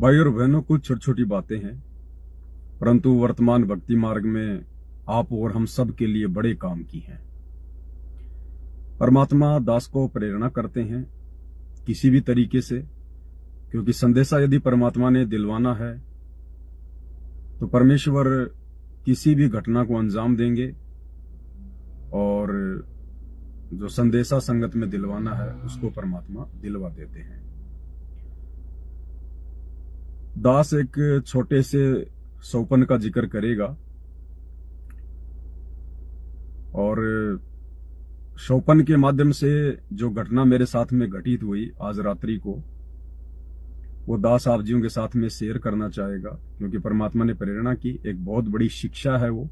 भाई और बहनों, कुछ छोटी छोटी बातें हैं, परंतु वर्तमान भक्ति मार्ग में आप और हम सब के लिए बड़े काम की हैं। परमात्मा दास को प्रेरणा करते हैं किसी भी तरीके से, क्योंकि संदेशा यदि परमात्मा ने दिलवाना है तो परमेश्वर किसी भी घटना को अंजाम देंगे, और जो संदेशा संगत में दिलवाना है उसको परमात्मा दिलवा देते हैं। दास एक छोटे से सोपन का जिक्र करेगा, और सोपन के माध्यम से जो घटना मेरे साथ में घटित हुई आज रात्रि को, वो दास आप जीवों के साथ में शेयर करना चाहेगा, क्योंकि परमात्मा ने प्रेरणा की। एक बहुत बड़ी शिक्षा है वो।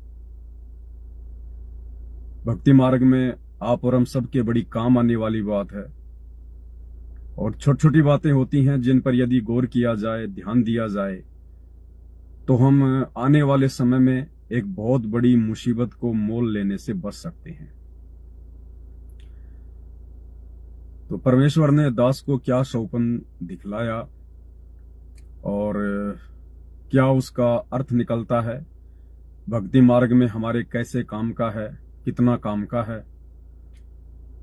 भक्ति मार्ग में आप और हम सबके बड़ी काम आने वाली बात है, और छोटी छोटी बातें होती हैं जिन पर यदि गौर किया जाए, ध्यान दिया जाए, तो हम आने वाले समय में एक बहुत बड़ी मुसीबत को मोल लेने से बच सकते हैं। तो परमेश्वर ने दास को क्या सोपन दिखलाया और क्या उसका अर्थ निकलता है, भक्ति मार्ग में हमारे कैसे काम का है, कितना काम का है,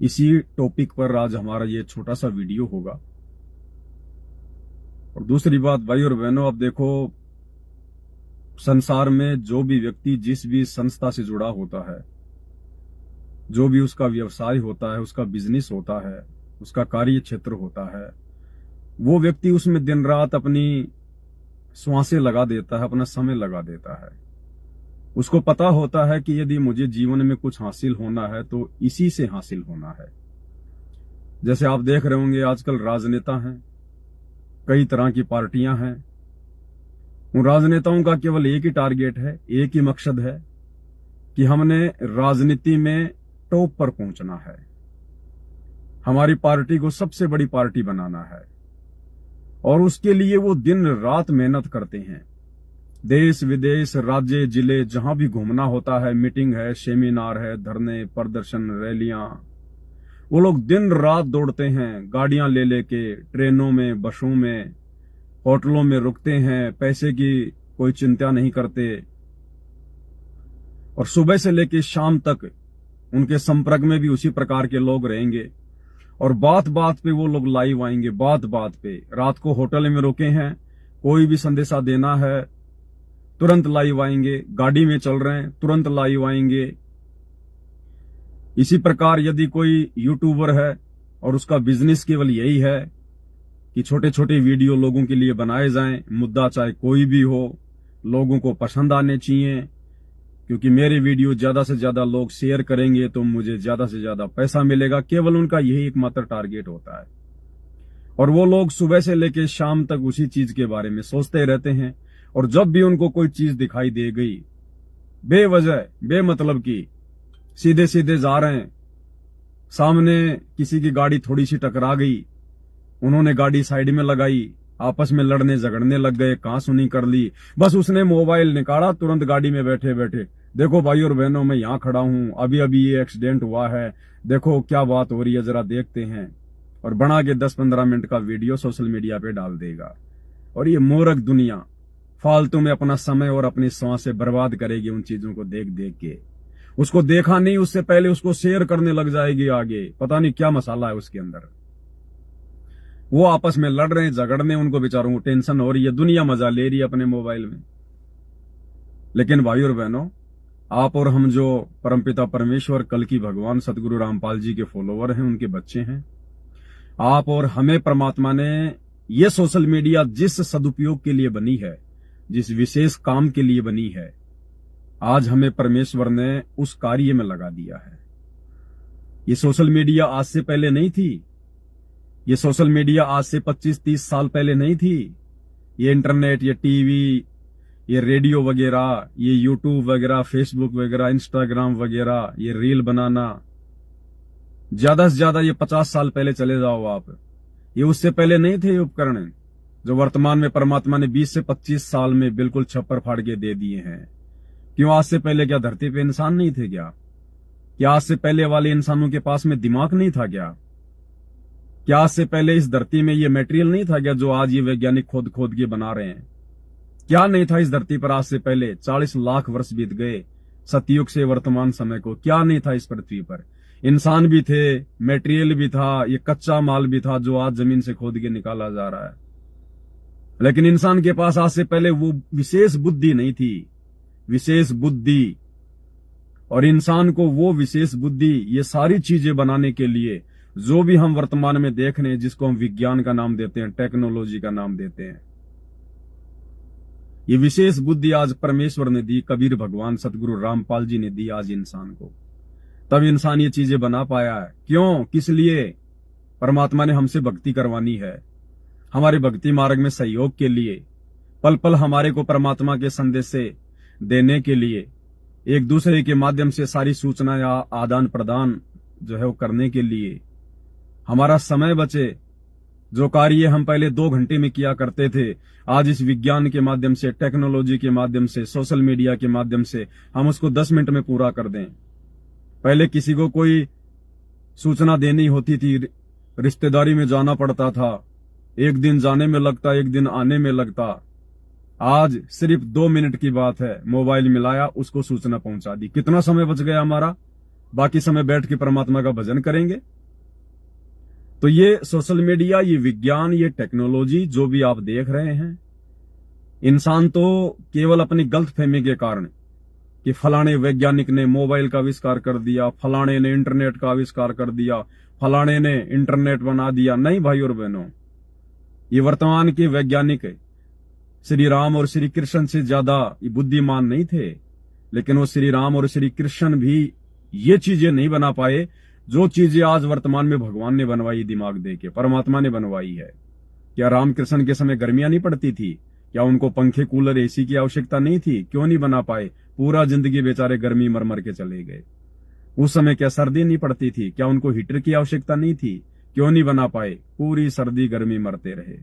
इसी टॉपिक पर आज हमारा ये छोटा सा वीडियो होगा। और दूसरी बात भाई और बहनों, अब देखो, संसार में जो भी व्यक्ति जिस भी संस्था से जुड़ा होता है, जो भी उसका व्यवसाय होता है, उसका बिजनेस होता है, उसका कार्य क्षेत्र होता है, वो व्यक्ति उसमें दिन रात अपनी श्वासें लगा देता है, अपना समय लगा देता है। उसको पता होता है कि यदि मुझे जीवन में कुछ हासिल होना है तो इसी से हासिल होना है। जैसे आप देख रहे होंगे आजकल राजनेता हैं, कई तरह की पार्टियां हैं। उन राजनेताओं का केवल एक ही टारगेट है, एक ही मकसद है कि हमने राजनीति में टॉप पर पहुंचना है, हमारी पार्टी को सबसे बड़ी पार्टी बनाना है, और उसके लिए वो दिन रात मेहनत करते हैं। देश विदेश, राज्य जिले, जहां भी घूमना होता है, मीटिंग है, सेमिनार है, धरने, प्रदर्शन, रैलियां, वो लोग दिन रात दौड़ते हैं, गाड़ियां ले लेके, ट्रेनों में, बसों में, होटलों में रुकते हैं, पैसे की कोई चिंता नहीं करते, और सुबह से लेकर शाम तक उनके संपर्क में भी उसी प्रकार के लोग रहेंगे, और बात बात पे वो लोग लाइव आएंगे। बात बात पे रात को होटल में रुके हैं, कोई भी संदेशा देना है तुरंत लाइव आएंगे, गाड़ी में चल रहे हैं तुरंत लाइव आएंगे। इसी प्रकार यदि कोई यूट्यूबर है और उसका बिजनेस केवल यही है कि छोटे छोटे वीडियो लोगों के लिए बनाए जाएं, मुद्दा चाहे कोई भी हो, लोगों को पसंद आने चाहिए, क्योंकि मेरे वीडियो ज्यादा से ज्यादा लोग शेयर करेंगे तो मुझे ज्यादा से ज्यादा पैसा मिलेगा। केवल उनका यही एकमात्र टारगेट होता है, और वो लोग सुबह से लेकर शाम तक उसी चीज के बारे में सोचते रहते हैं। और जब भी उनको कोई चीज दिखाई दे गई, बेवजह बेमतलब की, सीधे सीधे जा रहे हैं, सामने किसी की गाड़ी थोड़ी सी टकरा गई, उन्होंने गाड़ी साइड में लगाई, आपस में लड़ने झगड़ने लग गए, कहां सुनी कर ली, बस उसने मोबाइल निकाला, तुरंत गाड़ी में बैठे बैठे, देखो भाई और बहनों, मैं यहां खड़ा हूं, अभी अभी ये एक्सीडेंट हुआ है, देखो क्या बात हो रही है, जरा देखते हैं, और बना के 10-15 मिनट का वीडियो सोशल मीडिया पे डाल देगा। और ये मूर्ख दुनिया फालतू में अपना समय और अपनी सांसें बर्बाद करेगी उन चीजों को देख देख के। उसको देखा नहीं, उससे पहले उसको शेयर करने लग जाएगी आगे, पता नहीं क्या मसाला है उसके अंदर। वो आपस में लड़ रहे हैं, झगड़ने, उनको बेचारों को टेंशन हो रही है, दुनिया मजा ले रही है अपने मोबाइल में। लेकिन भाई और बहनों, आप और हम जो परमपिता परमेश्वर, कल की भगवान सतगुरु रामपाल जी के फॉलोवर हैं, उनके बच्चे हैं, आप और हमें परमात्मा ने ये सोशल मीडिया जिस सदुपयोग के लिए बनी है, जिस विशेष काम के लिए बनी है, आज हमें परमेश्वर ने उस कार्य में लगा दिया है। ये सोशल मीडिया आज से पहले नहीं थी, ये सोशल मीडिया आज से 25-30 साल पहले नहीं थी। ये इंटरनेट, ये टीवी, ये रेडियो वगैरह, ये यूट्यूब वगैरह, फेसबुक वगैरह, इंस्टाग्राम वगैरह, ये रील बनाना, ज्यादा से ज्यादा ये 50 साल पहले चले जाओ आप, ये उससे पहले नहीं थे ये उपकरण, जो वर्तमान में परमात्मा ने 20 से 25 साल में बिल्कुल छप्पर फाड़ के दे दिए हैं। क्यों? आज से पहले क्या धरती पे इंसान नहीं थे क्या? आज से पहले वाले इंसानों के पास में दिमाग नहीं था क्या? क्या आज से पहले इस धरती में ये मटेरियल नहीं था क्या जो आज ये वैज्ञानिक खोद खोद के बना रहे हैं? क्या नहीं था इस धरती पर आज से पहले? 40 लाख वर्ष बीत गए सतयुग से वर्तमान समय को। क्या नहीं था इस पृथ्वी पर? इंसान भी थे, मटेरियल भी था, ये कच्चा माल भी था जो आज जमीन से खोद के निकाला जा रहा है। लेकिन इंसान के पास आज से पहले वो विशेष बुद्धि नहीं थी, विशेष बुद्धि। और इंसान को वो विशेष बुद्धि ये सारी चीजें बनाने के लिए जो भी हम वर्तमान में देख रहे हैं, जिसको हम विज्ञान का नाम देते हैं, टेक्नोलॉजी का नाम देते हैं, ये विशेष बुद्धि आज परमेश्वर ने दी, कबीर भगवान सतगुरु रामपाल जी ने दी आज इंसान को। तब इंसान ये चीजें बना पाया है। क्यों? किस लिए? परमात्मा ने हमसे भक्ति करवानी है, हमारे भक्ति मार्ग में सहयोग के लिए, पल पल हमारे को परमात्मा के संदेश से देने के लिए, एक दूसरे के माध्यम से सारी सूचना या आदान प्रदान जो है वो करने के लिए, हमारा समय बचे। जो कार्य हम पहले 2 घंटे में किया करते थे, आज इस विज्ञान के माध्यम से, टेक्नोलॉजी के माध्यम से, सोशल मीडिया के माध्यम से हम उसको 10 मिनट में पूरा कर दें। पहले किसी को कोई सूचना देनी होती थी, रिश्तेदारी में जाना पड़ता था, 1 दिन जाने में लगता, 1 दिन आने में लगता। आज सिर्फ 2 मिनट की बात है, मोबाइल मिलाया, उसको सूचना पहुंचा दी। कितना समय बच गया हमारा? बाकी समय बैठ के परमात्मा का भजन करेंगे। तो ये सोशल मीडिया, ये विज्ञान, ये टेक्नोलॉजी जो भी आप देख रहे हैं, इंसान तो केवल अपनी गलतफहमी के कारण कि फलाने वैज्ञानिक ने मोबाइल का आविष्कार कर दिया, फलाने ने इंटरनेट का आविष्कार कर दिया, फलाने ने इंटरनेट बना दिया। नहीं भाई और बहनों, ये वर्तमान के वैज्ञानिक श्री राम और श्री कृष्ण से ज्यादा बुद्धिमान नहीं थे, लेकिन वो श्री राम और श्री कृष्ण भी ये चीजें नहीं बना पाए जो चीजें आज वर्तमान में भगवान ने बनवाई, दिमाग देके परमात्मा ने बनवाई है। क्या राम कृष्ण के समय गर्मियां नहीं पड़ती थी? क्या उनको पंखे, कूलर, एसी की आवश्यकता नहीं थी? क्यों नहीं बना पाए? पूरा जिंदगी बेचारे गर्मी मर मर के चले गए। उस समय क्या सर्दी नहीं पड़ती थी? क्या उनको हीटर की आवश्यकता नहीं थी? क्यों नहीं बना पाए? पूरी सर्दी गर्मी मरते रहे।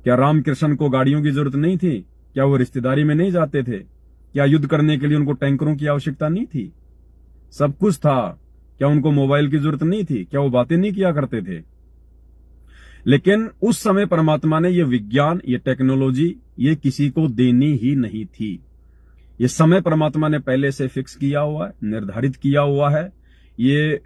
क्या रामकृष्ण को गाड़ियों की जरूरत नहीं थी? क्या वो रिश्तेदारी में नहीं जाते थे? क्या युद्ध करने के लिए उनको टैंकरों की आवश्यकता नहीं थी? सब कुछ था। क्या उनको मोबाइल की जरूरत नहीं थी? क्या वो बातें नहीं किया करते थे? लेकिन उस समय परमात्मा ने ये विज्ञान, ये टेक्नोलॉजी, ये किसी को देनी ही नहीं थी। ये समय परमात्मा ने पहले से फिक्स किया हुआ है, निर्धारित किया हुआ है। ये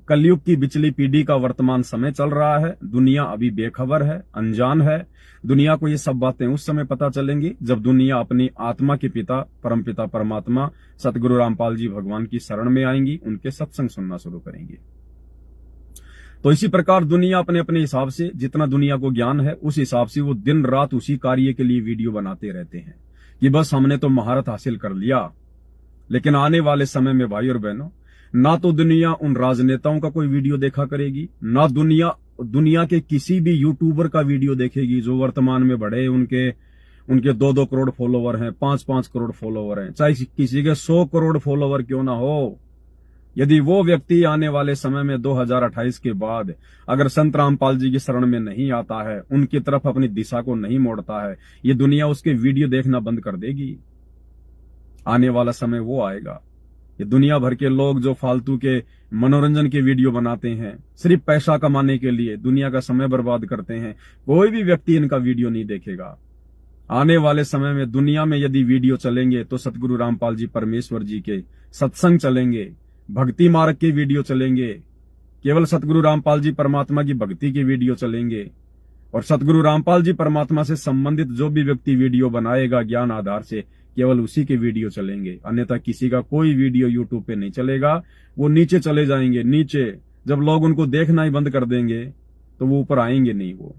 कलयुग की बिचली पीढ़ी का वर्तमान समय चल रहा है। दुनिया अभी बेखबर है, अनजान है। दुनिया को ये सब बातें उस समय पता चलेंगी जब दुनिया अपनी आत्मा के पिता, परमपिता परमात्मा सतगुरु रामपाल जी भगवान की शरण में आएंगी, उनके सत्संग सुनना शुरू करेंगे। तो इसी प्रकार दुनिया अपने अपने हिसाब से, जितना दुनिया को ज्ञान है उस हिसाब से वो दिन रात उसी कार्य के लिए वीडियो बनाते रहते हैं कि बस हमने तो महारत हासिल कर लिया। लेकिन आने वाले समय में भाई और बहनों, ना तो दुनिया उन राजनेताओं का कोई वीडियो देखा करेगी, ना दुनिया के किसी भी यूट्यूबर का वीडियो देखेगी जो वर्तमान में बड़े, उनके 2-2 करोड़ फॉलोवर हैं, 5-5 करोड़ फॉलोवर हैं, चाहे किसी के 100 करोड़ फॉलोवर क्यों ना हो। यदि वो व्यक्ति आने वाले समय में 2028 के बाद अगर संत रामपाल जी की शरण में नहीं आता है, उनकी तरफ अपनी दिशा को नहीं मोड़ता है, ये दुनिया उसके वीडियो देखना बंद कर देगी। आने वाला समय वो आएगा। ये दुनिया भर के लोग जो फालतू के मनोरंजन के वीडियो बनाते हैं, सिर्फ पैसा कमाने के लिए दुनिया का समय बर्बाद करते हैं, कोई भी व्यक्ति इनका वीडियो नहीं देखेगा। आने वाले समय में दुनिया में यदि वीडियो चलेंगे तो सतगुरु रामपाल जी परमेश्वर जी के सत्संग चलेंगे, भक्ति मार्ग के वीडियो चलेंगे, केवल सतगुरु रामपाल जी परमात्मा की भक्ति के वीडियो चलेंगे। और सतगुरु रामपाल जी परमात्मा से संबंधित जो भी व्यक्ति वीडियो बनाएगा ज्ञान आधार से, केवल उसी के वीडियो चलेंगे। अन्यथा किसी का कोई वीडियो यूट्यूब पे नहीं चलेगा। वो नीचे चले जाएंगे। नीचे जब लोग उनको देखना ही बंद कर देंगे तो वो ऊपर आएंगे नहीं। वो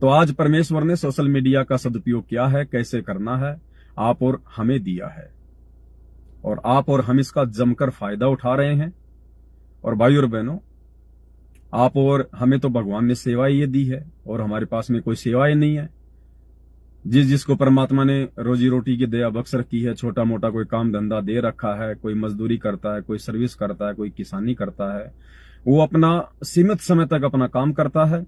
तो आज परमेश्वर ने सोशल मीडिया का सदुपयोग क्या है, कैसे करना है, आप और हमें दिया है, और आप और हम इसका जमकर फायदा उठा रहे हैं। और भाई और बहनों, आप और हमें तो भगवान ने सेवाएं ये दी है और हमारे पास में कोई सेवाएं नहीं है। जिसको परमात्मा ने रोजी रोटी की दया बख्श रखी है, छोटा मोटा कोई काम धंधा दे रखा है, कोई मजदूरी करता है, कोई सर्विस करता है, कोई किसानी करता है, वो अपना सीमित समय तक अपना काम करता है।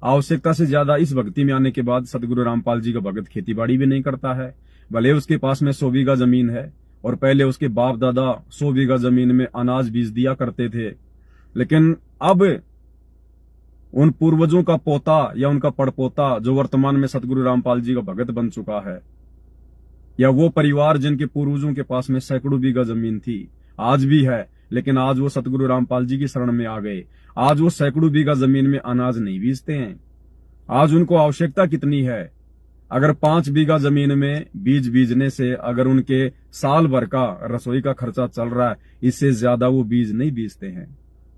आवश्यकता से ज्यादा इस भक्ति में आने के बाद सतगुरु रामपाल जी का भगत खेती बाड़ी भी नहीं करता है। भले उसके पास में 100 बीघा जमीन है और पहले उसके बाप दादा 100 बीघा जमीन में अनाज बीज दिया करते थे, लेकिन अब उन पूर्वजों का पोता या उनका पड़पोता जो वर्तमान में सतगुरु रामपाल जी का भगत बन चुका है, या वो परिवार जिनके पूर्वजों के पास में सैकड़ों बीघा जमीन थी, आज भी है, लेकिन आज वो सतगुरु रामपाल जी की शरण में आ गए। आज वो सैकड़ों बीघा जमीन में अनाज नहीं बीजते हैं। आज उनको आवश्यकता कितनी है? अगर 5 बीघा जमीन में बीज बीजने से अगर उनके साल भर का रसोई का खर्चा चल रहा है, इससे ज्यादा वो बीज नहीं बीजते हैं।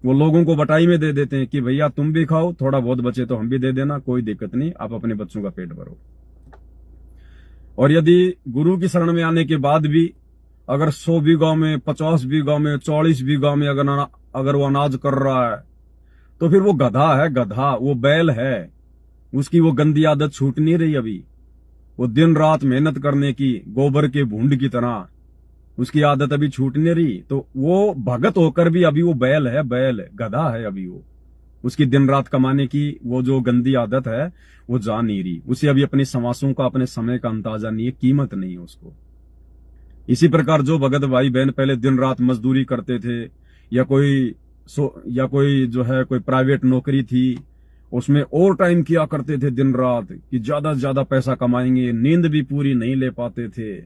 वो लोगों को बटाई में दे देते हैं कि भैया तुम भी खाओ, थोड़ा बहुत बचे तो हम भी दे देना, कोई दिक्कत नहीं, आप अपने बच्चों का पेट भरो। और यदि गुरु की शरण में आने के बाद भी अगर 100 बीघा में, 50 बीघा में, 40 बीघा में अगर वो अनाज कर रहा है, तो फिर वो गधा है, गधा, वो बैल है। उसकी वो गंदी आदत छूट नहीं रही अभी। वो दिन रात मेहनत करने की, गोबर के भूंड की तरह उसकी आदत अभी छूट नहीं रही। तो वो भगत होकर भी अभी वो बैल है, बैल, गधा है अभी वो। उसकी दिन रात कमाने की वो जो गंदी आदत है वो जा नहीं रही। उसे अभी अपनी समासों का, अपने समय का अंदाजा नहीं है, कीमत नहीं है उसको। इसी प्रकार जो भगत भाई बहन पहले दिन रात मजदूरी करते थे, या कोई जो है कोई प्राइवेट नौकरी थी, उसमें ओवर टाइम किया करते थे दिन रात कि ज्यादा से ज्यादा पैसा कमाएंगे, नींद भी पूरी नहीं ले पाते थे।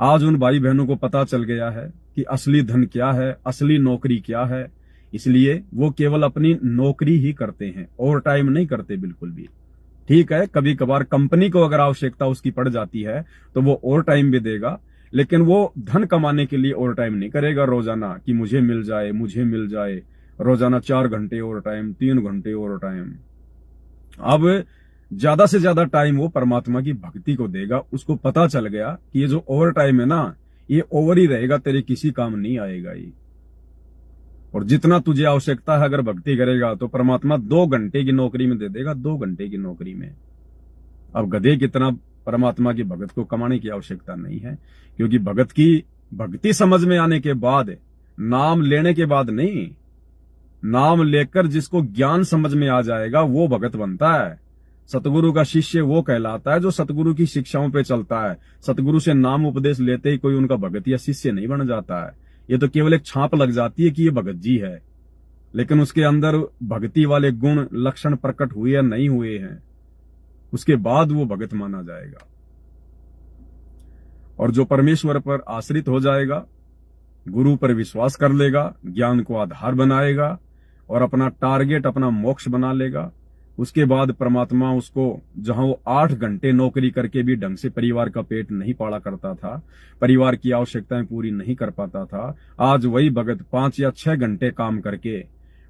आज उन भाई बहनों को पता चल गया है कि असली धन क्या है, असली नौकरी क्या है। इसलिए वो केवल अपनी नौकरी ही करते हैं, ओवर टाइम नहीं करते बिल्कुल भी। ठीक है, कभी कभार कंपनी को अगर आवश्यकता उसकी पड़ जाती है तो वो ओवर टाइम भी देगा, लेकिन वो धन कमाने के लिए ओवर टाइम नहीं करेगा रोजाना कि मुझे मिल जाए, मुझे मिल जाए। रोजाना 4 घंटे ओवर टाइम, 3 घंटे ओवर टाइम। अब ज्यादा से ज्यादा टाइम वो परमात्मा की भक्ति को देगा। उसको पता चल गया कि ये जो ओवर टाइम है ना, ये ओवर ही रहेगा, तेरे किसी काम नहीं आएगा ये। और जितना तुझे आवश्यकता है अगर भक्ति करेगा तो परमात्मा 2 घंटे की नौकरी में दे देगा, 2 घंटे की नौकरी में। अब गधे कितना परमात्मा की भगत को कमाने की आवश्यकता नहीं है, क्योंकि भगत की भक्ति समझ में आने के बाद, नाम लेने के बाद नहीं, नाम लेकर जिसको ज्ञान समझ में आ जाएगा वो भगत बनता है। सतगुरु का शिष्य वो कहलाता है जो सतगुरु की शिक्षाओं पे चलता है। सतगुरु से नाम उपदेश लेते ही कोई उनका भगत या शिष्य नहीं बन जाता है। ये तो केवल एक छाप लग जाती है कि ये भगत जी है, लेकिन उसके अंदर भक्ति वाले गुण लक्षण प्रकट हुए या नहीं हुए हैं, उसके बाद वो भगत माना जाएगा। और जो परमेश्वर पर आश्रित हो जाएगा, गुरु पर विश्वास कर लेगा, ज्ञान को आधार बनाएगा और अपना टारगेट, अपना मोक्ष बना लेगा, उसके बाद परमात्मा उसको, जहां वो 8 घंटे नौकरी करके भी ढंग से परिवार का पेट नहीं पाला करता था, परिवार की आवश्यकताएं पूरी नहीं कर पाता था, आज वही भगत 5 या 6 घंटे काम करके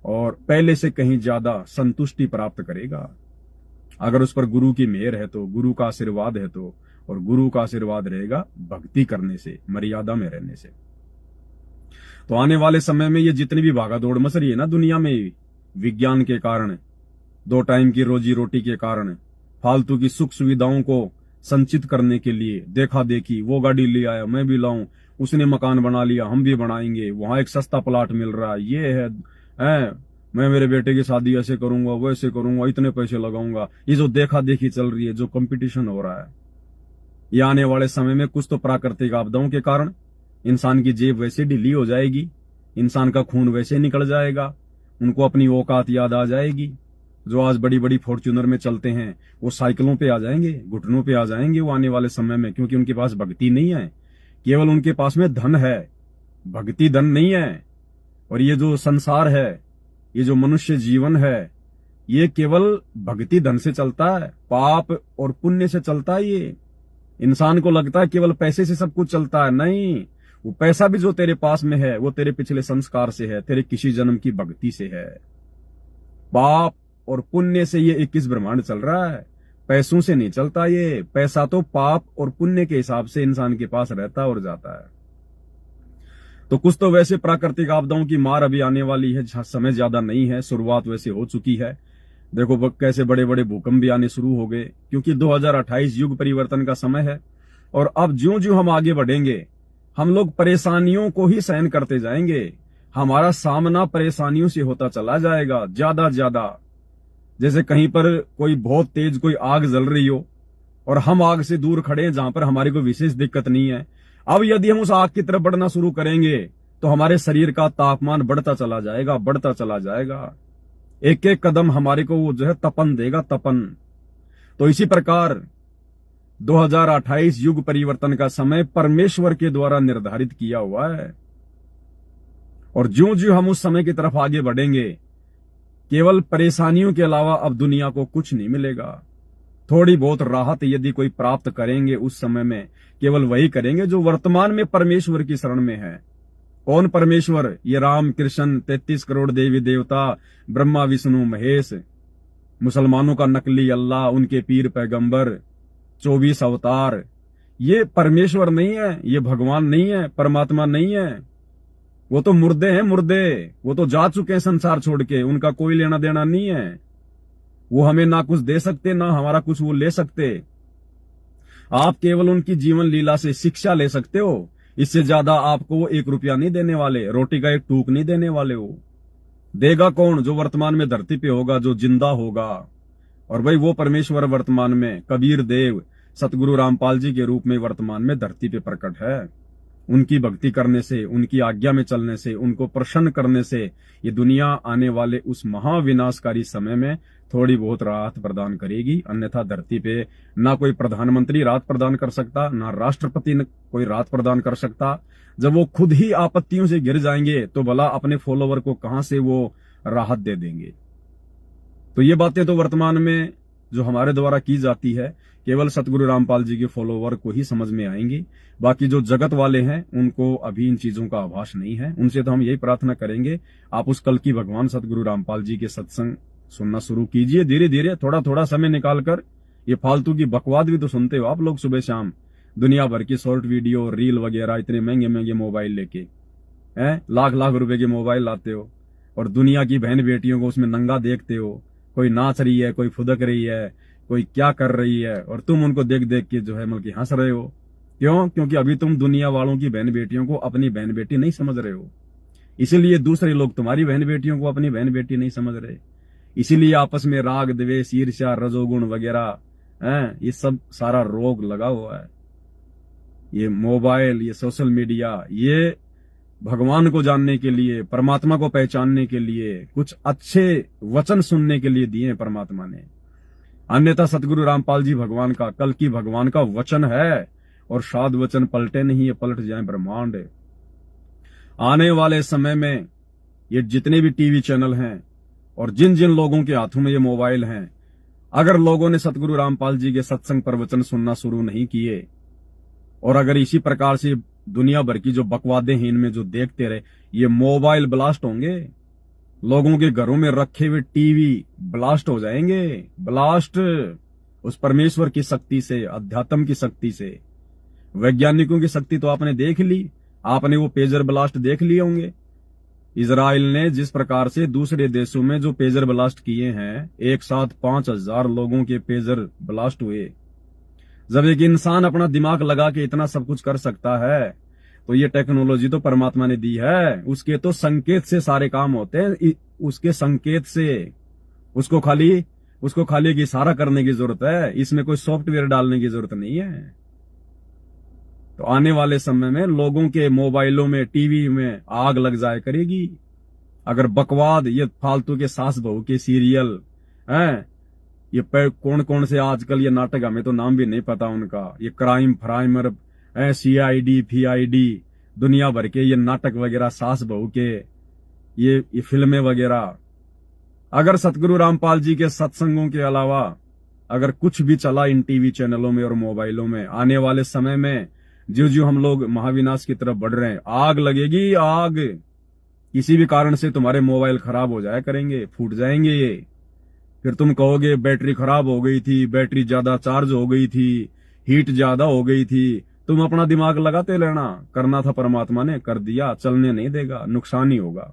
और पहले से कहीं ज्यादा संतुष्टि प्राप्त करेगा। अगर उस पर गुरु की मेहर है तो, गुरु का आशीर्वाद है तो, और गुरु का आशीर्वाद रहेगा भक्ति करने से, मर्यादा में रहने से। तो आने वाले समय में ये जितनी भी भागादौड़ मच रही है ना दुनिया में, विज्ञान के कारण, 2 टाइम की रोजी रोटी के कारण, फालतू की सुख सुविधाओं को संचित करने के लिए देखा देखी, वो गाड़ी ले आया मैं भी लाऊं, उसने मकान बना लिया हम भी बनाएंगे, वहां एक सस्ता प्लाट मिल रहा है, ये है मैं मेरे बेटे की शादी ऐसे करूंगा, वैसे करूंगा, इतने पैसे लगाऊंगा। ये जो देखा देखी चल रही है, जो कंपटीशन हो रहा है, ये आने वाले समय में कुछ तो प्राकृतिक आपदाओं के कारण इंसान की जेब वैसे ढीली हो जाएगी, इंसान का खून वैसे निकल जाएगा, उनको अपनी औकात याद आ जाएगी। जो आज बड़ी बड़ी फॉर्च्यूनर में चलते हैं वो साइकिलों पे आ जाएंगे, घुटनों पे आ जाएंगे वो आने वाले समय में, क्योंकि उनके पास भक्ति नहीं है, केवल उनके पास में धन है, भक्ति धन नहीं है। और ये जो संसार है, ये जो मनुष्य जीवन है, ये केवल भक्ति धन से चलता है, पाप और पुण्य से चलता है। ये इंसान को लगता है केवल पैसे से सब कुछ चलता है, नहीं। वो पैसा भी जो तेरे पास में है वो तेरे पिछले संस्कार से है, तेरे किसी जन्म की भक्ति से है। पाप और पुण्य से ये 21 ब्रह्मांड चल रहा है, पैसों से नहीं चलता ये। पैसा तो पाप और पुण्य के हिसाब से इंसान के पास रहता और जाता है। तो कुछ तो वैसे प्राकृतिक आपदाओं की मार अभी आने वाली है, समय ज्यादा नहीं है, शुरुआत वैसे हो चुकी है। देखो कैसे बड़े बड़े भूकंप भी आने शुरू हो गए, क्योंकि 2028 युग परिवर्तन का समय है। और अब ज्यों ज्यों हम आगे बढ़ेंगे, हम लोग परेशानियों को ही सहन करते जाएंगे, हमारा सामना परेशानियों से होता चला जाएगा ज्यादा ज्यादा। जैसे कहीं पर कोई बहुत तेज कोई आग जल रही हो और हम आग से दूर खड़े हैं जहां पर हमारी कोई विशेष दिक्कत नहीं है, अब यदि हम उस आग की तरफ बढ़ना शुरू करेंगे तो हमारे शरीर का तापमान बढ़ता चला जाएगा, बढ़ता चला जाएगा। एक एक कदम हमारे को वो जो है तपन देगा, तपन। तो इसी प्रकार 2028 युग परिवर्तन का समय परमेश्वर के द्वारा निर्धारित किया हुआ है, और ज्यों ज्यों हम उस समय की तरफ आगे बढ़ेंगे, केवल परेशानियों के अलावा अब दुनिया को कुछ नहीं मिलेगा। थोड़ी बहुत राहत यदि कोई प्राप्त करेंगे उस समय में, केवल वही करेंगे जो वर्तमान में परमेश्वर की शरण में है। कौन परमेश्वर? ये राम कृष्ण, 33 करोड़ देवी देवता, ब्रह्मा विष्णु महेश, मुसलमानों का नकली अल्लाह, उनके पीर पैगंबर, 24 अवतार। ये परमेश्वर नहीं है, ये भगवान नहीं है, परमात्मा नहीं है। वो तो मुर्दे हैं, मुर्दे। वो तो जा चुके हैं संसार छोड़ के, उनका कोई लेना देना नहीं है। वो हमें ना कुछ दे सकते, ना हमारा कुछ वो ले सकते। आप केवल उनकी जीवन लीला से शिक्षा ले सकते हो। इससे ज्यादा आपको वो 1 रुपया नहीं देने वाले, रोटी का एक टूक नहीं देने वाले। वो देगा कौन? जो वर्तमान में धरती पे होगा, जो जिंदा होगा। और भाई वो परमेश्वर वर्तमान में कबीर देव, सतगुरु रामपाल जी के रूप में वर्तमान में धरती पे प्रकट है। उनकी भक्ति करने से, उनकी आज्ञा में चलने से, उनको प्रसन्न करने से ये दुनिया आने वाले उस महाविनाशकारी समय में थोड़ी बहुत राहत प्रदान करेगी। अन्यथा धरती पे ना कोई प्रधानमंत्री राहत प्रदान कर सकता, ना राष्ट्रपति कोई राहत प्रदान कर सकता। जब वो खुद ही आपत्तियों से घिर जाएंगे तो भला अपने फॉलोवर को कहां से वो राहत दे देंगे। तो ये बातें तो वर्तमान में जो हमारे द्वारा की जाती है केवल सतगुरु रामपाल जी के फॉलोवर को ही समझ में आएंगी। बाकी जो जगत वाले हैं उनको अभी इन चीजों का आभास नहीं है। उनसे तो हम यही प्रार्थना करेंगे, आप उस कल की भगवान सतगुरु रामपाल जी के सत्संग सुनना शुरू कीजिए। धीरे धीरे थोड़ा थोड़ा समय निकालकर। ये फालतू की बकवाद भी तो सुनते हो आप लोग सुबह शाम, दुनिया भर की शॉर्ट वीडियो, रील वगैरह, इतने महंगे महंगे मोबाइल लेके हैं, लाख लाख रुपए के मोबाइल लाते हो और दुनिया की बहन बेटियों को उसमें नंगा देखते हो। कोई नाच रही है, कोई फुदक रही है, कोई क्या कर रही है, और तुम उनको देख देख के जो है मतलब हंस रहे हो। क्यों? क्योंकि अभी तुम दुनिया वालों की बहन बेटियों को अपनी बहन बेटी नहीं समझ रहे हो। इसीलिए दूसरे लोग तुम्हारी बहन बेटियों को अपनी बहन बेटी नहीं समझ रहे। इसीलिए आपस में राग, द्वेष, ईर्ष्या, रजोगुण वगैरह हैं, ये सब सारा रोग लगा हुआ है। ये मोबाइल, ये सोशल मीडिया, ये भगवान को जानने के लिए, परमात्मा को पहचानने के लिए, कुछ अच्छे वचन सुनने के लिए दिए परमात्मा ने। अन्यथा सतगुरु रामपाल जी भगवान का, कल की भगवान का वचन है, और साध वचन पलटे नहीं, ये पलट जाए ब्रह्मांड। आने वाले समय में ये जितने भी टीवी चैनल हैं और जिन जिन लोगों के हाथों में ये मोबाइल हैं, अगर लोगों ने सतगुरु रामपाल जी के सत्संग प्रवचन सुनना शुरू नहीं किए, और अगर इसी प्रकार से दुनिया भर की जो बकवादें हैं इनमें जो देखते रहे, ये मोबाइल ब्लास्ट होंगे। लोगों के घरों में रखे हुए टीवी ब्लास्ट हो जाएंगे। ब्लास्ट उस परमेश्वर की शक्ति से, अध्यात्म की शक्ति से। वैज्ञानिकों की शक्ति तो आपने देख ली, आपने वो पेजर ब्लास्ट देख लिए होंगे। इजराइल ने जिस प्रकार से दूसरे देशों में जो पेजर ब्लास्ट किए हैं, एक साथ 5000 लोगों के पेजर ब्लास्ट हुए। जब एक इंसान अपना दिमाग लगा के इतना सब कुछ कर सकता है, तो ये टेक्नोलॉजी तो परमात्मा ने दी है। उसके तो संकेत से सारे काम होते हैं, उसके संकेत से। उसको खाली एक इशारा करने की जरूरत है, इसमें कोई सॉफ्टवेयर डालने की जरूरत नहीं है। तो आने वाले समय में लोगों के मोबाइलों में, टीवी में आग लग जाए करेगी। अगर बकवाद, ये फालतू के सास बहू के सीरियल हैं, ये कौन कौन से आजकल ये नाटक, हमें तो नाम भी नहीं पता उनका, ये क्राइम फ्राइमर, CID PID, दुनिया भर के ये नाटक वगैरह, सास बहू के ये फिल्में वगैरह, अगर सतगुरु रामपाल जी के सत्संगों के अलावा अगर कुछ भी चला इन टीवी चैनलों में और मोबाइलों में, आने वाले समय में जो जो हम लोग महाविनाश की तरफ बढ़ रहे हैं, आग लगेगी, आग। किसी भी कारण से तुम्हारे मोबाइल खराब हो जाया करेंगे, फूट जाएंगे ये। फिर तुम कहोगे बैटरी खराब हो गई थी, बैटरी ज्यादा चार्ज हो गई थी, हीट ज्यादा हो गई थी। तुम अपना दिमाग लगाते रहना, करना था परमात्मा ने, कर दिया, चलने नहीं देगा, नुकसान ही होगा।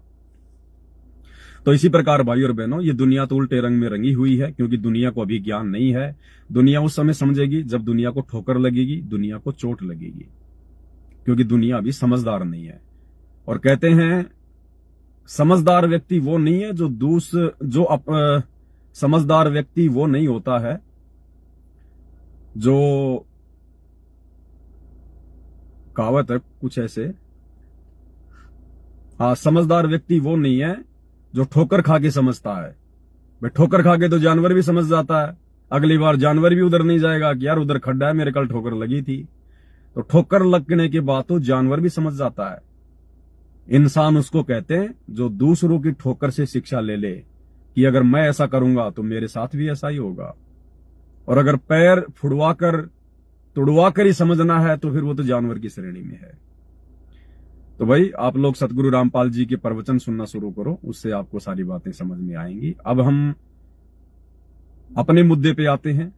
तो इसी प्रकार भाई और बहनों, ये दुनिया तो उल्टे रंग में रंगी हुई है, क्योंकि दुनिया को अभी ज्ञान नहीं है। दुनिया उस समय समझेगी जब दुनिया को ठोकर लगेगी, दुनिया को चोट लगेगी, क्योंकि दुनिया अभी समझदार नहीं है। और कहते हैं समझदार व्यक्ति वो नहीं है समझदार व्यक्ति वो नहीं होता है जो, कहावत है कुछ ऐसे, हाँ, समझदार व्यक्ति वो नहीं है जो ठोकर खा के समझता है। भाई ठोकर खा के तो जानवर भी समझ जाता है, अगली बार जानवर भी उधर नहीं जाएगा कि यार उधर खड्डा है, मेरे कल ठोकर लगी थी। तो ठोकर लगने के बाद तो जानवर भी समझ जाता है। इंसान उसको कहते हैं जो दूसरों की ठोकर से शिक्षा ले ले कि अगर मैं ऐसा करूंगा तो मेरे साथ भी ऐसा ही होगा। और अगर पैर फुड़वा कर तुड़वा कर ही समझना है तो फिर वो तो जानवर की श्रेणी में है। तो भाई आप लोग सतगुरु रामपाल जी के प्रवचन सुनना शुरू करो, उससे आपको सारी बातें समझ में आएंगी। अब हम अपने मुद्दे पे आते हैं,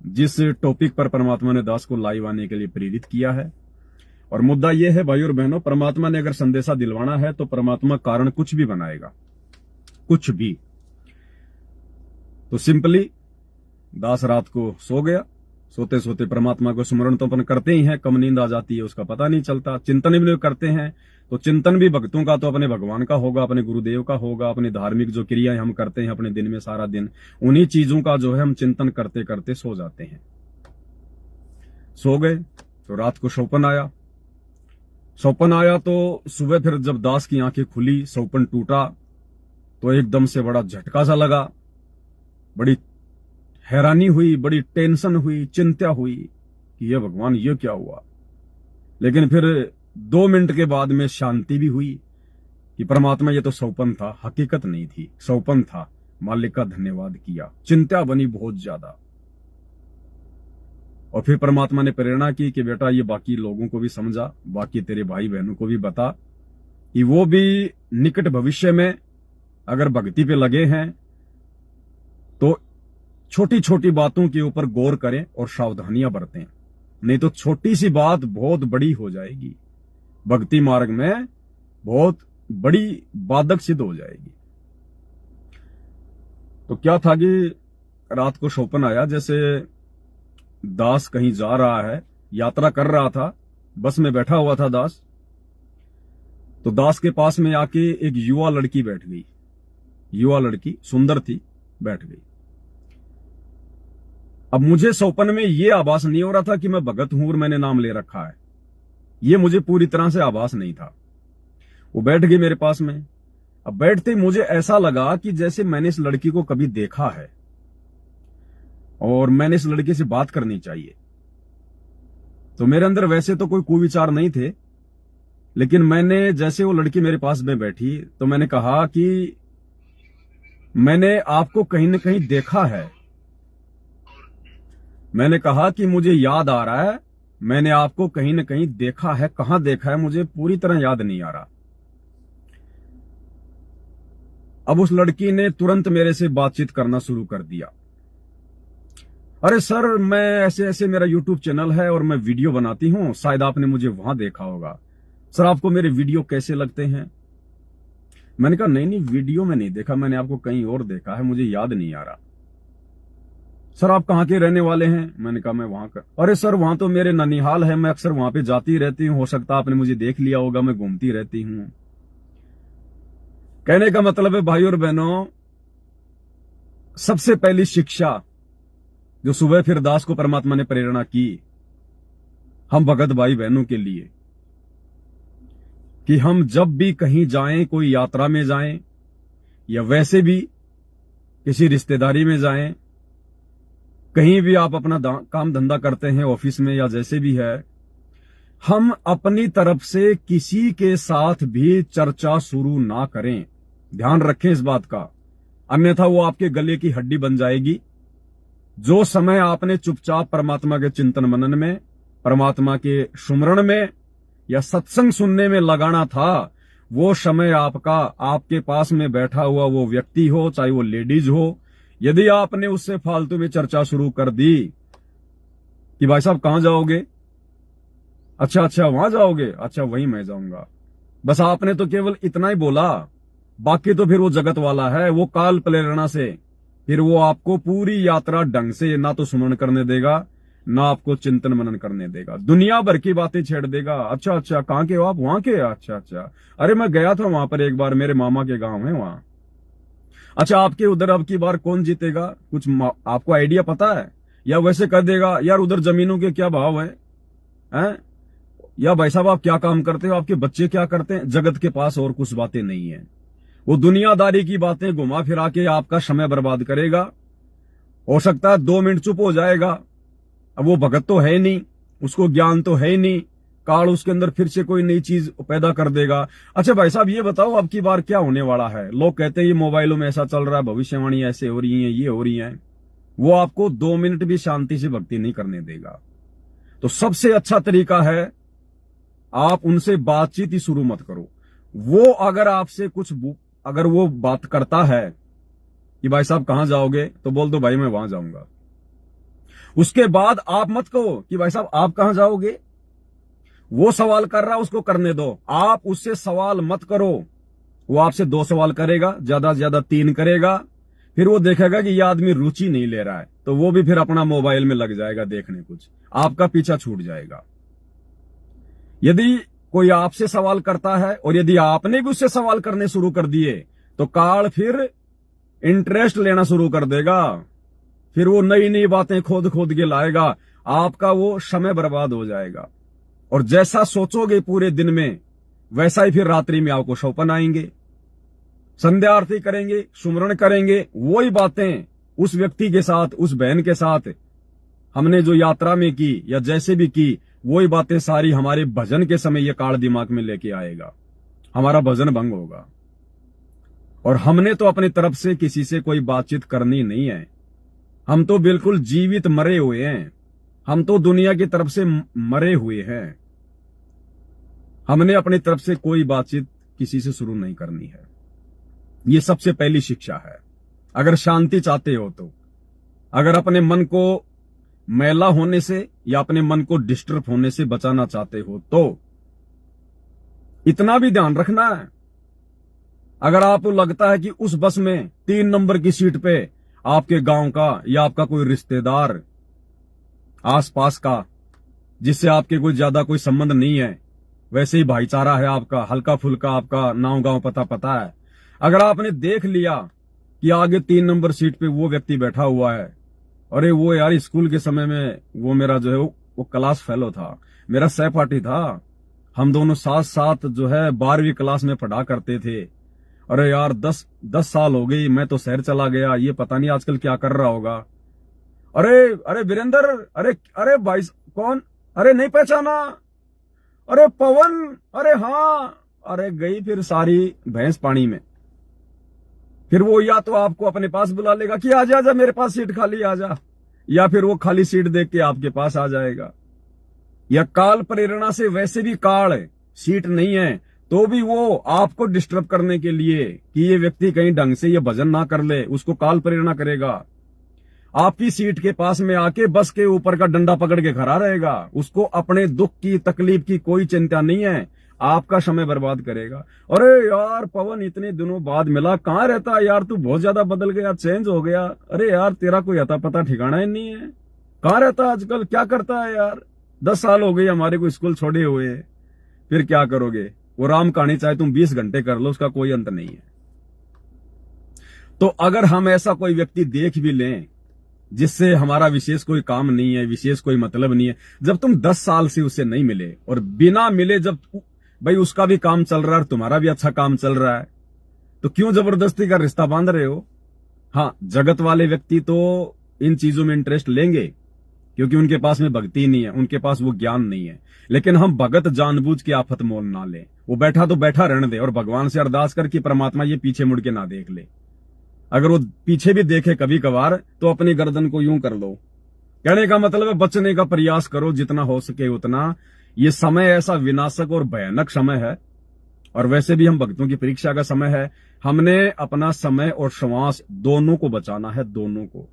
जिस टॉपिक पर परमात्मा ने दास को लाइव आने के लिए प्रेरित किया है। और मुद्दा यह है भाई और बहनों, परमात्मा ने अगर संदेशा दिलवाना है तो परमात्मा कारण कुछ भी बनाएगा, कुछ भी। तो सिंपली दास रात को सो गया, सोते सोते परमात्मा को स्मरण तो अपन करते ही हैं, कब नींद आ जाती है उसका पता नहीं चलता। चिंतन भी करते हैं तो चिंतन भी भक्तों का तो अपने भगवान का होगा, अपने गुरुदेव का होगा, अपनी धार्मिक जो क्रियाएं हम करते हैं अपने दिन में सारा दिन, उन्हीं चीजों का जो है हम चिंतन करते करते सो जाते हैं। सो गए तो रात को सौपन आया। सौपन आया तो सुबह फिर जब दास की आंखें खुली, सौपन टूटा तो एकदम से बड़ा झटका सा लगा, बड़ी हैरानी हुई, बड़ी टेंशन हुई, चिंता हुई कि ये भगवान ये क्या हुआ। लेकिन फिर 2 मिनट के बाद में शांति भी हुई कि परमात्मा ये तो सौपन था, हकीकत नहीं थी, सौपन था। मालिक का धन्यवाद किया। चिंता बनी बहुत ज्यादा। और फिर परमात्मा ने प्रेरणा की कि बेटा ये बाकी लोगों को भी समझा, बाकी तेरे भाई बहनों को भी बता कि वो भी निकट भविष्य में अगर भक्ति पे लगे हैं तो छोटी छोटी बातों के ऊपर गौर करें और सावधानियां बरतें, नहीं तो छोटी सी बात बहुत बड़ी हो जाएगी, भक्ति मार्ग में बहुत बड़ी बाधक सिद्ध हो जाएगी। तो क्या था कि रात को सौपन आया, जैसे दास कहीं जा रहा है, यात्रा कर रहा था, बस में बैठा हुआ था दास, तो दास के पास में आके एक युवा लड़की बैठ गई। युवा लड़की सुंदर थी, बैठ गई। अब मुझे सौपन में यह आभास नहीं हो रहा था कि मैं भगत हूं और मैंने नाम ले रखा है, यह मुझे पूरी तरह से आभास नहीं था। वो बैठ गई मेरे पास में। अब बैठते मुझे ऐसा लगा कि जैसे मैंने इस लड़की को कभी देखा है और मैंने इस लड़की से बात करनी चाहिए। तो मेरे अंदर वैसे तो कोई कुविचार नहीं थे, लेकिन मैंने जैसे वो लड़की मेरे पास में बैठी तो मैंने कहा कि मैंने आपको कहीं न कहीं देखा है। मैंने कहा कि मुझे याद आ रहा है, मैंने आपको कहीं न कहीं देखा है। कहां देखा है मुझे पूरी तरह याद नहीं आ रहा। अब उस लड़की ने तुरंत मेरे से बातचीत करना शुरू कर दिया। अरे सर, मैं ऐसे ऐसे, मेरा यूट्यूब चैनल है और मैं वीडियो बनाती हूं, शायद आपने मुझे वहां देखा होगा। सर आपको मेरे वीडियो कैसे लगते हैं? मैंने कहा नहीं, वीडियो में नहीं देखा, मैंने आपको कहीं और देखा है, मुझे याद नहीं आ रहा। सर आप कहाँ के रहने वाले हैं? मैंने कहा मैं वहां का। अरे सर वहां तो मेरे ननिहाल है, मैं अक्सर वहां पे जाती रहती हूँ, हो सकता आपने मुझे देख लिया होगा, मैं घूमती रहती हूँ। कहने का मतलब है भाई और बहनों, सबसे पहली शिक्षा जो सुबह फिर दास को परमात्मा ने प्रेरणा की हम भगत भाई बहनों के लिए, कि हम जब भी कहीं जाएं, कोई यात्रा में जाएं या वैसे भी किसी रिश्तेदारी में जाएं, कहीं भी आप अपना काम धंधा करते हैं, ऑफिस में या जैसे भी है, हम अपनी तरफ से किसी के साथ भी चर्चा शुरू ना करें। ध्यान रखें इस बात का, अन्यथा वो आपके गले की हड्डी बन जाएगी। जो समय आपने चुपचाप परमात्मा के चिंतन मनन में, परमात्मा के सुमरण में या सत्संग सुनने में लगाना था, वो समय आपका आपके पास में बैठा हुआ वो व्यक्ति हो, चाहे वो लेडीज हो, यदि आपने उससे फालतू में चर्चा शुरू कर दी कि भाई साहब कहां जाओगे? अच्छा वहां जाओगे, अच्छा वहीं मैं जाऊंगा, बस आपने तो केवल इतना ही बोला, बाकी तो फिर वो जगत वाला है, वो काल प्रेरणा से फिर वो आपको पूरी यात्रा ढंग से ना तो सुमरण करने देगा, ना आपको चिंतन मनन करने देगा, दुनिया भर की बातें छेड़ देगा। अच्छा कहां के हो आप? वहां के? अच्छा अरे मैं गया था वहां पर एक बार, मेरे मामा के गांव है वहां। अच्छा आपके उधर अब की बार कौन जीतेगा, कुछ आपको आइडिया पता है? या वैसे कर देगा यार उधर जमीनों के क्या भाव है? या भाई साहब आप क्या काम करते हो, आपके बच्चे क्या करते हैं? जगत के पास और कुछ बातें नहीं है। वो दुनियादारी की बातें घुमा फिरा के आपका समय बर्बाद करेगा। हो सकता है 2 मिनट चुप हो जाएगा। अब वो भगत तो है नहीं, उसको ज्ञान तो है ही नहीं, काल उसके अंदर फिर से कोई नई चीज पैदा कर देगा। अच्छा भाई साहब ये बताओ अब की बार क्या होने वाला है? लोग कहते हैं ये मोबाइलों में ऐसा चल रहा है, भविष्यवाणी ऐसे हो रही है, ये हो रही है। वो आपको 2 मिनट भी शांति से भक्ति नहीं करने देगा। तो सबसे अच्छा तरीका है आप उनसे बातचीत ही शुरू मत करो। वो अगर आपसे कुछ अगर वो बात करता है कि भाई साहब कहां जाओगे, तो बोल दो भाई मैं वहां जाऊंगा। उसके बाद आप मत कहो कि भाई साहब आप कहां जाओगे। वो सवाल कर रहा है, उसको करने दो, आप उससे सवाल मत करो। वो आपसे 2 सवाल करेगा, ज्यादा से ज्यादा 3 करेगा। फिर वो देखेगा कि ये आदमी रुचि नहीं ले रहा है, तो वो भी फिर अपना मोबाइल में लग जाएगा देखने, कुछ आपका पीछा छूट जाएगा। यदि कोई आपसे सवाल करता है और यदि आपने भी उससे सवाल करने शुरू कर दिए, तो काल फिर इंटरेस्ट लेना शुरू कर देगा। फिर वो नई नई बातें खोद खोद के लाएगा, आपका वो समय बर्बाद हो जाएगा। और जैसा सोचोगे पूरे दिन में, वैसा ही फिर रात्रि में आपको सौपन आएंगे। संध्या आरती करेंगे, सुमरण करेंगे, वही बातें उस व्यक्ति के साथ, उस बहन के साथ हमने जो यात्रा में की या जैसे भी की, वही बातें सारी हमारे भजन के समय ये काल दिमाग में लेके आएगा। हमारा भजन भंग होगा। और हमने तो अपनी तरफ से किसी से कोई बातचीत करनी नहीं है। हम तो बिल्कुल जीवित मरे हुए हैं। हम तो दुनिया की तरफ से मरे हुए हैं। हमने अपनी तरफ से कोई बातचीत किसी से शुरू नहीं करनी है। ये सबसे पहली शिक्षा है। अगर शांति चाहते हो तो, अगर अपने मन को मैला होने से या अपने मन को डिस्टर्ब होने से बचाना चाहते हो, तो इतना भी ध्यान रखना है, अगर आपको लगता है कि उस बस में 3 नंबर की सीट पे आपके गांव का या आपका कोई रिश्तेदार आसपास का, जिससे आपके कोई ज्यादा कोई संबंध नहीं है, वैसे ही भाईचारा है आपका, हल्का फुल्का आपका नाव गांव पता है, अगर आपने देख लिया कि आगे 3 नंबर सीट पे वो व्यक्ति बैठा हुआ है, अरे वो यार स्कूल के समय में वो मेरा जो है वो क्लास फेलो था, मेरा सहपाठी था, हम दोनों साथ साथ जो है 12वीं क्लास में पढ़ा करते थे, अरे यार 10 साल हो गई, मैं तो शहर चला गया, ये पता नहीं आजकल क्या कर रहा होगा। अरे वीरेंद्र, अरे भाई कौन, अरे नहीं पहचाना, अरे पवन, अरे हाँ, अरे गई फिर सारी भैंस पानी में। फिर वो या तो आपको अपने पास बुला लेगा कि आजा आजा मेरे पास सीट खाली आजा, या फिर वो खाली सीट देख के आपके पास आ जाएगा। या काल प्रेरणा से, वैसे भी काल सीट नहीं है तो भी वो आपको डिस्टर्ब करने के लिए कि ये व्यक्ति कहीं ढंग से ये भजन ना कर ले, उसको काल प्रेरणा करेगा। आपकी सीट के पास में आके बस के ऊपर का डंडा पकड़ के खड़ा रहेगा। उसको अपने दुख की तकलीफ की कोई चिंता नहीं है, आपका समय बर्बाद करेगा। अरे यार पवन इतने दिनों बाद मिला, कहाँ रहता है यार, तू बहुत ज्यादा बदल गया, चेंज हो गया। अरे यार तेरा कोई अता पता ठिकाना ही नहीं है, कहाँ रहता है आजकल, क्या करता है यार, 10 साल हो गए हमारे को स्कूल छोड़े हुए। फिर क्या करोगे? वो राम कहानी चाहे तुम 20 घंटे कर लो, उसका कोई अंत नहीं है। तो अगर हम ऐसा कोई व्यक्ति देख भी लें जिससे हमारा विशेष कोई काम नहीं है, विशेष कोई मतलब नहीं है, जब तुम 10 साल से उससे नहीं मिले और बिना मिले जब भाई उसका भी काम चल रहा है और तुम्हारा भी अच्छा काम चल रहा है, तो क्यों जबरदस्ती का रिश्ता बांध रहे हो? हाँ, जगत वाले व्यक्ति तो इन चीजों में इंटरेस्ट लेंगे क्योंकि उनके पास में भक्ति नहीं है, उनके पास वो ज्ञान नहीं है। लेकिन हम भगत जानबूझ के आफत मोल ना ले। वो बैठा तो बैठा रहने दे और भगवान से अरदास कर कि परमात्मा ये पीछे मुड़ के ना देख ले। अगर वो पीछे भी देखे कभी कभार तो अपनी गर्दन को यूं कर लो। कहने का मतलब है बचने का प्रयास करो जितना हो सके उतना। ये समय ऐसा विनाशक और भयानक समय है, और वैसे भी हम भक्तों की परीक्षा का समय है। हमने अपना समय और श्वास दोनों को बचाना है, दोनों को।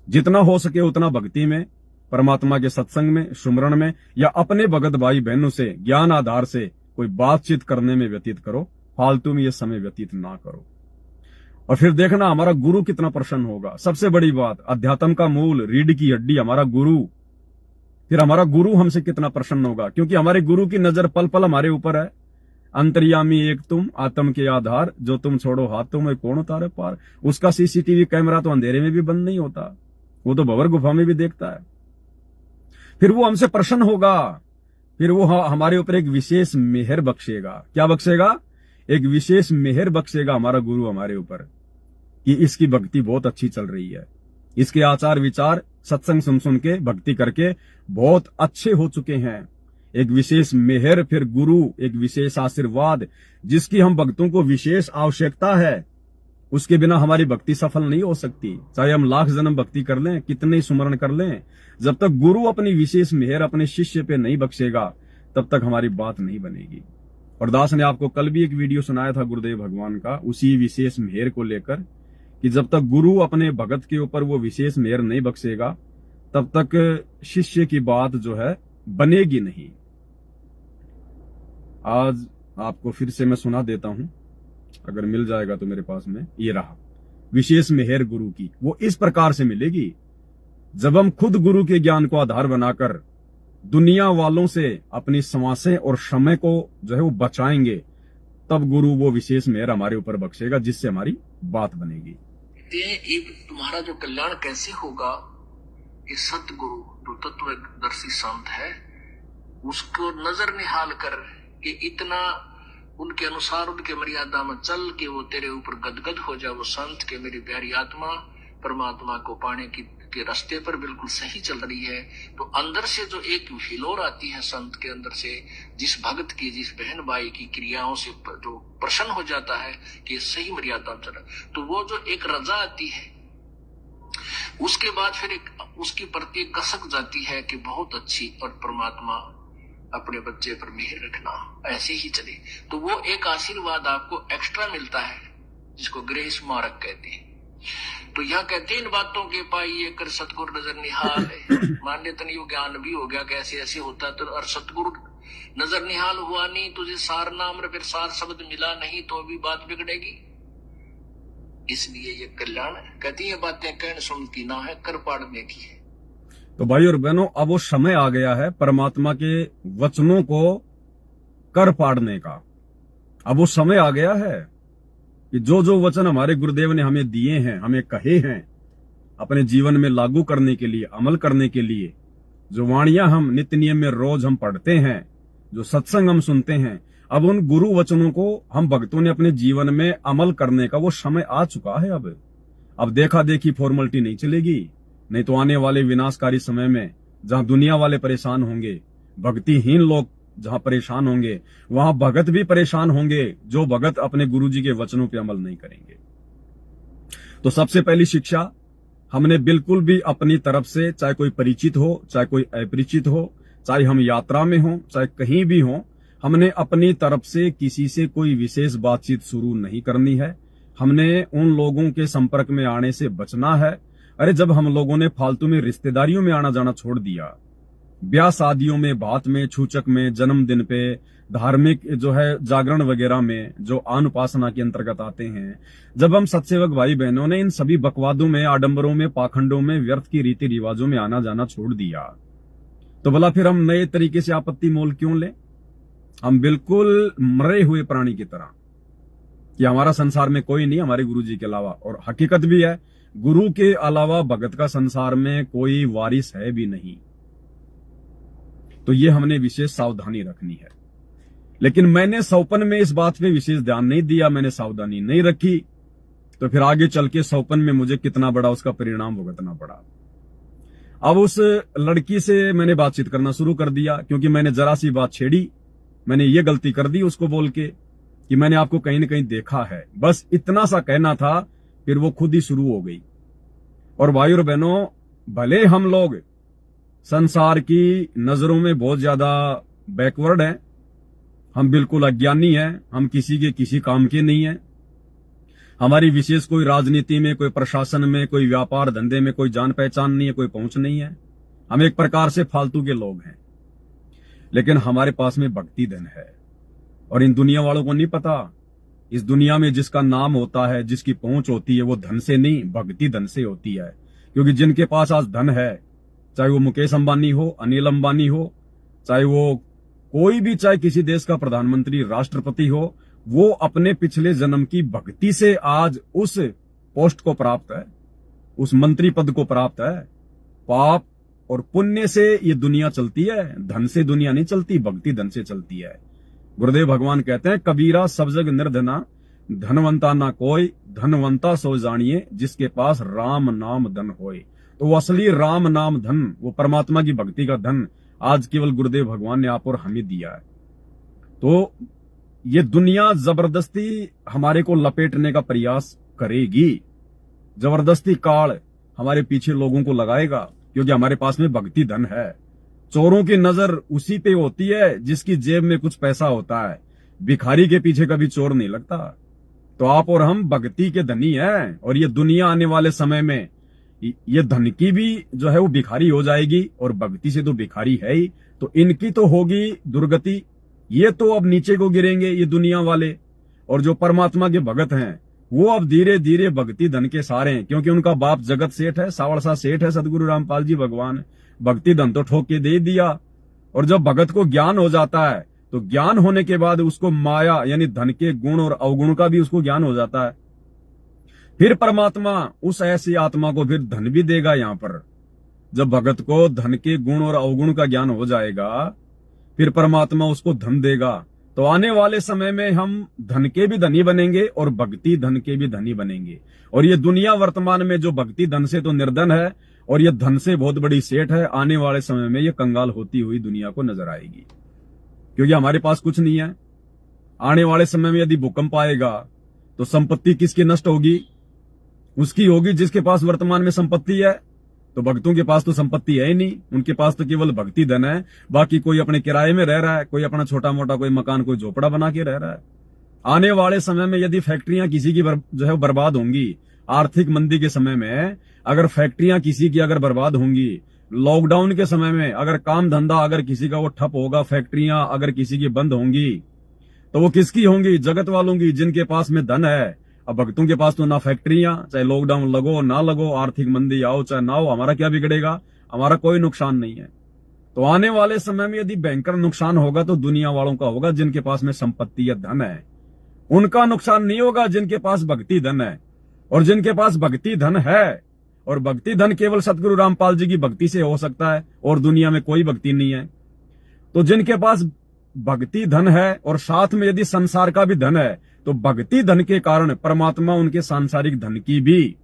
जितना हो सके उतना भक्ति में, परमात्मा के सत्संग में, सुमरण में, या अपने भगत भाई बहनों से ज्ञान आधार से कोई बातचीत करने में व्यतीत करो। फालतू में ये समय व्यतीत ना करो। और फिर देखना हमारा गुरु कितना प्रसन्न होगा। सबसे बड़ी बात, अध्यात्म का मूल, रीढ़ की हड्डी हमारा गुरु। फिर हमारा गुरु हमसे कितना प्रसन्न होगा, क्योंकि हमारे गुरु की नजर पल पल हमारे ऊपर है। अंतर्यामी एक तुम, आत्म के आधार, जो तुम छोड़ो हाथों में कौन उतारे पार। उसका सीसीटीवी कैमरा तो अंधेरे में भी बंद नहीं होता, वो तो भंवर गुफा में भी देखता है। फिर वो हमसे प्रसन्न होगा, फिर वो हमारे ऊपर एक विशेष मेहर बख्शेगा। क्या बख्शेगा? एक विशेष मेहर बख्शेगा हमारा गुरु हमारे ऊपर कि इसकी भक्ति बहुत अच्छी चल रही है, इसके आचार विचार सत्संग सुन सुन के भक्ति करके बहुत अच्छे हो चुके हैं। एक विशेष मेहर, फिर गुरु, एक विशेष आशीर्वाद जिसकी हम भक्तों को विशेष आवश्यकता है, उसके बिना हमारी भक्ति सफल नहीं हो सकती। चाहे हम लाख जन्म भक्ति कर लें, कितने ही सुमरण कर लें, जब तक गुरु अपनी विशेष मेहर अपने शिष्य पे नहीं बख्शेगा तब तक हमारी बात नहीं बनेगी। और दास ने आपको कल भी एक वीडियो सुनाया था गुरुदेव भगवान का उसी विशेष मेहर को लेकर कि जब तक गुरु अपने भगत के ऊपर वो विशेष मेहर नहीं बख्शेगा तब तक शिष्य की बात जो है बनेगी नहीं। आज आपको फिर से मैं सुना देता हूं, अगर मिल जाएगा तो मेरे पास में। ये रहा विशेष मेहर गुरु की, वो इस प्रकार से मिलेगी जब हम खुद गुरु के ज्ञान को आधार बनाकर दुनिया वालों से अपनी समासें और समय को जो है वो बचाएंगे, तब गुरु वो विशेष मेहर हमारे ऊपर बख्शेगा जिससे हमारी बात बनेगी। तुम्हारा जो कल्याण कैसे होगा, ये सतगुरु जो तत्वदर्शी संत है उसको नजर निहाल कर कि इतना उनके अनुसार उनके मर्यादा में चल के वो तेरे ऊपर गदगद हो जाए वो संत के मेरी प्यारी आत्मा परमात्मा को पाने के रास्ते पर बिल्कुल सही चल रही है। तो अंदर से जो एक हिलोर आती है संत के अंदर से, जिस भक्त की, जिस बहन भाई की क्रियाओं से जो प्रसन्न हो जाता है कि सही मर्यादा में चला, तो वो जो एक रजा आती है उसके बाद फिर एक उसकी प्रति कसक जाती है कि बहुत अच्छी, और परमात्मा अपने बच्चे पर मेहर रखना, ऐसे ही चले। तो वो एक आशीर्वाद आपको एक्स्ट्रा मिलता है जिसको गृह स्मारक कहते हैं। तो यहाँ कहते हैं इन बातों के पाइए कर सतगुरु नजर निहाल है। मान लेते नहीं, वो ज्ञान भी हो गया कैसे ऐसे होता है, तो और सतगुरु नजर निहाल हुआ नहीं, तुझे सार नाम फिर सार शब्द मिला नहीं तो भी बात बिगड़ेगी। इसलिए ये कल्याण कहती है बातें कहने सुनती ना है, कर पाड़ने की है। तो भाई और बहनों, अब वो समय आ गया है परमात्मा के वचनों को कर पाड़ने का। अब वो समय आ गया है कि जो जो वचन हमारे गुरुदेव ने हमें दिए हैं, हमें कहे हैं, अपने जीवन में लागू करने के लिए, अमल करने के लिए, जो वाणियां हम नित्य नियम में रोज हम पढ़ते हैं, जो सत्संग हम सुनते हैं, अब उन गुरु वचनों को हम भक्तों ने अपने जीवन में अमल करने का वो समय आ चुका है। अब देखा देखी फॉर्मेलिटी नहीं चलेगी, नहीं तो आने वाले विनाशकारी समय में जहां दुनिया वाले परेशान होंगे, भक्तिहीन लोग जहां परेशान होंगे, वहां भगत भी परेशान होंगे जो भगत अपने गुरुजी के वचनों पर अमल नहीं करेंगे। तो सबसे पहली शिक्षा हमने बिल्कुल भी अपनी तरफ से, चाहे कोई परिचित हो, चाहे कोई अपरिचित हो, चाहे हम यात्रा में हो, चाहे कहीं भी हो, हमने अपनी तरफ से किसी से कोई विशेष बातचीत शुरू नहीं करनी है। हमने उन लोगों के संपर्क में आने से बचना है। अरे जब हम लोगों ने फालतू में रिश्तेदारियों में आना जाना छोड़ दिया, ब्याह शादियों में, बात में, छूचक में, जन्मदिन पे, धार्मिक जो है जागरण वगैरह में जो अनुपासना के अंतर्गत आते हैं, जब हम सत्सेवक भाई बहनों ने इन सभी बकवादों में, आडंबरों में, पाखंडों में, व्यर्थ की रीति रिवाजों में आना जाना छोड़ दिया, तो भला फिर हम नए तरीके से आपत्ति मोल क्यों लें? हम बिल्कुल मरे हुए प्राणी की तरह कि हमारा संसार में कोई नहीं हमारे गुरु जी के अलावा। और हकीकत भी है, गुरु के अलावा भगत का संसार में कोई वारिस है भी नहीं। तो ये हमने विशेष सावधानी रखनी है। लेकिन मैंने सौपन में इस बात पे विशेष ध्यान नहीं दिया, मैंने सावधानी नहीं रखी, तो फिर आगे चल के सौपन में मुझे कितना बड़ा उसका परिणाम भुगतना पड़ा। अब उस लड़की से मैंने बातचीत करना शुरू कर दिया, क्योंकि मैंने जरा सी बात छेड़ी, मैंने ये गलती कर दी उसको बोल के कि मैंने आपको कहीं न कहीं देखा है, बस इतना सा कहना था। फिर वो खुद ही शुरू हो गई। और भाई और बहनों, भले हम लोग संसार की नजरों में बहुत ज्यादा बैकवर्ड हैं, हम बिल्कुल अज्ञानी हैं, हम किसी के किसी काम के नहीं हैं, हमारी विशेष कोई राजनीति में, कोई प्रशासन में, कोई व्यापार धंधे में कोई जान पहचान नहीं है, कोई पहुंच नहीं है, हम एक प्रकार से फालतू के लोग हैं। लेकिन हमारे पास में भक्ति धन है, और इन दुनिया वालों को नहीं पता। इस दुनिया में जिसका नाम होता है, जिसकी पहुंच होती है, वो धन से नहीं, भक्ति धन से होती है। क्योंकि जिनके पास आज धन है, चाहे वो मुकेश अंबानी हो, अनिल अंबानी हो, चाहे वो कोई भी, चाहे किसी देश का प्रधानमंत्री, राष्ट्रपति हो, वो अपने पिछले जन्म की भक्ति से आज उस पोस्ट को प्राप्त है, उस मंत्री पद को प्राप्त है। पाप और पुण्य से ये दुनिया चलती है, धन से दुनिया नहीं चलती, भक्ति धन से चलती है। गुरुदेव भगवान कहते हैं, कबीरा सब जग निर्धना, धनवंता ना कोई, धनवंता सो जानिए, जिसके पास राम नाम धन होए। तो वो असली राम नाम धन, वो परमात्मा की भक्ति का धन आज केवल गुरुदेव भगवान ने आप और हमें दिया है। तो ये दुनिया जबरदस्ती हमारे को लपेटने का प्रयास करेगी, जबरदस्ती काल हमारे पीछे लोगों को लगाएगा, क्योंकि हमारे पास में भक्ति धन है। चोरों की नजर उसी पे होती है जिसकी जेब में कुछ पैसा होता है, भिखारी के पीछे कभी चोर नहीं लगता। तो आप और हम भक्ति के धनी हैं, और ये दुनिया आने वाले समय में ये धन की भी जो है वो भिखारी हो जाएगी, और भक्ति से तो भिखारी है ही, तो इनकी तो होगी दुर्गति। ये तो अब नीचे को गिरेंगे ये दुनिया वाले, और जो परमात्मा के भगत हैं वो अब धीरे धीरे भक्ति धन के सारे हैं, क्योंकि उनका बाप जगत सेठ है, सावड़सा सेठ है सदगुरु रामपाल जी भगवान। भक्ति धन तो ठोक के दे दिया, और जब भगत को ज्ञान हो जाता है तो ज्ञान होने के बाद उसको माया यानी धन के गुण और अवगुण का भी उसको ज्ञान हो जाता है। फिर परमात्मा उस ऐसी आत्मा को फिर धन भी देगा। यहां पर जब भगत को धन के गुण और अवगुण का ज्ञान हो जाएगा, फिर परमात्मा उसको धन देगा। तो आने वाले समय में हम धन के भी धनी बनेंगे और भक्ति धन के भी धनी बनेंगे। और ये दुनिया वर्तमान में जो भक्ति धन से तो निर्धन है, और ये धन से बहुत बड़ी सेठ है, आने वाले समय में ये कंगाल होती हुई दुनिया को नजर आएगी, क्योंकि हमारे पास कुछ नहीं है। आने वाले समय में यदि भूकंप आएगा तो संपत्ति किसकी नष्ट होगी? उसकी होगी जिसके पास वर्तमान में संपत्ति है। तो भक्तों के पास तो संपत्ति है ही नहीं, उनके पास तो केवल भक्ति धन है। बाकी कोई अपने किराए में रह रहा है, कोई अपना छोटा मोटा कोई मकान, कोई झोपड़ा बना के रह रहा है। आने वाले समय में यदि फैक्ट्रियां किसी की जो है बर्बाद होंगी, आर्थिक मंदी के समय में अगर फैक्ट्रियां किसी की अगर बर्बाद होंगी, लॉकडाउन के समय में अगर काम धंधा अगर किसी का वो ठप होगा, फैक्ट्रियां अगर किसी की बंद होंगी, तो वो किसकी होंगी? जगत वालों की, जिनके पास में धन है। अब भक्तों के पास तो ना फैक्ट्रियां, चाहे लॉकडाउन लगो ना लगो, आर्थिक मंदी आओ चाहे ना हो, हमारा क्या बिगड़ेगा? हमारा कोई नुकसान नहीं है। तो आने वाले समय में यदि भयंकर नुकसान होगा तो दुनिया वालों का होगा, जिनके पास में संपत्ति या धन है। उनका नुकसान नहीं होगा जिनके पास भक्ति धन है। और जिनके पास भक्ति धन है, और भक्ति धन केवल सतगुरु रामपाल जी की भक्ति से हो सकता है, और दुनिया में कोई भक्ति नहीं है। तो जिनके पास भक्ति धन है और साथ में यदि संसार का भी धन है, तो भक्ति धन के कारण परमात्मा उनके सांसारिक धन की भी,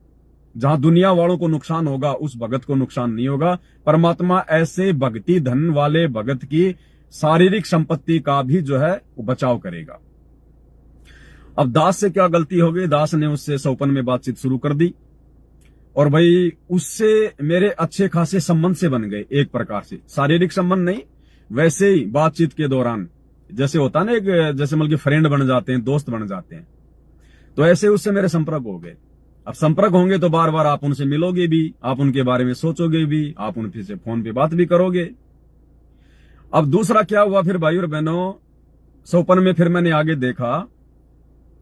जहां दुनिया वालों को नुकसान होगा उस भगत को नुकसान नहीं होगा। परमात्मा ऐसे भक्ति धन वाले भगत की शारीरिक संपत्ति का भी जो है वो बचाव करेगा। अब दास से क्या गलती हो गई? दास ने उससे सौपन में बातचीत शुरू कर दी, और भाई उससे मेरे अच्छे खासे संबंध से बन गए। एक प्रकार से शारीरिक संबंध नहीं, वैसे ही बातचीत के दौरान जैसे होता ना, एक जैसे मतलब कि फ्रेंड बन जाते हैं, दोस्त बन जाते हैं, तो ऐसे उससे मेरे संपर्क हो गए। अब संपर्क होंगे तो बार बार आप उनसे मिलोगे भी, आप उनके बारे में सोचोगे भी, आप उनसे से फोन पे बात भी करोगे। अब दूसरा क्या हुआ फिर भाई और बहनों, सौपन में फिर मैंने आगे देखा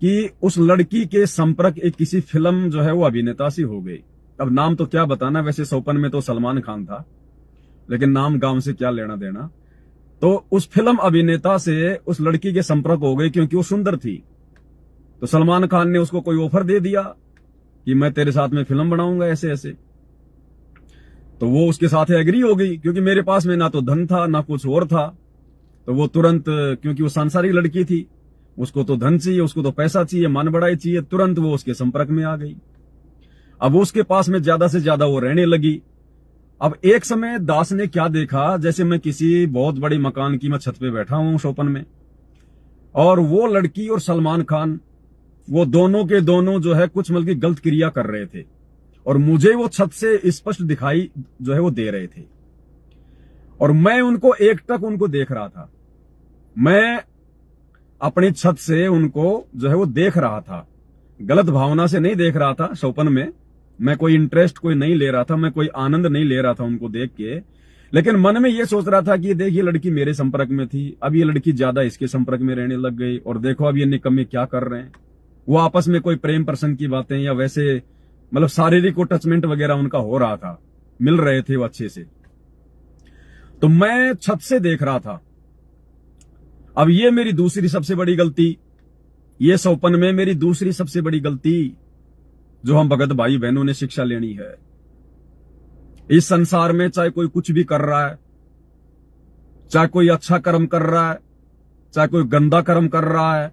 कि उस लड़की के संपर्क एक किसी फिल्म जो है वो अभिनेता सी हो गई। अब नाम तो क्या बताना, वैसे सौपन में तो सलमान खान था, लेकिन नाम गांव से क्या लेना देना। तो उस फिल्म अभिनेता से उस लड़की के संपर्क हो गए, क्योंकि वो सुंदर थी। तो सलमान खान ने उसको कोई ऑफर दे दिया कि मैं तेरे साथ में फिल्म बनाऊंगा ऐसे ऐसे। तो वो उसके साथ एग्री हो गई, क्योंकि मेरे पास में ना तो धन था ना कुछ और था। तो वो तुरंत, क्योंकि वो सांसारिक लड़की थी, उसको तो धन चाहिए, उसको तो पैसा चाहिए, मान बढ़ाई चाहिए, तुरंत वो उसके संपर्क में आ गई। अब उसके पास में ज्यादा से ज्यादा वो रहने लगी। अब एक समय दास ने क्या देखा, जैसे मैं किसी बहुत बड़ी मकान की मैं छत पे बैठा हूं शोपन में, और वो लड़की और सलमान खान वो दोनों के दोनों जो है कुछ मतलब की गलत क्रिया कर रहे थे, और मुझे वो छत से स्पष्ट दिखाई जो है वो दे रहे थे, और मैं उनको एकटक उनको देख रहा था। मैं अपनी छत से उनको जो है वो देख रहा था, गलत भावना से नहीं देख रहा था। शोपन में मैं कोई इंटरेस्ट कोई नहीं ले रहा था, मैं कोई आनंद नहीं ले रहा था उनको देख के, लेकिन मन में ये सोच रहा था कि देखिए लड़की मेरे संपर्क में थी, अब ये लड़की ज्यादा इसके संपर्क में रहने लग गई, और देखो अब ये निकम्मे क्या कर रहे हैं। वो आपस में कोई प्रेम प्रसंग की बातें या वैसे मतलब शारीरिक अटैचमेंट वगैरह उनका हो रहा था, मिल रहे थे वो अच्छे से। तो मैं छत से देख रहा था। अब ये मेरी दूसरी सबसे बड़ी गलती, ये सौपन में मेरी दूसरी सबसे बड़ी गलती जो हम भगत भाई बहनों ने शिक्षा लेनी है। इस संसार में चाहे कोई कुछ भी कर रहा है, चाहे कोई अच्छा कर्म कर रहा है, चाहे कोई गंदा कर्म कर रहा है,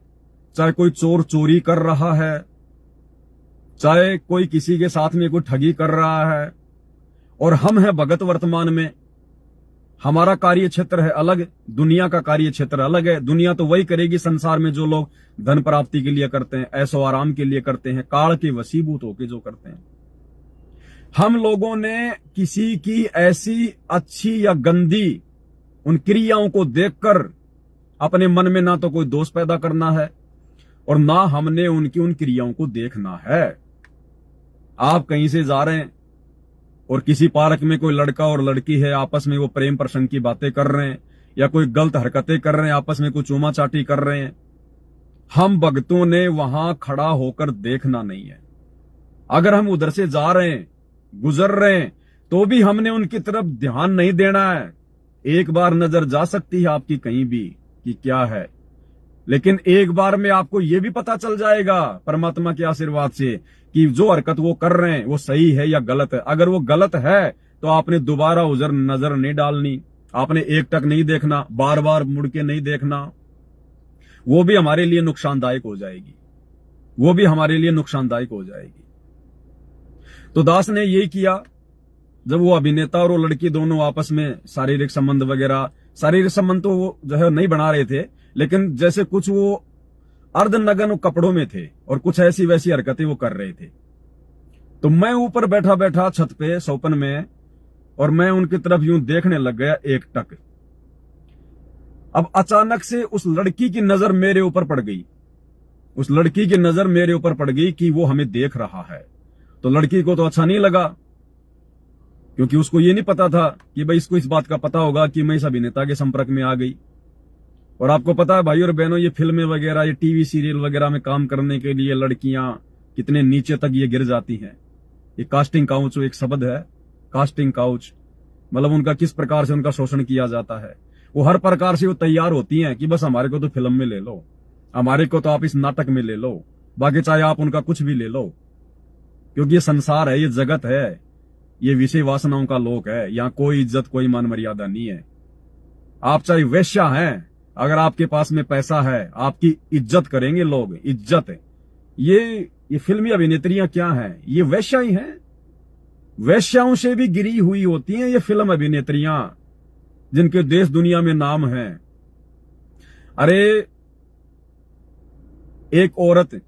चाहे कोई चोर चोरी कर रहा है, चाहे कोई किसी के साथ में कोई ठगी कर रहा है, और हम हैं भगत वर्तमान में। हमारा कार्य क्षेत्र है अलग, दुनिया का कार्य क्षेत्र अलग है। दुनिया तो वही करेगी संसार में जो लोग धन प्राप्ति के लिए करते हैं, ऐशो आराम के लिए करते हैं, काल के वशीभूत होके जो करते हैं। हम लोगों ने किसी की ऐसी अच्छी या गंदी उन क्रियाओं को देखकर अपने मन में ना तो कोई दोष पैदा करना है और ना हमने उनकी उन क्रियाओं को देखना है। आप कहीं से जा रहे हैं और किसी पार्क में कोई लड़का और लड़की है, आपस में वो प्रेम प्रसंग की बातें कर रहे हैं या कोई गलत हरकतें कर रहे हैं, आपस में कोई चूमा चाटी कर रहे हैं, हम भक्तों ने वहां खड़ा होकर देखना नहीं है। अगर हम उधर से जा रहे हैं, गुजर रहे हैं, तो भी हमने उनकी तरफ ध्यान नहीं देना है। एक बार नजर जा सकती है आपकी कहीं भी कि क्या है, लेकिन एक बार में आपको यह भी पता चल जाएगा परमात्मा के आशीर्वाद से कि जो हरकत वो कर रहे हैं वो सही है या गलत है। अगर वो गलत है तो आपने दोबारा उधर नजर नहीं डालनी, आपने एक टक नहीं देखना, बार बार मुड़ के नहीं देखना। वो भी हमारे लिए नुकसानदायक हो जाएगी, वो भी हमारे लिए नुकसानदायक हो जाएगी। तो दास ने यही किया। जब वो अभिनेता और वो लड़की दोनों आपस में शारीरिक संबंध वगैरह, शारीरिक संबंध तो वो जो है नहीं बना रहे थे, लेकिन जैसे कुछ वो अर्धनग्न कपड़ों में थे और कुछ ऐसी वैसी हरकतें वो कर रहे थे, तो मैं ऊपर बैठा बैठा छत पे सोपन में, और मैं उनकी तरफ यूं देखने लग गया एक टक। अब अचानक से उस लड़की की नजर मेरे ऊपर पड़ गई, उस लड़की की नजर मेरे ऊपर पड़ गई कि वो हमें देख रहा है। तो लड़की को तो अच्छा नहीं लगा, क्योंकि उसको ये नहीं पता था कि भाई इसको इस बात का पता होगा कि मैं इस अभिनेता के संपर्क में आ गई। और आपको पता है भाई और बहनों, ये फिल्में वगैरह, ये टीवी सीरियल वगैरह में काम करने के लिए लड़कियां कितने नीचे तक ये गिर जाती हैं। ये कास्टिंग काउच एक शब्द है, कास्टिंग काउच मतलब उनका किस प्रकार से उनका शोषण किया जाता है। वो हर प्रकार से वो तैयार होती हैं कि बस हमारे को तो फिल्म में ले लो, हमारे को तो आप इस नाटक में ले लो, बाकी चाहे आप उनका कुछ भी ले लो, क्योंकि ये संसार है, ये जगत है, ये विषय वासनाओं का लोक है। यहाँ कोई इज्जत कोई मान मर्यादा नहीं है। आप चाहे वेश्या हैं, अगर आपके पास में पैसा है आपकी इज्जत करेंगे लोग, इज्जत। ये फिल्मी अभिनेत्रियां क्या हैं? ये वेश्या ही हैं। वेश्याओं से भी गिरी हुई होती हैं ये फिल्म अभिनेत्रियां, जिनके देश दुनिया में नाम है। अरे एक औरत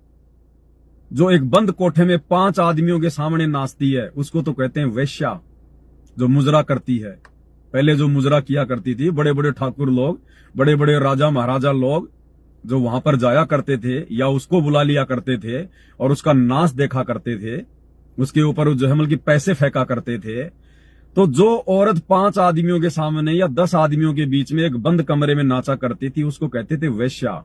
जो एक बंद कोठे में 5 आदमियों के सामने नाचती है, उसको तो कहते हैं वेश्या। जो मुजरा करती है, पहले जो मुजरा किया करती थी, बड़े बड़े ठाकुर लोग, बड़े बड़े राजा महाराजा लोग जो वहां पर जाया करते थे या उसको बुला लिया करते थे और उसका नाच देखा करते थे, उसके ऊपर जो है मतलब पैसे फेंका करते थे। तो जो औरत 5 आदमियों के सामने या 10 आदमियों के बीच में एक बंद कमरे में नाचा करती थी, उसको कहते थे वेश्या।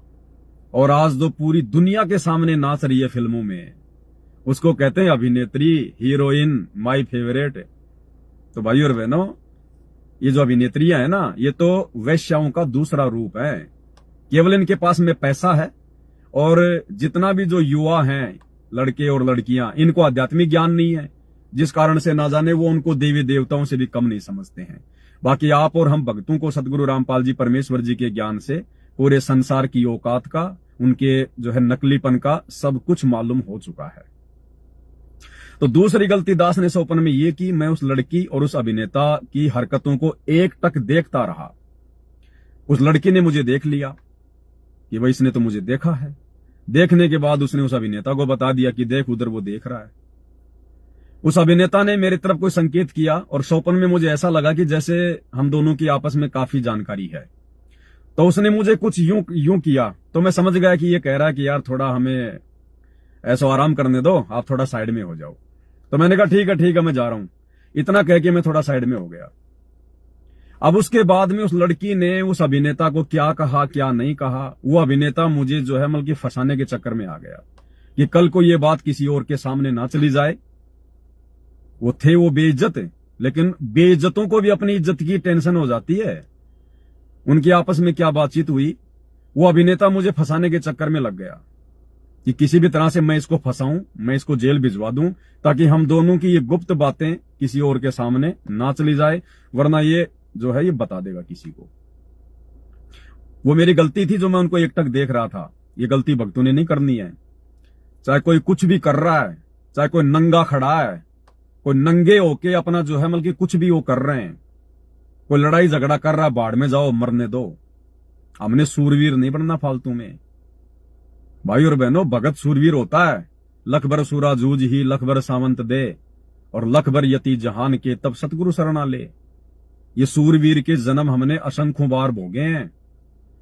और आज जो पूरी दुनिया के सामने नाच रही है फिल्मों में, उसको कहते हैं अभिनेत्री, हीरोइन, माय फेवरेट। तो भाई और बहनों, ये जो अभिनेत्रियां है ना, ये तो वेश्याओं का दूसरा रूप है। केवल इनके पास में पैसा है, और जितना भी जो युवा हैं, लड़के और लड़कियां, इनको आध्यात्मिक ज्ञान नहीं है, जिस कारण से ना जाने वो उनको देवी देवताओं से भी कम नहीं समझते हैं। बाकी आप और हम भक्तों को सदगुरु रामपाल जी परमेश्वर जी के ज्ञान से पूरे संसार की औकात का, उनके जो है नकलीपन का सब कुछ मालूम हो चुका है। तो दूसरी गलती दास ने सोपन में यह की, मैं उस लड़की और उस अभिनेता की हरकतों को एक टक देखता रहा। उस लड़की ने मुझे देख लिया कि भाई इसने तो मुझे देखा है। देखने के बाद उसने उस अभिनेता को बता दिया कि देख उधर वो देख रहा है। उस अभिनेता ने मेरी तरफ कोई संकेत किया और सोपन में मुझे ऐसा लगा कि जैसे हम दोनों की आपस में काफी जानकारी है। तो उसने मुझे कुछ यूं किया, तो मैं समझ गया कि ये कह रहा है कि यार थोड़ा हमें ऐसा आराम करने दो, आप थोड़ा साइड में हो जाओ। तो मैंने कहा ठीक है मैं जा रहा हूं। इतना कह के मैं थोड़ा साइड में हो गया। अब उसके बाद में उस लड़की ने उस अभिनेता को क्या कहा क्या नहीं कहा, वो अभिनेता मुझे जो है मतलब कि फंसाने के चक्कर में आ गया कि कल को ये बात किसी और के सामने ना चली जाए। वो थे वो बेइज्जत, लेकिन बेइज्जतों को भी अपनी इज्जत की टेंशन हो जाती है। उनकी आपस में क्या बातचीत हुई, वो अभिनेता मुझे फंसाने के चक्कर में लग गया कि किसी भी तरह से मैं इसको फंसाऊं, मैं इसको जेल भिजवा दूं, ताकि हम दोनों की ये गुप्त बातें किसी और के सामने ना चली जाए, वरना ये जो है ये बता देगा किसी को। वो मेरी गलती थी जो मैं उनको एकटक देख रहा था। ये गलती भक्तों ने नहीं करनी है। चाहे कोई कुछ भी कर रहा है, चाहे कोई नंगा खड़ा है, कोई नंगे होके अपना जो है मतलब कि कुछ भी वो कर रहे हैं, कोई लड़ाई झगड़ा कर रहा है, बाढ़ में जाओ, मरने दो। हमने सूरवीर नहीं बनना फालतू में। भाई और बहनों, भगत सूरवीर होता है। लख भर सूरा जूझ ही लख भर सावंत दे, और लख भर यति जहान के तब सतगुरु शरणा ले। ये सूरवीर के जन्म हमने असंख्यों बार भोगे हैं,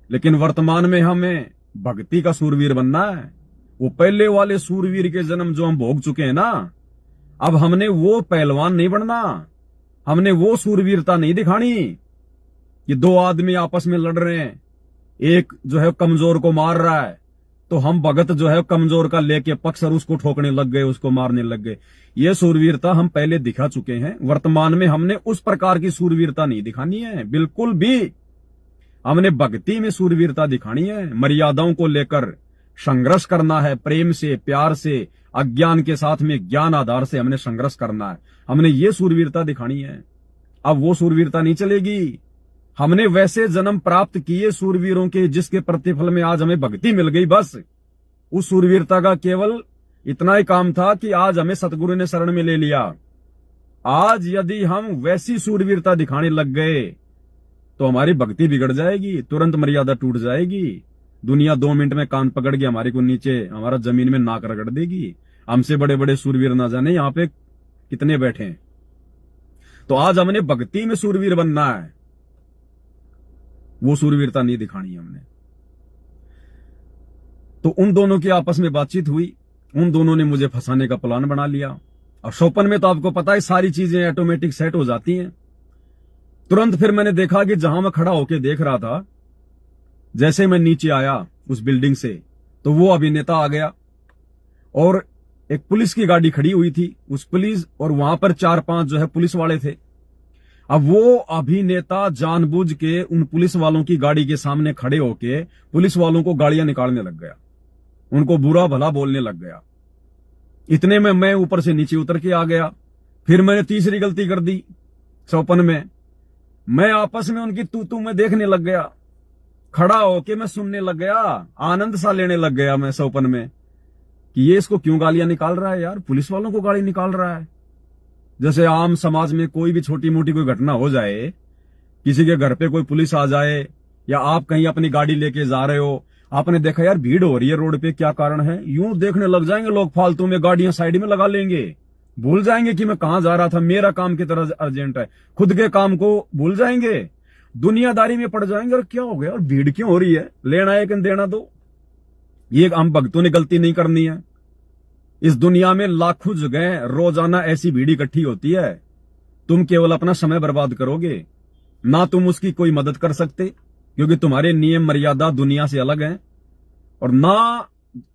लेकिन वर्तमान में हमें भक्ति का सूरवीर बनना है। वो पहले वाले सूरवीर के जन्म जो हम भोग चुके हैं ना, अब हमने वो पहलवान नहीं बनना, हमने वो सूरवीरता नहीं दिखानी कि दो आदमी आपस में लड़ रहे हैं, एक जो है कमजोर को मार रहा है, तो हम भगत जो है कमजोर का लेके पक्ष और उसको ठोकने लग गए, उसको मारने लग गए। ये सूरवीरता हम पहले दिखा चुके हैं। वर्तमान में हमने उस प्रकार की सूरवीरता नहीं दिखानी है, बिल्कुल भी। हमने भक्ति में सूरवीरता दिखानी है। मर्यादाओं को लेकर संघर्ष करना है, प्रेम से, प्यार से, अज्ञान के साथ में ज्ञान आधार से हमने संघर्ष करना है। हमने ये सूरवीरता दिखानी है। अब वो सूरवीरता नहीं चलेगी। हमने वैसे जन्म प्राप्त किए सूरवीरों के जिसके प्रतिफल में आज हमें भक्ति मिल गई। बस उस सूरवीरता का केवल इतना ही काम था कि आज हमें सतगुरु ने शरण में ले लिया। आज यदि हम वैसी सूरवीरता दिखाने लग गए तो हमारी भक्ति बिगड़ जाएगी, तुरंत मर्यादा टूट जाएगी। दुनिया 2 मिनट में कान पकड़ के हमारे को नीचे, हमारा जमीन में नाक रगड़ देगी। हमसे बड़े बड़े सूरवीर ना जाने यहां पे कितने बैठे हैं। तो आज हमने भक्ति में सूरवीर बनना है, वो सूरवीरता नहीं दिखानी है हमने। तो उन दोनों की आपस में बातचीत हुई, उन दोनों ने मुझे फंसाने का प्लान बना लिया। और शोपन में तो आपको पता है सारी चीजें ऑटोमेटिक सेट हो जाती हैं। तुरंत फिर मैंने देखा कि जहां मैं खड़ा होकर देख रहा था, जैसे मैं नीचे आया उस बिल्डिंग से, तो वो अभिनेता आ गया और एक पुलिस की गाड़ी खड़ी हुई थी। उस पुलिस और वहां पर 4-5 जो है पुलिस वाले थे। अब वो अभिनेता जानबूझ के उन पुलिस वालों की गाड़ी के सामने खड़े होके पुलिस वालों को गाड़ियां निकालने लग गया, उनको बुरा भला बोलने लग गया। इतने में मैं ऊपर से नीचे उतर के आ गया। फिर मैंने तीसरी गलती कर दी शोपन में। मैं आपस में उनकी तू में देखने लग गया, खड़ा होके मैं सुनने लग गया, आनंद सा लेने लग गया मैं शोपन में कि ये इसको क्यों गालियां निकाल रहा है यार, पुलिस वालों को गाली निकाल रहा है। जैसे आम समाज में कोई भी छोटी मोटी कोई घटना हो जाए, किसी के घर पे कोई पुलिस आ जाए, या आप कहीं अपनी गाड़ी लेके जा रहे हो, आपने देखा यार भीड़ हो रही है रोड पे, क्या कारण है, यूं देखने लग जाएंगे लोग, फालतू में गाड़ियां साइड में लगा लेंगे, भूल जाएंगे कि मैं कहां जा रहा था, मेरा काम की तरह अर्जेंट है, खुद के काम को भूल जाएंगे, दुनियादारी में पड़ जाएंगे। और क्या हो गया और भीड़ क्यों हो रही है, लेना है कि देना दो। ये हम भक्तों ने गलती नहीं करनी है। इस दुनिया में लाखों जगह रोजाना ऐसी भीड़ इकट्ठी होती है, तुम केवल अपना समय बर्बाद करोगे, ना तुम उसकी कोई मदद कर सकते, क्योंकि तुम्हारे नियम मर्यादा दुनिया से अलग हैं, और ना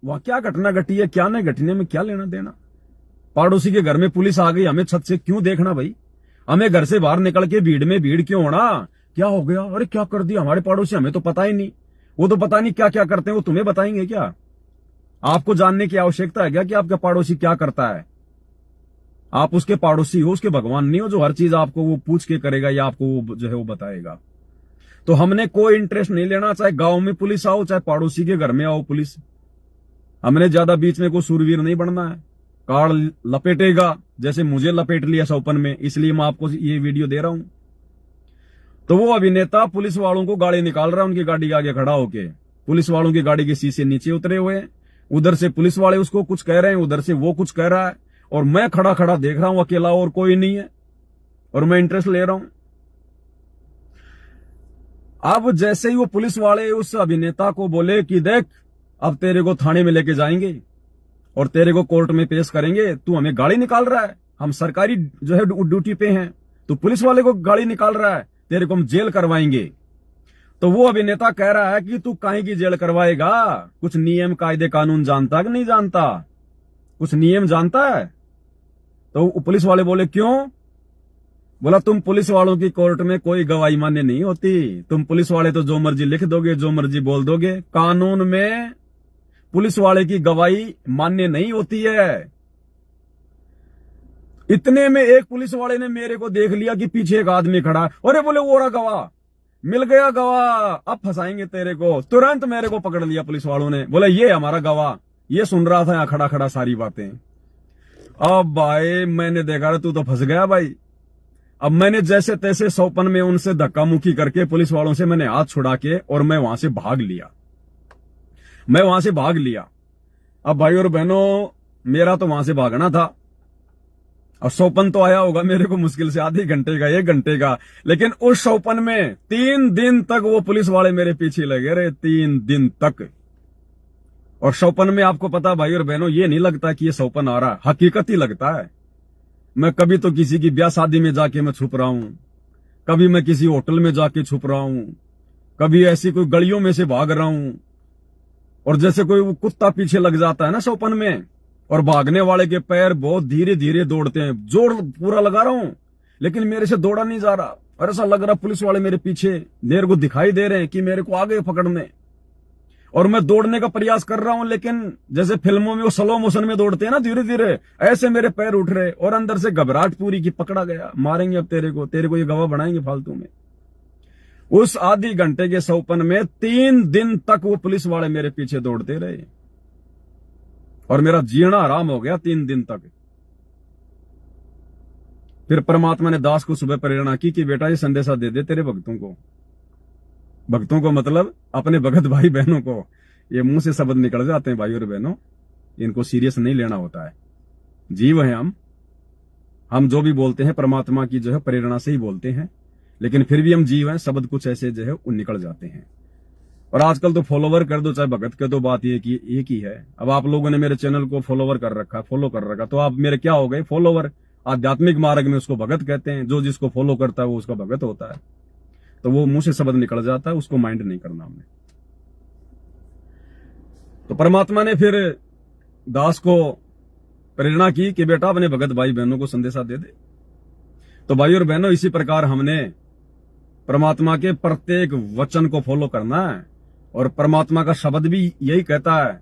वहां क्या घटना घटी है, क्या नहीं घटने में क्या लेना देना। पड़ोसी के घर में पुलिस आ गई, हमें छत से क्यों देखना भाई, हमें घर से बाहर निकल के भीड़ में भीड़ क्यों होना, क्या हो गया, अरे क्या कर दिया हमारे पड़ोसी, हमें तो पता ही नहीं, वो तो पता नहीं क्या क्या करते हैं, वो तुम्हें बताएंगे क्या, आपको जानने की आवश्यकता है क्या कि आपका पड़ोसी क्या करता है। आप उसके पड़ोसी हो, उसके भगवान नहीं हो जो हर चीज आपको वो पूछ के करेगा या आपको वो जो है वो बताएगा। तो हमने कोई इंटरेस्ट नहीं लेना, चाहे गांव में पुलिस आओ, चाहे पड़ोसी के घर में आओ पुलिस। हमने ज्यादा बीच में कोई सूरवीर नहीं बनना है। कार्ड लपेटेगा जैसे मुझे लपेट लिया शोपन में, इसलिए मैं आपको ये वीडियो दे रहा हूं। तो वो अभिनेता पुलिस वालों को गाड़ी निकाल रहा है, उनकी गाड़ी के आगे खड़ा होके, पुलिस वालों की गाड़ी के शीशे नीचे उतरे हुए हैं, उधर से पुलिस वाले उसको कुछ कह रहे हैं, उधर से वो कुछ कह रहा है, और मैं खड़ा खड़ा देख रहा हूं अकेला, और कोई नहीं है, और मैं इंटरेस्ट ले रहा हूं। अब जैसे ही वो पुलिस वाले उस अभिनेता को बोले कि देख अब तेरे को थाने में लेके जाएंगे और तेरे को कोर्ट में पेश करेंगे, तू हमें गाड़ी निकाल रहा है, हम सरकारी जो है ड्यूटी पे हैं, तो पुलिस वाले को गाड़ी निकाल रहा है, तेरे को हम जेल करवाएंगे। तो वो अभिनेता कह रहा है कि तू काहे की जेल करवाएगा, कुछ नियम कायदे कानून जानता कि नहीं जानता, कुछ नियम जानता है। तो पुलिस वाले बोले क्यों, बोला तुम पुलिस वालों की कोर्ट में कोई गवाही मान्य नहीं होती, तुम पुलिस वाले तो जो मर्जी लिख दोगे, जो मर्जी बोल दोगे, कानून में पुलिस वाले की गवाही मान्य नहीं होती है। इतने में एक पुलिस वाले ने मेरे को देख लिया कि पीछे एक आदमी खड़ा है, अरे बोले वो रहा गवाह, मिल गया गवाह, अब फंसाएंगे तेरे को। तुरंत मेरे को पकड़ लिया पुलिस वालों ने, बोले ये हमारा गवाह। ये सुन रहा था यहाँ खड़ा खड़ा सारी बातें। अब भाई मैंने देखा तू तो फंस गया भाई। अब मैंने जैसे तैसे सौपन में उनसे धक्का मुक्की करके पुलिस वालों से मैंने हाथ छुड़ा के और मैं वहां से भाग लिया। अब भाई और बहनों, मेरा तो वहां से भागना था। अब सौपन तो आया होगा मेरे को मुश्किल से आधे घंटे का, 1 घंटे का, लेकिन उस सौपन में 3 दिन तक वो पुलिस वाले मेरे पीछे लगे रहे, 3 दिन तक। और सौपन में आपको पता भाई और बहनों, ये नहीं लगता कि ये सौपन आ रहा, हकीकत ही लगता है। मैं कभी तो किसी की ब्याह शादी में जाके मैं छुप रहा हूं, कभी मैं किसी होटल में जाके छुप रहा हूं, कभी ऐसी कोई गलियों में से भाग रहा हूं। और जैसे कोई वो कुत्ता पीछे लग जाता है ना सौपन में, और भागने वाले के पैर बहुत धीरे धीरे दौड़ते हैं, जोर पूरा लगा रहा हूं लेकिन मेरे से दौड़ा नहीं जा रहा। और ऐसा लग रहा पुलिस वाले मेरे पीछे मेरे को दिखाई दे रहे हैं कि मेरे को आगे पकड़ने। और मैं दौड़ने का प्रयास कर रहा हूं, लेकिन जैसे फिल्मों में वो स्लो मोशन में दौड़ते हैं ना धीरे धीरे, ऐसे मेरे पैर उठ रहे और अंदर से घबराहट पूरी की, पकड़ा गया, मारेंगे अब तेरे को ये गवाह बनाएंगे फालतू में। उस आधी घंटे के सौपन में 3 दिन तक वो पुलिस वाले मेरे पीछे दौड़ते रहे और मेरा जीना आराम हो गया 3 दिन तक। फिर परमात्मा ने दास को सुबह प्रेरणा की कि बेटा ये संदेशा दे दे तेरे भक्तों को मतलब अपने भगत भाई बहनों को। ये मुंह से शब्द निकल जाते हैं भाई और बहनों, इनको सीरियस नहीं लेना होता है। जीव है हम जो भी बोलते हैं परमात्मा की जो है प्रेरणा से ही बोलते हैं, लेकिन फिर भी हम जीव हैं, शब्द कुछ ऐसे जो है वो निकल जाते हैं। और आजकल तो फॉलोवर कर दो चाहे भगत कर दो, बात ये की एक ही है। अब आप लोगों ने मेरे चैनल को फॉलोवर कर रखा, फॉलो कर रखा, तो आप मेरे क्या हो गए, फॉलोवर। आध्यात्मिक मार्ग में उसको भगत कहते हैं, जो जिसको फॉलो करता है वो उसका भगत होता है। तो वो मुंह से शब्द निकल जाता है, उसको माइंड नहीं करना हमने। तो परमात्मा ने फिर दास को प्रेरणा की कि बेटा अपने भगत भाई बहनों को संदेशा दे दे। तो भाई और बहनों, इसी प्रकार हमने परमात्मा के प्रत्येक वचन को फॉलो करना है। और परमात्मा का शब्द भी यही कहता है,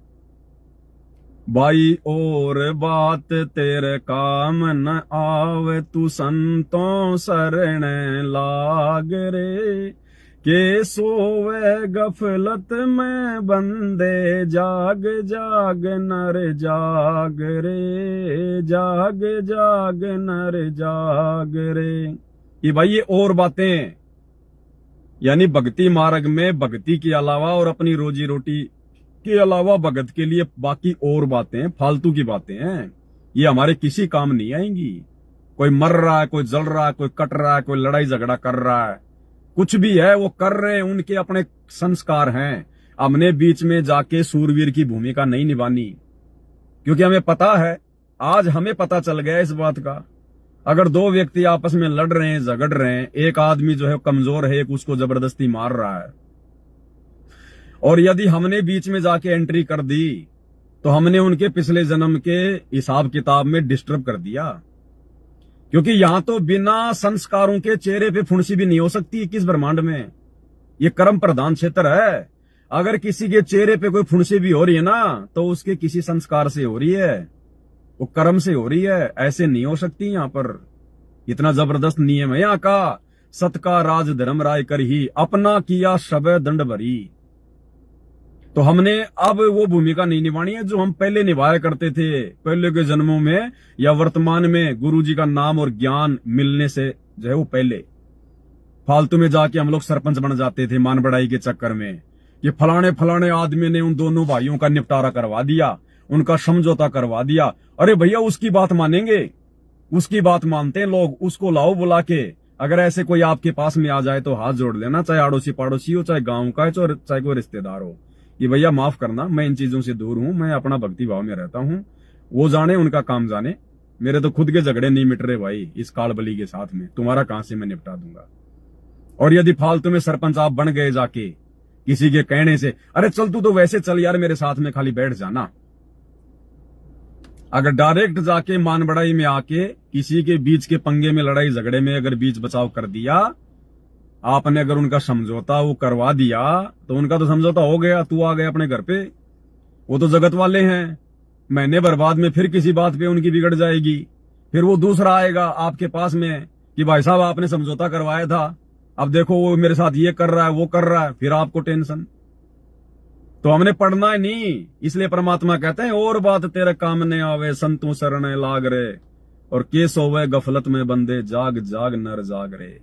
भाई और बात तेरे काम न आवे, तू संतों शरण लाग रे, के सोवे गफलत में बंदे, जाग जाग नर जाग रे, जाग जाग नर जाग रे। ये भाई ये और बातें, यानी भक्ति मार्ग में भक्ति के अलावा और अपनी रोजी रोटी के अलावा भगत के लिए बाकी और बातें फालतू की बातें हैं, ये हमारे किसी काम नहीं आएंगी। कोई मर रहा है, कोई जल रहा है, कोई कट रहा है, कोई लड़ाई झगड़ा कर रहा है, कुछ भी है वो कर रहे हैं, उनके अपने संस्कार हैं। हमने बीच में जाके सूरवीर की भूमिका नहीं निभानी, क्योंकि हमें पता है, आज हमें पता चल गया इस बात का, अगर 2 व्यक्ति आपस में लड़ रहे हैं, झगड़ रहे हैं, एक आदमी जो है कमजोर है, एक उसको जबरदस्ती मार रहा है, और यदि हमने बीच में जाके एंट्री कर दी तो हमने उनके पिछले जन्म के हिसाब किताब में डिस्टर्ब कर दिया। क्योंकि यहां तो बिना संस्कारों के चेहरे पे फुंसी भी नहीं हो सकती किस ब्रह्मांड में। ये कर्म प्रधान क्षेत्र है। अगर किसी के चेहरे पे कोई फुंसी भी हो रही है ना, तो उसके किसी संस्कार से हो रही है, वो कर्म से हो रही है, ऐसे नहीं हो सकती। यहां पर इतना जबरदस्त नियम है यहाँ का, सत का राज धर्म राय कर ही, अपना किया शबे दंड भरी। तो हमने अब वो भूमिका नहीं निभानी है जो हम पहले निभाया करते थे, पहले के जन्मों में या वर्तमान में गुरुजी का नाम और ज्ञान मिलने से जो है वो पहले। फालतू में जाके हम लोग सरपंच बन जाते थे मान बढ़ाई के चक्कर में, ये फलाने फलाने आदमी ने उन दोनों भाइयों का निपटारा करवा दिया, उनका समझौता करवा दिया। अरे भैया उसकी बात मानेंगे, उसकी बात मानते हैं लोग, उसको लाओ बुला के। अगर ऐसे कोई आपके पास में आ जाए तो हाथ जोड़ लेना, चाहे आड़ोसी पड़ोसी हो, चाहे गांव का है, चाहे कोई रिश्तेदार हो, कि भैया माफ करना, मैं इन चीजों से दूर हूं, मैं अपना भक्ति भाव में रहता हूं, वो जाने उनका काम जाने, मेरे तो खुद के झगड़े नहीं मिट रहे भाई इस काल बली के साथ में, तुम्हारा कहां से मैं निपटा दूंगा। और यदि फालतू में सरपंच आप बन गए जाके किसी के कहने से, अरे चल तू तो वैसे चल यार मेरे साथ में खाली बैठ जाना, अगर डायरेक्ट जाके मान बढ़ाई में आके किसी के बीच के पंगे में, लड़ाई झगड़े में अगर बीच बचाव कर दिया आपने, अगर उनका समझौता वो करवा दिया, तो उनका तो समझौता हो गया, तू आ गया अपने घर पे, वो तो जगत वाले हैं। महीने भर बाद में फिर किसी बात पे उनकी बिगड़ जाएगी, फिर वो दूसरा आएगा आपके पास में कि भाई साहब आपने समझौता करवाया था, अब देखो वो मेरे साथ ये कर रहा है, वो कर रहा है, फिर आपको टेंशन। तो हमने पढ़ना ही नहीं, इसलिए परमात्मा कहते हैं और बात तेरे काम ने आवे संतू शरण लाग रे, और के सोवे गफलत में बंदे जाग जाग नर जाग रे।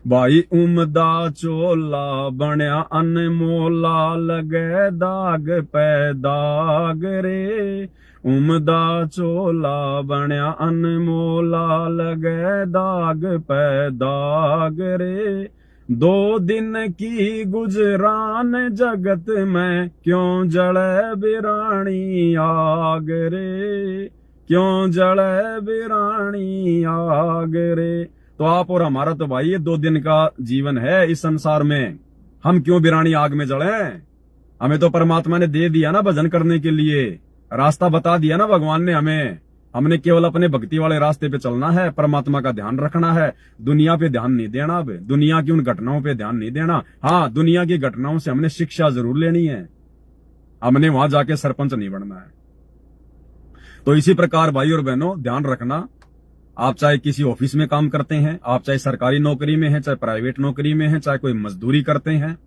भाई उमदा चोला बनया अनमोला लगे दाग पे दाग रे, उमदा चोला बनया अनमोला लगे दाग पे दाग रे। 2 दिन की गुजरान जगत में क्यों जले बिरानी आग रे, क्यों जले बिरानी आग रे। तो आप और हमारा तो भाई ये 2 दिन का जीवन है इस संसार में, हम क्यों बिरानी आग में जले। हमें तो परमात्मा ने दे दिया ना भजन करने के लिए, रास्ता बता दिया ना भगवान ने हमें। हमने केवल अपने भक्ति वाले रास्ते पे चलना है, परमात्मा का ध्यान रखना है, दुनिया पे ध्यान नहीं देना। अब दुनिया की उन घटनाओं पे ध्यान नहीं देना। हाँ, दुनिया की घटनाओं से हमने शिक्षा जरूर लेनी है, हमने वहां जाके सरपंच नहीं बनना है। तो इसी प्रकार भाई और बहनों ध्यान रखना, आप चाहे किसी ऑफिस में काम करते हैं, आप चाहे सरकारी नौकरी में हैं, चाहे प्राइवेट नौकरी में हैं, चाहे कोई मजदूरी करते हैं,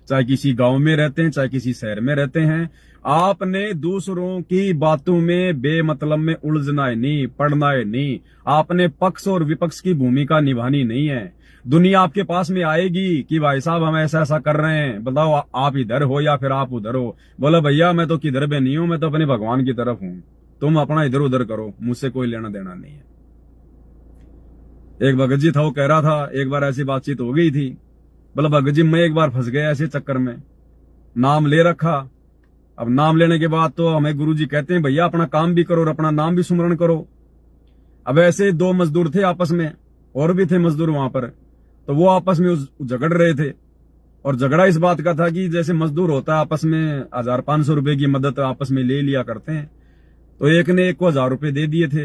चाहे किसी गांव में रहते हैं, चाहे किसी शहर में रहते हैं, आपने दूसरों की बातों में बेमतलब में उलझना है नहीं, पढ़ना है नहीं। आपने पक्ष और विपक्ष की भूमिका निभानी नहीं है। दुनिया आपके पास में आएगी कि भाई साहब हम ऐसा ऐसा कर रहे हैं, बताओ आप इधर हो या फिर आप उधर हो। बोला भैया मैं तो किधर भी नहीं हूं, मैं तो अपने भगवान की तरफ हूं, तुम अपना इधर उधर करो, मुझसे कोई लेना देना नहीं है। एक भगत जी था, वो कह रहा था, एक बार ऐसी बातचीत हो गई थी, बोला भगत जी मैं एक बार फंस गया ऐसे चक्कर में, नाम ले रखा। अब नाम लेने के बाद तो हमें गुरुजी कहते हैं भैया अपना काम भी करो और अपना नाम भी सुमरण करो। अब ऐसे 2 मजदूर थे आपस में, और भी थे मजदूर वहां पर, तो वो आपस में झगड़ रहे थे। और झगड़ा इस बात का था कि जैसे मजदूर होता है आपस में 1500 रुपए की मदद आपस में ले लिया करते हैं, तो एक ने एक को 1000 रुपए दे दिए थे,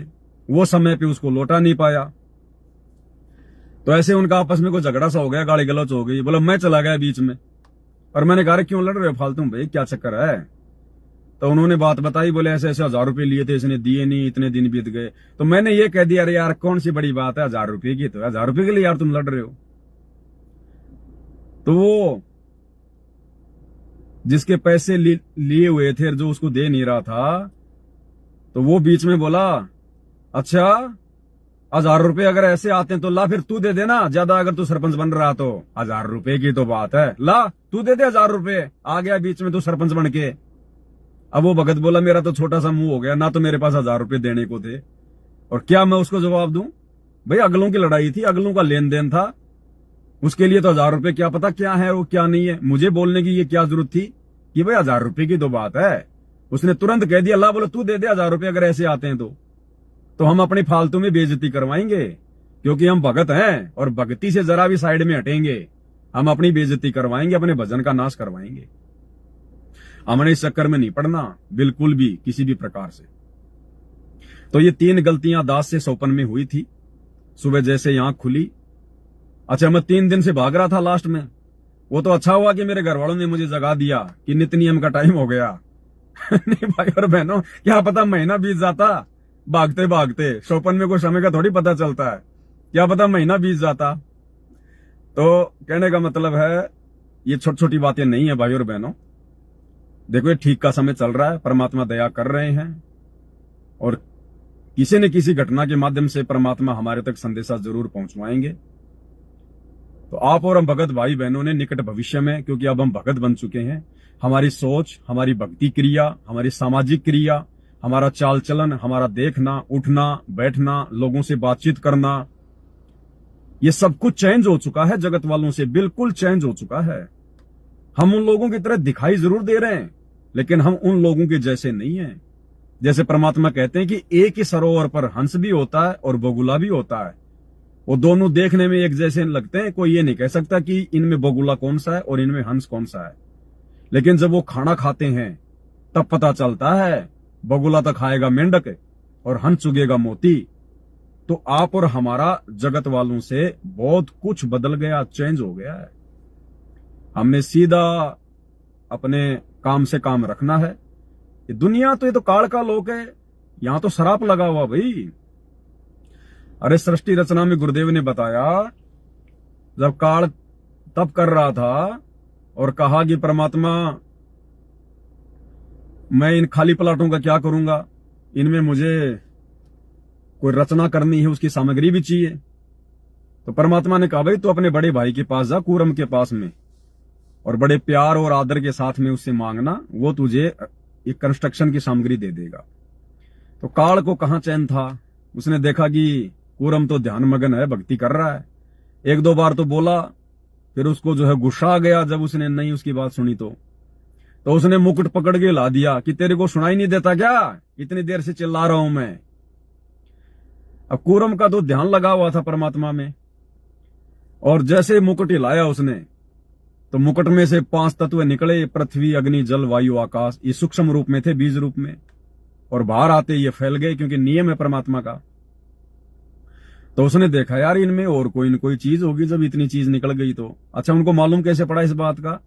वो समय पे उसको लौटा नहीं पाया। तो ऐसे उनका आपस में कोई झगड़ा सा हो गया, गाली गलौच हो गई। बोला मैं चला गया बीच में, और मैंने कहा क्यों लड़ रहे हो फालतू भाई, क्या चक्कर है। तो उन्होंने बात बताई, बोले ऐसे ऐसे 1000 रुपए लिए थे, इसने दिए नहीं, इतने दिन बीत गए। तो मैंने ये कह दिया अरे यार कौन सी बड़ी बात है, 1000 रुपए की, तो 1000 रुपए के लिए यार तुम लड़ रहे हो। तो वो जिसके पैसे लिए हुए थे, जो उसको दे नहीं रहा था, तो वो बीच में बोला अच्छा 1000 रुपए अगर ऐसे आते हैं तो ला फिर तू दे देना ज्यादा, अगर तू सरपंच बन रहा तो 1000 रुपए की तो बात है, ला तू दे दे 1000 रुपए। आ गया बीच में तू सरपंच बन के। अब वो भगत बोला मेरा तो छोटा सा मुंह हो गया ना, तो मेरे पास 1000 रुपए देने को थे, और क्या मैं उसको जवाब दूं। भाई अगलों की लड़ाई थी, अगलों का लेन देन था, उसके लिए तो 1000 रुपए क्या पता क्या है वो क्या नहीं है। मुझे बोलने की ये क्या जरूरत थी कि भाई 1000 रुपए की तो बात है। उसने तुरंत कह दिया ला बोलो तू दे दे 1000 रुपए अगर ऐसे आते हैं तो हम अपनी फालतू में बेइज्जती करवाएंगे, क्योंकि हम भगत हैं और भक्ति से जरा भी साइड में हटेंगे, हम अपनी बेइज्जती करवाएंगे, अपने भजन का नाश करवाएंगे। हमने इस चक्कर में नहीं पड़ना बिल्कुल भी किसी भी प्रकार से। तो ये 3 गलतियां दास से सोपन में हुई थी। सुबह जैसे आंख खुली, अच्छा मैं 3 दिन से भाग रहा था लास्ट में, वो तो अच्छा हुआ कि मेरे घर वालों ने मुझे जगा दिया कि नित्य नियम का टाइम हो गया। नहीं भाई और बहनों, क्या पता महीना बीत जाता भागते भागते, सोपन में कोई समय का थोड़ी पता चलता है, क्या पता महीना बीत जाता। तो कहने का मतलब है ये छोटी छोटी बातें नहीं है भाई और बहनों। देखो ये ठीक का समय चल रहा है, परमात्मा दया कर रहे हैं, और किसी न किसी घटना के माध्यम से परमात्मा हमारे तक संदेशा जरूर पहुंचवाएंगे। तो आप और हम भगत भाई बहनों ने निकट भविष्य में, क्योंकि अब हम भगत बन चुके हैं, हमारी सोच, हमारी भक्ति क्रिया, हमारी सामाजिक क्रिया, हमारा चाल चलन, हमारा देखना, उठना, बैठना, लोगों से बातचीत करना, ये सब कुछ चेंज हो चुका है, जगत वालों से बिल्कुल चेंज हो चुका है। हम उन लोगों की तरह दिखाई जरूर दे रहे हैं, लेकिन हम उन लोगों के जैसे नहीं हैं। जैसे परमात्मा कहते हैं कि एक ही सरोवर पर हंस भी होता है और बगुला भी होता है, वो दोनों देखने में एक जैसे लगते हैं, कोई ये नहीं कह सकता कि इनमें बगुला कौन सा है और इनमें हंस कौन सा है। लेकिन जब वो खाना खाते हैं तब पता चलता है, बगुला तो खाएगा मेंढक और हंस चुगेगा मोती। तो आप और हमारा जगत वालों से बहुत कुछ बदल गया, चेंज हो गया है। हमने सीधा अपने काम से काम रखना है। ये दुनिया तो ये तो काल का लोक है, यहां तो शराप लगा हुआ भाई। अरे सृष्टि रचना में गुरुदेव ने बताया, जब काल तप कर रहा था और कहा कि परमात्मा, मैं इन खाली प्लाटों का क्या करूंगा, इनमें मुझे कोई रचना करनी है, उसकी सामग्री भी चाहिए। तो परमात्मा ने कहा, भाई तो अपने बड़े भाई के पास जा, कूरम के पास में, और बड़े प्यार और आदर के साथ में उससे मांगना, वो तुझे एक कंस्ट्रक्शन की सामग्री दे देगा। तो काल को कहां चैन था, उसने देखा कि कूरम तो ध्यान मगन है, भक्ति कर रहा है। एक दो बार तो बोला, फिर उसको जो है गुस्सा आ गया जब उसने नहीं उसकी बात सुनी। तो उसने मुकुट पकड़ के ला दिया कि तेरे को सुनाई नहीं देता क्या, इतनी देर से चिल्ला रहा हूं मैं। अब कूरम का तो ध्यान लगा हुआ था परमात्मा में, और जैसे मुकुट हिलाया उसने, तो मुकुट में से 5 तत्व निकले, पृथ्वी, अग्नि, जल, वायु, आकाश। ये सूक्ष्म रूप में थे, बीज रूप में, और बाहर आते ये फैल गए, क्योंकि नियम है परमात्मा का। तो उसने देखा, यार इनमें और कोई न कोई चीज होगी, जब इतनी चीज निकल गई तो। अच्छा, उनको मालूम कैसे पड़ा इस बात का?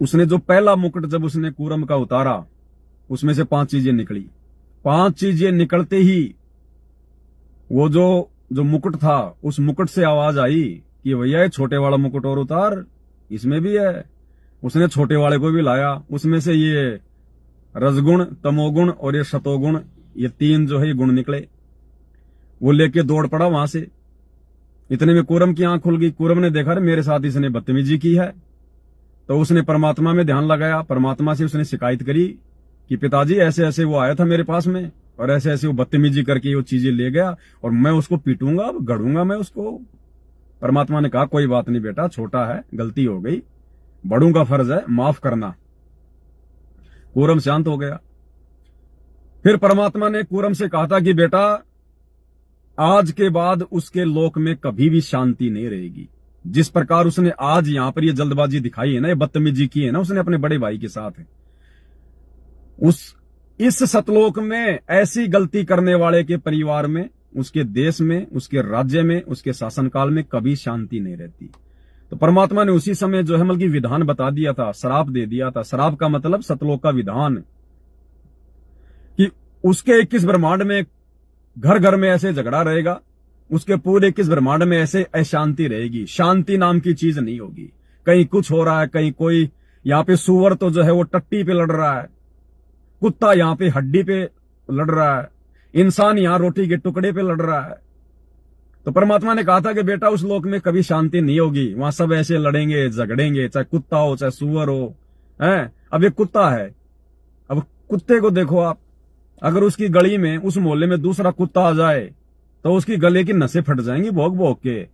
उसने जो पहला मुकुट जब उसने कूरम का उतारा, उसमें से 5 चीजें निकली। 5 चीजें निकलते ही वो जो मुकुट था, उस मुकुट से आवाज आई कि भैया ये छोटे वाला मुकुट और उतार, इसमें भी है। उसने छोटे वाले को भी लाया, उसमें से ये रजगुण, तमोगुण और ये सतोगुण, ये 3 जो है ये गुण निकले। वो लेके दौड़ पड़ा वहां से। इतने में कूरम की आंख खुल गई। कूरम ने देखा, मेरे साथ इसने बदतमीजी की है। तो उसने परमात्मा में ध्यान लगाया, परमात्मा से उसने शिकायत करी कि पिताजी ऐसे ऐसे वो आया था मेरे पास में, और ऐसे ऐसे वो बदतमीजी करके वो चीजें ले गया, और मैं उसको पीटूंगा, गढ़ूंगा मैं उसको। परमात्मा ने कहा, कोई बात नहीं बेटा, छोटा है, गलती हो गई, बड़ों का फर्ज है, माफ करना। कूरम शांत हो गया। फिर परमात्मा ने कूरम से कहा था कि बेटा, आज के बाद उसके लोक में कभी भी शांति नहीं रहेगी। जिस प्रकार उसने आज यहां पर ये जल्दबाजी दिखाई है ना, ये बदतमीजी की है ना उसने अपने बड़े भाई के साथ, इस सतलोक में ऐसी गलती करने वाले के परिवार में, उसके देश में, उसके राज्य में, उसके शासनकाल में कभी शांति नहीं रहती। तो परमात्मा ने उसी समय जो है बल्कि विधान बता दिया था, श्राप दे दिया था। श्राप का मतलब सतलोक का विधान, कि उसके 21 ब्रह्मांड में घर घर में ऐसे झगड़ा रहेगा, उसके पूरे 21 ब्रह्मांड में ऐसे अशांति रहेगी। शांति नाम की चीज नहीं होगी। कहीं कुछ हो रहा है, कहीं कोई, यहां पे सुअर तो जो है वो टट्टी पे लड़ रहा है, कुत्ता यहां पे हड्डी पे लड़ रहा है, इंसान यहां रोटी के टुकड़े पे लड़ रहा है। तो परमात्मा ने कहा था कि बेटा, उस लोक में कभी शांति नहीं होगी, वहां सब ऐसे लड़ेंगे, झगड़ेंगे, चाहे कुत्ता हो चाहे सुअर हो। हैं, अब ये कुत्ता है, अब कुत्ते को देखो आप, अगर उसकी गली में, उस मोहल्ले में दूसरा कुत्ता आ जाए तो उसकी गले की नसें फट जाएंगी भौंक भौंक के।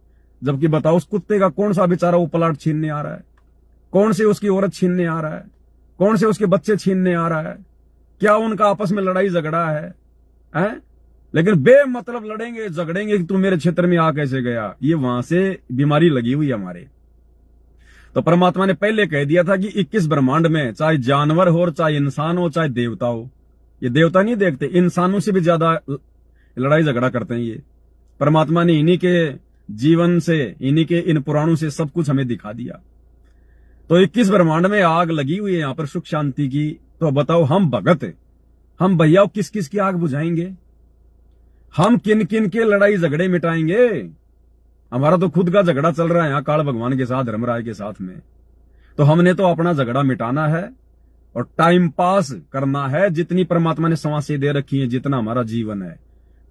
जबकि बताओ, उस कुत्ते का कौन सा बेचारा वो प्लाट छीनने आ रहा है, कौन से उसकी औरत छीनने आ रहा है, कौन से उसके बच्चे छीनने आ रहा है, क्या उनका आपस में लड़ाई झगड़ा है? लेकिन बेमतलब लड़ेंगे झगड़ेंगे कि तू मेरे क्षेत्र में आ कैसे गया। ये वहां से बीमारी लगी हुई है हमारे। तो परमात्मा ने पहले कह दिया था कि 21 ब्रह्मांड में चाहे जानवर हो, चाहे इंसान हो, चाहे देवता हो, ये देवता नहीं देखते, इंसानों से भी ज्यादा लड़ाई झगड़ा करते हैं ये। परमात्मा ने इन्हीं के जीवन से, इन्हीं के इन पुराणों से सब कुछ हमें दिखा दिया। तो 21 ब्रह्मांड में आग लगी हुई है यहां पर सुख शांति की। तो बताओ, हम भगत, हम भैया किस किस की आग बुझाएंगे? हम किन किन के लड़ाई झगड़े मिटाएंगे? हमारा तो खुद का झगड़ा चल रहा है यहां काल भगवान के साथ, धर्मराय के साथ में। तो हमने तो अपना झगड़ा मिटाना है और टाइम पास करना है। जितनी परमात्मा ने सांसें दे रखी है, जितना हमारा जीवन है,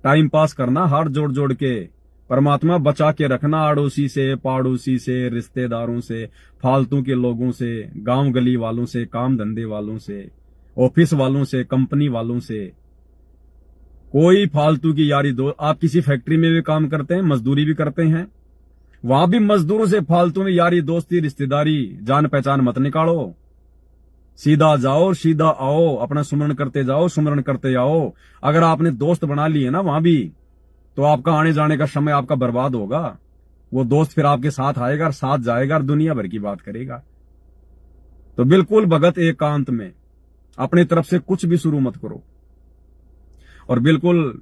टाइम पास करना, हाथ जोड़ जोड़ के परमात्मा बचा के रखना, अड़ोसी से, पाड़ोसी से, रिश्तेदारों से, फालतू के लोगों से, गांव गली वालों से, काम धंधे वालों से, ऑफिस वालों से, कंपनी वालों से। कोई फालतू की यारी दो। आप किसी फैक्ट्री में भी काम करते हैं, मजदूरी भी करते हैं, वहां भी मजदूरों से फालतू में यारी दोस्ती, रिश्तेदारी, जान पहचान मत निकालो। सीधा जाओ, सीधा आओ, अपना सुमरण करते जाओ, सुमरण करते आओ। अगर आपने दोस्त बना लिए ना वहां भी, तो आपका आने जाने का समय आपका बर्बाद होगा। वो दोस्त फिर आपके साथ आएगा और साथ जाएगा और दुनिया भर की बात करेगा। तो बिल्कुल भगत एकांत में अपनी तरफ से कुछ भी शुरू मत करो, और बिल्कुल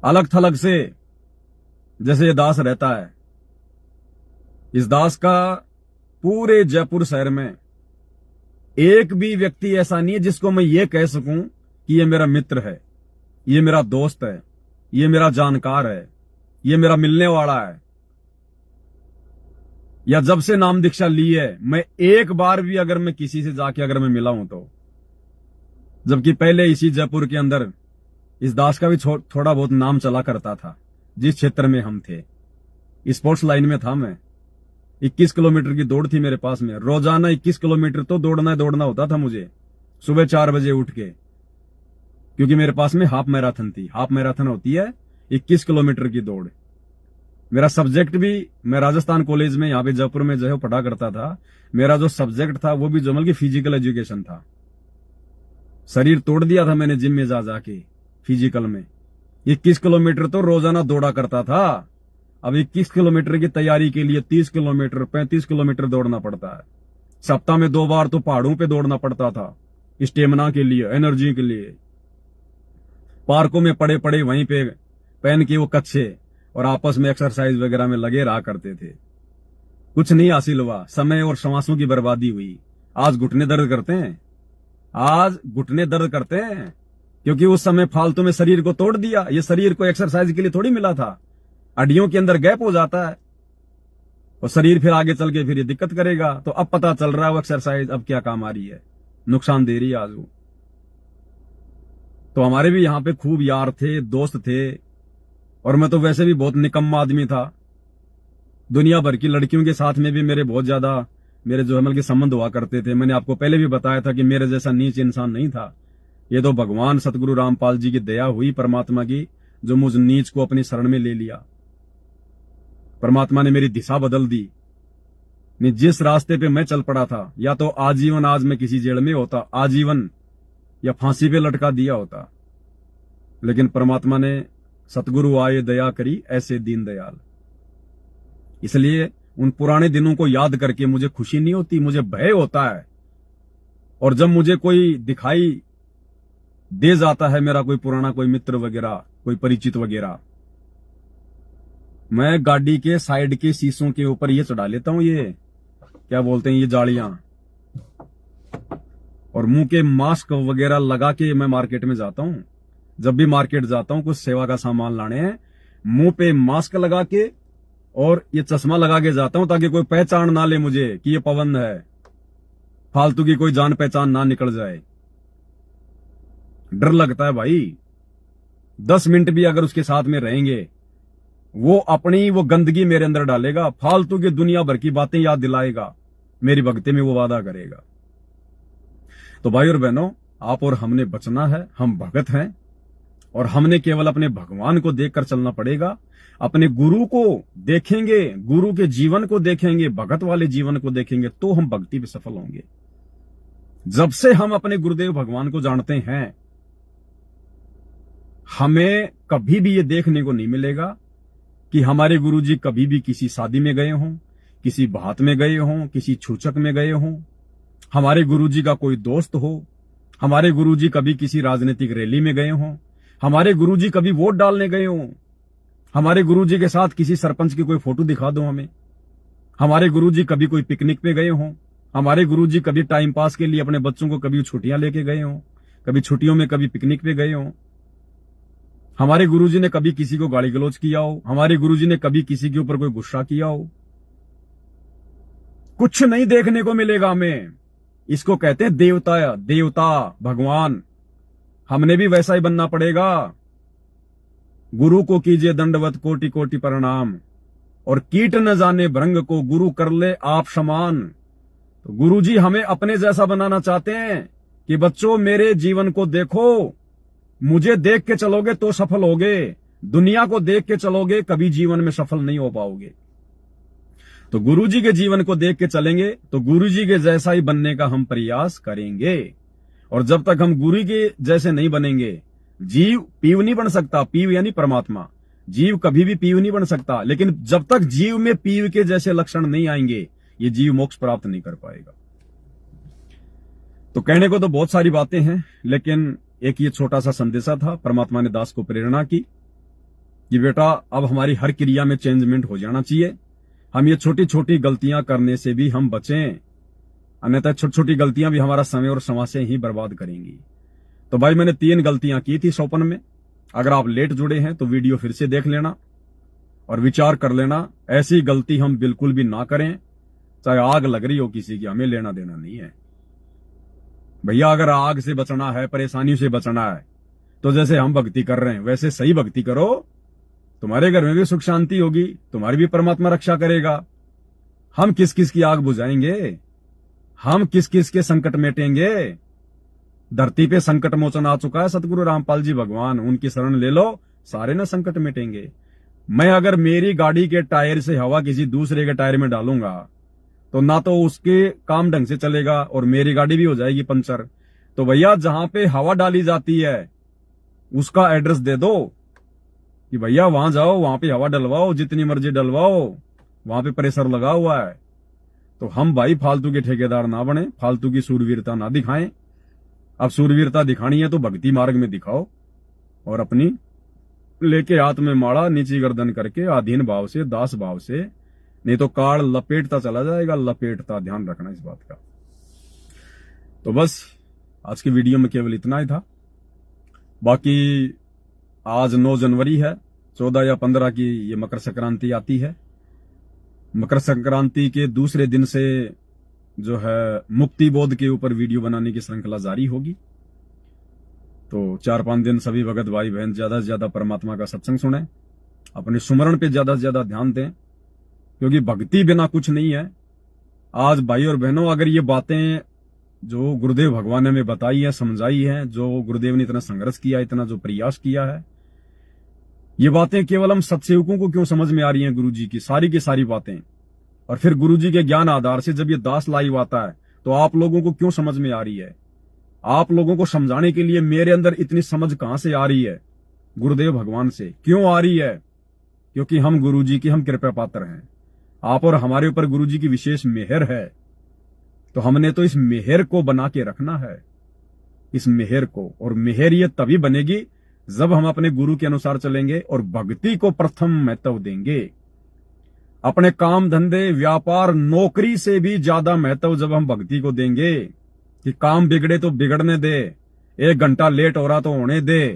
अलग थलग से जैसे ये दास रहता है। इस दास का पूरे जयपुर शहर में एक भी व्यक्ति ऐसा नहीं है जिसको मैं ये कह सकूं कि ये मेरा मित्र है, ये मेरा दोस्त है, ये मेरा जानकार है, ये मेरा मिलने वाला है। या जब से नाम दीक्षा ली है, मैं एक बार भी अगर मैं किसी से जाके अगर मैं मिला हूं तो, जबकि पहले इसी जयपुर के अंदर इस दास का भी थोड़ा बहुत नाम चला करता था। जिस क्षेत्र में हम थे, स्पोर्ट्स लाइन में था मैं। 21 किलोमीटर की दौड़ थी मेरे पास में, रोजाना 21 किलोमीटर तो दौड़ना होता था मुझे, सुबह 4 बजे उठ के, क्योंकि मेरे पास में हाफ मैराथन थी। हाफ मैराथन होती है 21 किलोमीटर की दौड़। मेरा सब्जेक्ट भी, मैं राजस्थान कॉलेज में यहाँ पे जयपुर में जो है पढ़ा करता था। मेरा जो सब्जेक्ट था वो भी जो मतलब फिजिकल एजुकेशन था। शरीर तोड़ दिया था मैंने जिम में जा जाके फिजिकल में। 21 किलोमीटर तो रोजाना दौड़ा करता था। अब 21 किलोमीटर की तैयारी के लिए 30 किलोमीटर 35 किलोमीटर दौड़ना पड़ता है। सप्ताह में 2 बार तो पहाड़ों पे दौड़ना पड़ता था, स्टेमिना के लिए, एनर्जी के लिए। पार्कों में पड़े पड़े वहीं पे पहन के वो कच्छे और आपस में एक्सरसाइज वगैरह में लगे रहा करते थे। कुछ नहीं हासिल हुआ, समय और श्वासों की बर्बादी हुई। आज घुटने दर्द करते हैं, आज घुटने दर्द करते हैं, क्योंकि उस समय फालतू में शरीर को तोड़ दिया। ये शरीर को एक्सरसाइज के लिए थोड़ी मिला था। हड्डियों के अंदर गैप हो जाता है और शरीर फिर आगे चल के फिर ये दिक्कत करेगा। तो अब पता चल रहा है वो एक्सरसाइज अब क्या काम आ रही है, नुकसान दे रही है आज वो। तो हमारे भी यहाँ पे खूब यार थे, दोस्त थे, और मैं तो वैसे भी बहुत निकम्मा आदमी था। दुनिया भर की लड़कियों के साथ में भी मेरे बहुत ज्यादा मेरे जो है के संबंध हुआ करते थे। मैंने आपको पहले भी बताया था कि मेरे जैसा नीच इंसान नहीं था। ये तो भगवान सतगुरु रामपाल जी की दया हुई, परमात्मा की, जो मुझ नीच को अपनी शरण में ले लिया। परमात्मा ने मेरी दिशा बदल दी। जिस रास्ते पे मैं चल पड़ा था, या तो आजीवन आज मैं किसी जेल में होता, आजीवन, या फांसी पे लटका दिया होता। लेकिन परमात्मा ने, सतगुरु आए दया करी ऐसे दीन दयाल। इसलिए उन पुराने दिनों को याद करके मुझे खुशी नहीं होती, मुझे भय होता है। और जब मुझे कोई दिखाई दे जाता है, मेरा कोई पुराना कोई मित्र वगैरह, कोई परिचित वगैरह, मैं गाड़ी के साइड के शीशों के ऊपर ये चढ़ा लेता हूं, ये क्या बोलते हैं, ये जालियां, और मुंह के मास्क वगैरह लगा के मैं मार्केट में जाता हूं। जब भी मार्केट जाता हूं कुछ सेवा का सामान लाने हैं, मुंह पे मास्क लगा के और ये चश्मा लगा के जाता हूं, ताकि कोई पहचान ना ले मुझे कि ये पवन है, फालतू की कोई जान पहचान ना निकल जाए। डर लगता है भाई। 10 मिनट भी अगर उसके साथ में रहेंगे, वो अपनी वो गंदगी मेरे अंदर डालेगा, फालतू की दुनिया भर की बातें याद दिलाएगा, मेरी भक्ति में वो वादा करेगा। तो भाई और बहनों, आप और हमने बचना है। हम भगत हैं और हमने केवल अपने भगवान को देखकर चलना पड़ेगा। अपने गुरु को देखेंगे, गुरु के जीवन को देखेंगे, भगत वाले जीवन को देखेंगे, तो हम भक्ति में सफल होंगे। जब से हम अपने गुरुदेव भगवान को जानते हैं, हमें कभी भी ये देखने को नहीं मिलेगा कि हमारे गुरुजी कभी भी किसी शादी में गए हों, किसी बात में गए हों, किसी छूचक में गए हों, हमारे गुरुजी का कोई दोस्त हो, हमारे गुरुजी कभी किसी राजनीतिक रैली में गए हों, हमारे गुरुजी कभी वोट डालने गए हों, हमारे गुरुजी के साथ किसी सरपंच की कोई फोटो दिखा दो हमें, हमारे गुरुजी कभी कोई पिकनिक पे गए हों, हमारे गुरुजी कभी टाइम पास के लिए अपने बच्चों को कभी छुट्टियां लेके गए हों, कभी छुट्टियों में कभी पिकनिक पे गए हों, हमारे गुरुजी ने कभी किसी को गाली गलौज किया हो, हमारे गुरुजी ने कभी किसी के ऊपर कोई गुस्सा किया हो, कुछ नहीं देखने को मिलेगा हमें। इसको कहते हैं देवता, देवता भगवान। हमने भी वैसा ही बनना पड़ेगा। गुरु को कीजिए दंडवत कोटि कोटि प्रणाम, और कीट न जाने भृंग को गुरु कर ले आप समान। तो गुरुजी हमें अपने जैसा बनाना चाहते हैं कि बच्चों मेरे जीवन को देखो, मुझे देख के चलोगे तो सफल होगे, दुनिया को देख के चलोगे कभी जीवन में सफल नहीं हो पाओगे। तो गुरुजी के जीवन को देख के चलेंगे तो गुरुजी के जैसा ही बनने का हम प्रयास करेंगे। और जब तक हम गुरु के जैसे नहीं बनेंगे, जीव पीव नहीं बन सकता। पीव यानी परमात्मा। जीव कभी भी पीव नहीं बन सकता, लेकिन जब तक जीव में पीव के जैसे लक्षण नहीं आएंगे, ये जीव मोक्ष प्राप्त नहीं कर पाएगा। तो कहने को तो बहुत सारी बातें हैं, लेकिन एक ये छोटा सा संदेशा था। परमात्मा ने दास को प्रेरणा की कि बेटा अब हमारी हर क्रिया में चेंजमेंट हो जाना चाहिए। हम ये छोटी छोटी गलतियां करने से भी हम बचें, अन्यथा छोटी छोटी गलतियां भी हमारा समय और समाज ही बर्बाद करेंगी। तो भाई मैंने 3 गलतियां की थी सोपन में। अगर आप लेट जुड़े हैं तो वीडियो फिर से देख लेना और विचार कर लेना, ऐसी गलती हम बिल्कुल भी ना करें। चाहे आग लग रही हो किसी की, हमें लेना देना नहीं है भैया। अगर आग से बचना है, परेशानियों से बचना है, तो जैसे हम भक्ति कर रहे हैं वैसे सही भक्ति करो, तुम्हारे घर में भी सुख शांति होगी, तुम्हारी भी परमात्मा रक्षा करेगा। हम किस किस की आग बुझाएंगे, हम किस किस के संकट मेटेंगे। धरती पे संकट मोचन आ चुका है सतगुरु रामपाल जी भगवान, उनकी शरण ले लो, सारे ना संकट मिटेंगे। मैं अगर मेरी गाड़ी के टायर से हवा किसी दूसरे के टायर में डालूंगा तो ना तो उसके काम ढंग से चलेगा और मेरी गाड़ी भी हो जाएगी पंचर। तो भैया जहां पे हवा डाली जाती है उसका एड्रेस दे दो कि भैया वहां जाओ, वहां पे हवा डलवाओ, जितनी मर्जी डलवाओ, वहां पे प्रेशर लगा हुआ है। तो हम भाई फालतू के ठेकेदार ना बने, फालतू की सूरवीरता ना दिखाएं। अब सूरवीरता दिखानी है तो भक्ति मार्ग में दिखाओ और अपनी लेके हाथ में माड़ा, नीची गर्दन करके आधीन भाव से, दास भाव से, नहीं तो काल लपेटता चला जाएगा, लपेटता। ध्यान रखना इस बात का। तो बस आज की वीडियो में केवल इतना ही था। बाकी आज 9 जनवरी है, 14 या 15 की ये मकर संक्रांति आती है। मकर संक्रांति के दूसरे दिन से जो है मुक्ति बोध के ऊपर वीडियो बनाने की श्रृंखला जारी होगी। तो 4-5 दिन सभी भगत भाई बहन ज्यादा से ज्यादा परमात्मा का सत्संग सुने, अपने सुमरण पे ज्यादा से ज्यादा ध्यान दें, क्योंकि भक्ति बिना कुछ नहीं है। आज भाई और बहनों, अगर ये बातें जो गुरुदेव भगवान ने हमें बताई है, समझाई है, जो गुरुदेव ने इतना संघर्ष किया, इतना जो प्रयास किया है, ये बातें केवल हम सत्सेवकों को क्यों समझ में आ रही हैं? गुरु जी की सारी बातें, और फिर गुरु जी के ज्ञान आधार से जब ये दास लाइव आता है तो आप लोगों को क्यों समझ में आ रही है? आप लोगों को समझाने के लिए मेरे अंदर इतनी समझ कहां से आ रही है? गुरुदेव भगवान से। क्यों आ रही है? क्योंकि हम गुरु जी की हम कृपा पात्र हैं। आप और हमारे ऊपर गुरु जी की विशेष मेहर है, तो हमने तो इस मेहर को बना के रखना है, इस मेहर को। और मेहर ये तभी बनेगी जब हम अपने गुरु के अनुसार चलेंगे और भक्ति को प्रथम महत्व देंगे। अपने काम धंधे, व्यापार, नौकरी से भी ज्यादा महत्व जब हम भक्ति को देंगे कि काम बिगड़े तो बिगड़ने दे, 1 घंटा लेट हो रहा तो होने दे,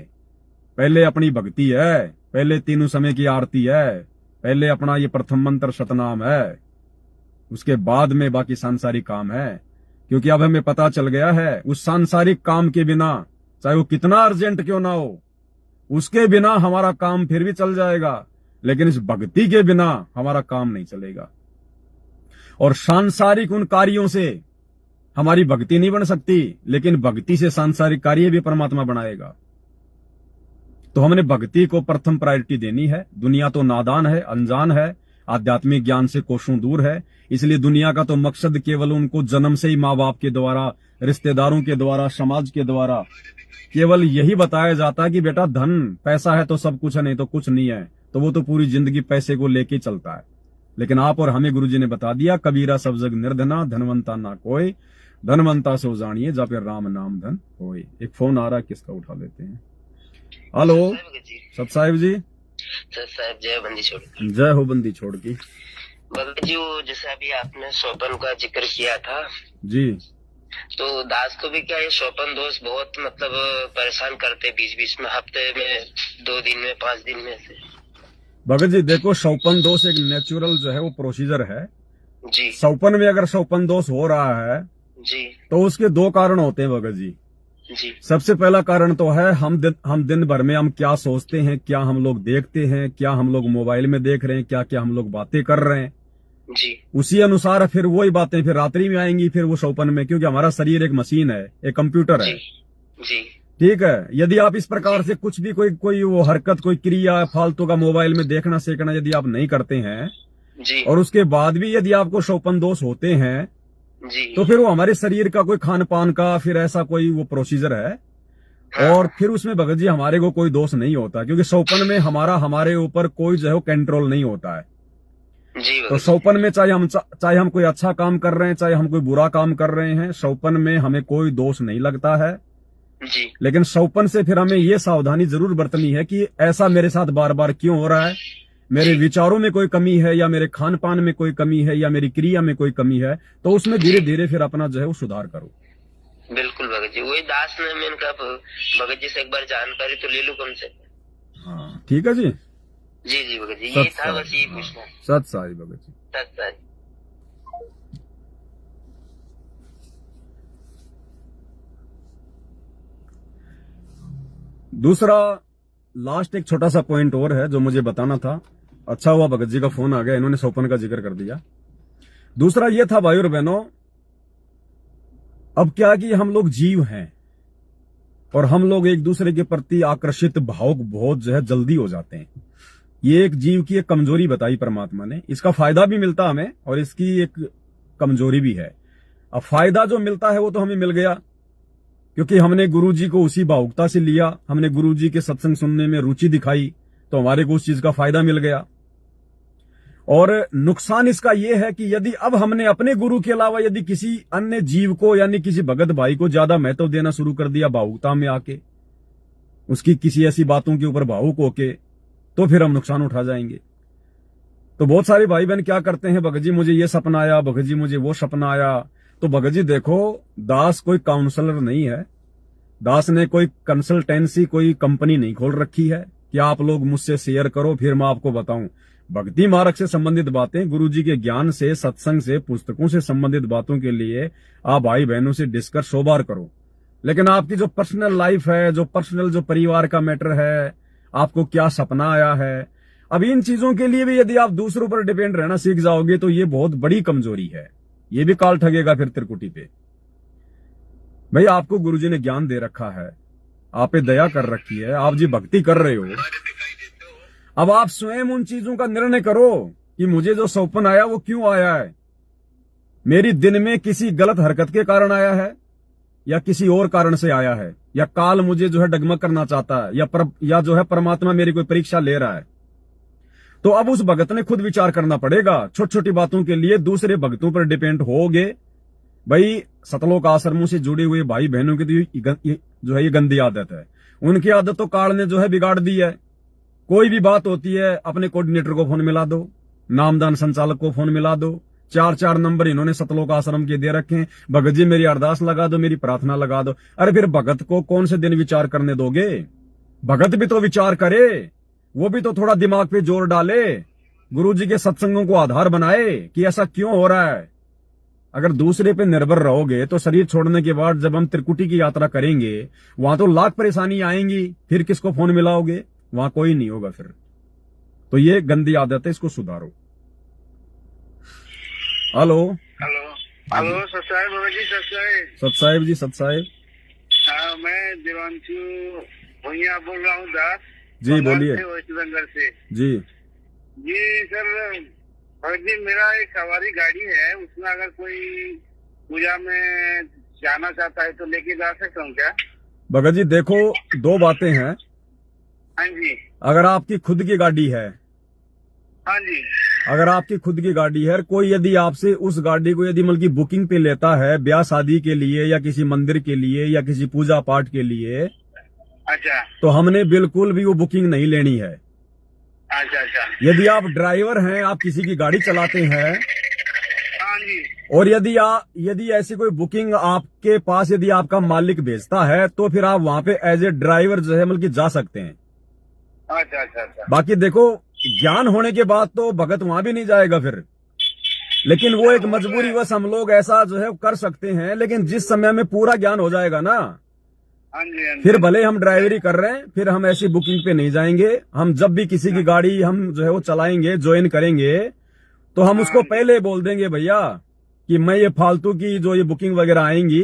पहले अपनी भक्ति है, पहले तीनों समय की आरती है, पहले अपना ये प्रथम मंत्र सतनाम है, उसके बाद में बाकी सांसारिक काम है। क्योंकि अब हमें पता चल गया है उस सांसारिक काम के बिना, चाहे वो कितना अर्जेंट क्यों ना हो, उसके बिना हमारा काम फिर भी चल जाएगा, लेकिन इस भक्ति के बिना हमारा काम नहीं चलेगा। और सांसारिक उन कार्यों से हमारी भक्ति नहीं बन सकती, लेकिन भक्ति से सांसारिक कार्य भी परमात्मा बनाएगा। तो हमने भक्ति को प्रथम प्रायोरिटी देनी है। दुनिया तो नादान है, अनजान है, आध्यात्मिक ज्ञान से कोसों दूर है। इसलिए दुनिया का तो मकसद केवल उनको जन्म से ही माँ बाप के द्वारा, रिश्तेदारों के द्वारा, समाज के द्वारा केवल यही बताया जाता है कि बेटा धन पैसा है तो सब कुछ है, नहीं तो कुछ नहीं है। तो वो तो पूरी जिंदगी पैसे को लेके चलता है। लेकिन आप और हमें गुरुजी ने बता दिया, कबीरा सब जग निर्धना, धनवंता ना कोई, धनवंता सो जानिए जा फिर राम नाम धन होए। एक फोन आ रहा है, किसका उठा लेते हैं। हेलो सत साहिब जी। सत साहिब जय बंदी छोड़। जय हो बंदी छोड़ की। भगत जी, वो जैसे अभी आपने शोपन का जिक्र किया था जी, तो दास को भी क्या ये शोपन दोस्त बहुत मतलब परेशान करते, बीच बीच में, हफ्ते में 2 दिन में, 5 दिन में से। भगत जी देखो, शौपन दोष एक नेचुरल जो है वो प्रोसीजर है जी। शौपन में अगर शौपन दोष हो रहा है जी तो उसके 2 कारण होते हैं भगत जी। जी। सबसे पहला कारण तो है हम दिन भर में हम क्या सोचते हैं, क्या हम लोग देखते हैं, क्या हम लोग मोबाइल में देख रहे हैं, क्या क्या हम लोग बातें कर रहे हैं जी। उसी अनुसार फिर वही बातें फिर रात्रि में आएंगी, फिर वो शौपन में। क्योंकि हमारा शरीर एक मशीन है, एक कंप्यूटर है। जी। ठीक है। यदि आप इस प्रकार से कुछ भी कोई वो हरकत, कोई क्रिया फालतू का मोबाइल में देखना सेकना यदि आप नहीं करते हैं जी, और उसके बाद भी यदि आपको शौपन दोष होते हैं जी, तो फिर वो हमारे शरीर का कोई खान पान का फिर ऐसा कोई वो प्रोसीजर है। और फिर उसमें भगत जी हमारे को कोई दोष नहीं होता, क्योंकि शौपन में हमारे ऊपर कोई जो है कंट्रोल नहीं होता है। जी। तो शौपन में चाहे हम कोई अच्छा काम कर रहे हैं, चाहे हम कोई बुरा काम कर रहे हैं, शौपन में हमें कोई दोष नहीं लगता है जी। लेकिन शौपन से फिर हमें ये सावधानी जरूर बरतनी है कि ऐसा मेरे साथ बार बार क्यों हो रहा है, मेरे विचारों में कोई कमी है, या मेरे खान पान में कोई कमी है, या मेरी क्रिया में कोई कमी है, तो उसमें धीरे धीरे फिर अपना जो है वो सुधार करो। बिल्कुल भगत जी, वही दास ने मैंने कहा भगत जी से एक बार जानकारी तो ले लूं कम से। हाँ ठीक है जी। जी जी भगत जी, ये था बस, ये पूछना। सत साई भगत जी। सत साई। दूसरा लास्ट एक छोटा सा पॉइंट और है जो मुझे बताना था। अच्छा हुआ भगत जी का फोन आ गया, इन्होंने सोपन का जिक्र कर दिया। दूसरा ये था भाई और बहनों, अब क्या कि हम लोग जीव हैं और हम लोग एक दूसरे के प्रति आकर्षित भावुक बहुत जो है जल्दी हो जाते हैं। ये एक जीव की एक कमजोरी बताई परमात्मा ने। इसका फायदा भी मिलता हमें और इसकी एक कमजोरी भी है। अब फायदा जो मिलता है वो तो हमें मिल गया क्योंकि हमने गुरु जी को उसी भावुकता से लिया, हमने गुरु जी के सत्संग सुनने में रुचि दिखाई, तो हमारे को उस चीज का फायदा मिल गया। और नुकसान इसका यह है कि यदि अब हमने अपने गुरु के अलावा यदि किसी अन्य जीव को यानी किसी भगत भाई को ज्यादा महत्व देना शुरू कर दिया भावुकता में आके, उसकी किसी ऐसी बातों के ऊपर भावुक होके, तो फिर हम नुकसान उठा जाएंगे। तो बहुत सारे भाई बहन क्या करते हैं, भगत जी मुझे ये सपना आया, भगत जी मुझे वो सपना आया। तो भगत जी देखो, दास कोई काउंसलर नहीं है, दास ने कोई कंसल्टेंसी कोई कंपनी नहीं खोल रखी है कि आप लोग मुझसे शेयर करो फिर मैं आपको बताऊं। भक्ति मार्ग से संबंधित बातें, गुरु जी के ज्ञान से, सत्संग से, पुस्तकों से संबंधित बातों के लिए आप भाई बहनों से डिस्कस 100 बार करो। लेकिन आपकी जो पर्सनल लाइफ है, जो पर्सनल जो परिवार का मैटर है, आपको क्या सपना आया है, अब इन चीजों के लिए भी यदि आप दूसरों पर डिपेंड रहना सीख जाओगे तो ये बहुत बड़ी कमजोरी है। ये भी काल ठगेगा फिर त्रिकुटी पे। भाई आपको गुरुजी ने ज्ञान दे रखा है, आप पे दया कर रखी है, आप जी भक्ति कर रहे हो, अब आप स्वयं उन चीजों का निर्णय करो कि मुझे जो सौपन आया वो क्यों आया है। मेरी दिन में किसी गलत हरकत के कारण आया है या किसी और कारण से आया है, या काल मुझे जो है डगमग करना चाहता है, या जो है परमात्मा मेरी कोई परीक्षा ले रहा है। तो अब उस भगत ने खुद विचार करना पड़ेगा। छोटी छोटी बातों के लिए दूसरे भगतों पर डिपेंड होगे। भाई सतलोक आश्रमों से जुड़े हुए भाई बहनों की तो जो है ये गंदी आदत है। उनकी आदत तो काल ने जो है बिगाड़ दी है। कोई भी बात होती है अपने कोऑर्डिनेटर को फोन मिला दो, नामदान संचालक को फोन मिला दो, 4 नंबर इन्होंने सतलोक आश्रम के दे रखे हैं, भगत जी मेरी अरदास लगा दो, मेरी प्रार्थना लगा दो। अरे फिर भगत को कौन से दिन विचार करने दोगे? भगत भी तो विचार करे, वो भी तो थोड़ा दिमाग पे जोर डाले, गुरु जी के सत्संगों को आधार बनाए कि ऐसा क्यों हो रहा है। अगर दूसरे पे निर्भर रहोगे तो शरीर छोड़ने के बाद जब हम त्रिकुटी की यात्रा करेंगे वहां तो लाख परेशानी आएंगी, फिर किसको फोन मिलाओगे? वहां कोई नहीं होगा फिर। तो ये गंदी आदत है, इसको सुधारो। हेलो हेलो सतसाहेब बाबा जी, सतसाहेब जी, सतसाहेब। हाँ, मैं देवांशु भैया बोल रहा हूँ दास जी, बोलिए। वेस्ट बंगाल से जी जी सर। भगत जी मेरा एक सवारी गाड़ी है, उसमें अगर कोई पूजा में जाना चाहता है तो लेके जा सकता हूँ क्या? भगत जी देखो, 2 बातें हैं। हाँ जी। अगर आपकी खुद की गाड़ी है, हाँ जी, अगर आपकी खुद की गाड़ी है, कोई यदि आपसे उस गाड़ी को यदि मतलब बुकिंग पे लेता है ब्याह शादी के लिए या किसी मंदिर के लिए या किसी पूजा पाठ के लिए, अच्छा, तो हमने बिल्कुल भी वो बुकिंग नहीं लेनी है। अच्छा अच्छा। यदि आप ड्राइवर हैं, आप किसी की गाड़ी चलाते हैं, हाँ जी, और यदि ऐसी कोई बुकिंग आपके पास यदि आपका मालिक भेजता है तो फिर आप वहां पे एज ए ड्राइवर जो है मतलब जा सकते हैं। अच्छा अच्छा अच्छा। बाकी देखो, ज्ञान होने के बाद तो भगत वहां भी नहीं जाएगा फिर, लेकिन वो एक मजबूरी बस हम लोग ऐसा जो है कर सकते हैं। लेकिन जिस समय में पूरा ज्ञान हो जाएगा ना, हाँ जी, हाँ जी। फिर भले हम ड्राइवरी कर रहे हैं, फिर हम ऐसी बुकिंग पे नहीं जाएंगे। हम जब भी किसी की गाड़ी हम जो है वो चलाएंगे, ज्वाइन करेंगे, तो हम उसको पहले बोल देंगे भैया कि मैं ये फालतू की जो ये बुकिंग वगैरह आएंगी